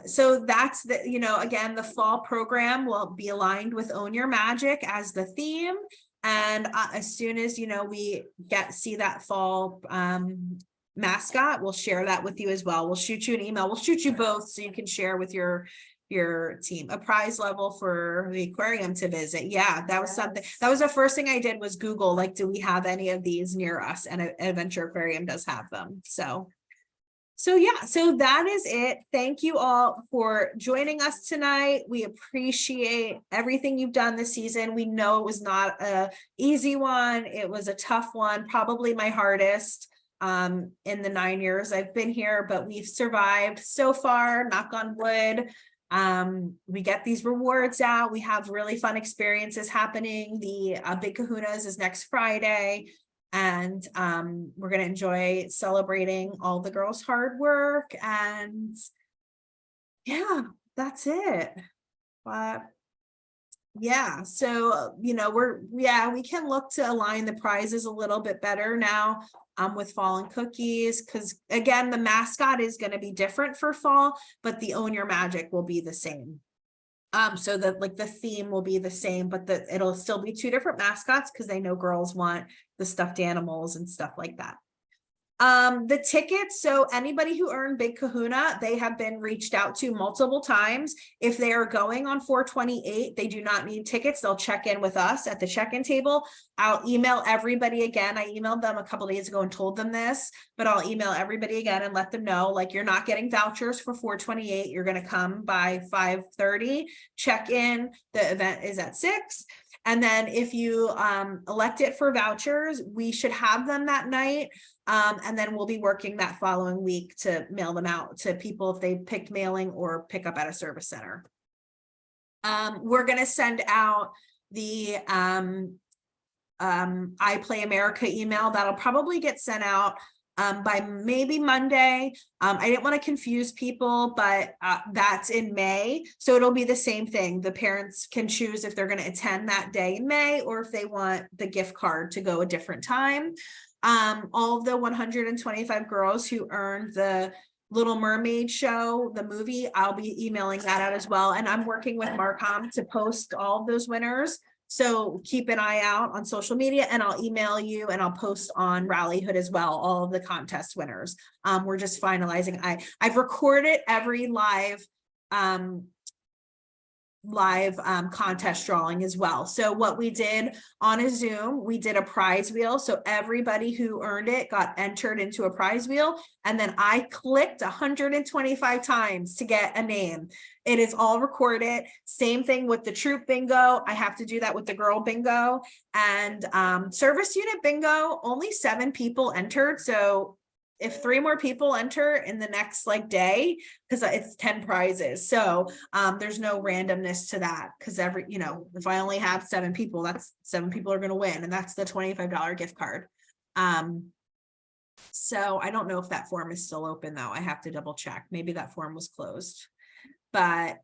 So that's again, the fall program will be aligned with Own Your Magic as the theme. And as soon as, we see that fall, mascot, we'll share that with you as well. We'll shoot you an email. We'll shoot you both so you can share with your team. A prize level for the aquarium to visit. Yeah, that was something. That was the first thing I did was Google, like, do we have any of these near us? And Adventure Aquarium does have them. So yeah, so that is it. Thank you all for joining us tonight. We appreciate everything you've done this season. We know it was not an easy one. It was a tough one, probably my hardest in the 9 years I've been here, but we've survived so far, knock on wood. We get these rewards out. We have really fun experiences happening. The Big Kahunas is next Friday, and we're going to enjoy celebrating all the girls' hard work. And yeah, that's it. But yeah, so we can look to align the prizes a little bit better now with fall and cookies, because again, the mascot is going to be different for fall, but the Own Your Magic will be the same. So that like the theme will be the same, but it'll still be two different mascots because they know girls want the stuffed animals and stuff like that. The tickets, so anybody who earned Big Kahuna, they have been reached out to multiple times. If they are going on 4/28, they do not need tickets. They'll check in with us at the check-in table. I'll email everybody again. I emailed them a couple days ago and told them this, but I'll email everybody again and let them know, like, you're not getting vouchers for 4/28. You're going to come by 5:30, check in. The event is at 6. And then if you elect it for vouchers, we should have them that night. And then we'll be working that following week to mail them out to people if they picked mailing or pick up at a service center. We're gonna send out the I Play America email that'll probably get sent out by maybe Monday. I didn't want to confuse people, but that's in May. So it'll be the same thing. The parents can choose if they're going to attend that day in May or if they want the gift card to go a different time. All of the 125 girls who earned the Little Mermaid show, the movie, I'll be emailing that out as well. And I'm working with Marcom to post all of those winners. So keep an eye out on social media and I'll email you and I'll post on Rallyhood as well, all of the contest winners. We're just finalizing. I've recorded every live contest drawing as well. So what we did on a Zoom, we did a prize wheel. So everybody who earned it got entered into a prize wheel. And then I clicked 125 times to get a name. It is all recorded. Same thing with the troop bingo. I have to do that with the girl bingo and service unit bingo. Only 7 people entered. So if 3 more people enter in the next day, because it's 10 prizes. So there's no randomness to that because if I only have 7 people, that's 7 people are going to win. And that's the $25 gift card. So I don't know if that form is still open though. I have to double check. Maybe that form was closed, but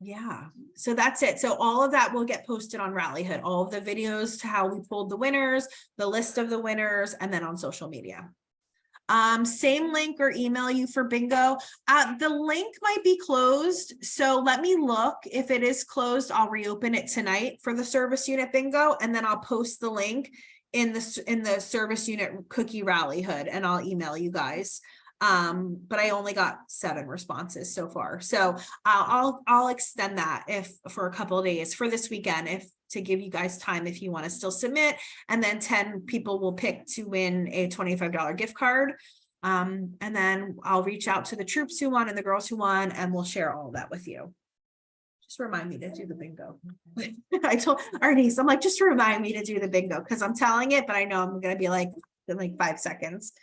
yeah, so that's it. So all of that will get posted on Rallyhood, all of the videos to how we pulled the winners, the list of the winners, and then on social media. Same link or email you for bingo. The link might be closed. So let me look. If it is closed, I'll reopen it tonight for the service unit bingo. And then I'll post the link in the service unit cookie Rallyhood and I'll email you guys. But I only got 7 responses so far. So I'll extend that for a couple of days for this weekend, to give you guys time if you want to still submit, and then 10 people will pick to win a $25 gift card. And then I'll reach out to the troops who won and the girls who won, and we'll share all of that with you. Just remind me to do the bingo. I told Arnice, I'm like, just remind me to do the bingo because I'm telling it, but I know I'm going to be in 5 seconds.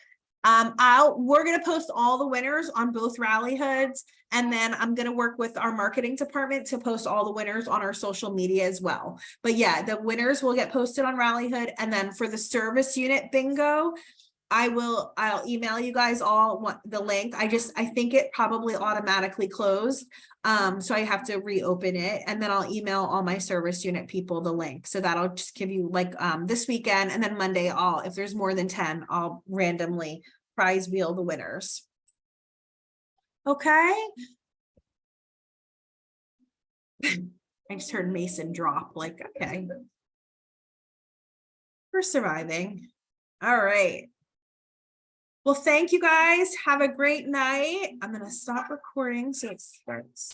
We're going to post all the winners on both Rallyhoods, and then I'm going to work with our marketing department to post all the winners on our social media as well. But yeah, the winners will get posted on Rallyhood, and then for the service unit bingo, I'll email you guys all the link. I think it probably automatically closed. So I have to reopen it, and then I'll email all my service unit people the link. So that'll just give you this weekend, and then Monday, if there's more than 10, I'll randomly prize wheel the winners. Okay. I just heard Mason drop, okay. We're surviving. All right. Well, thank you guys. Have a great night. I'm going to stop recording so it starts.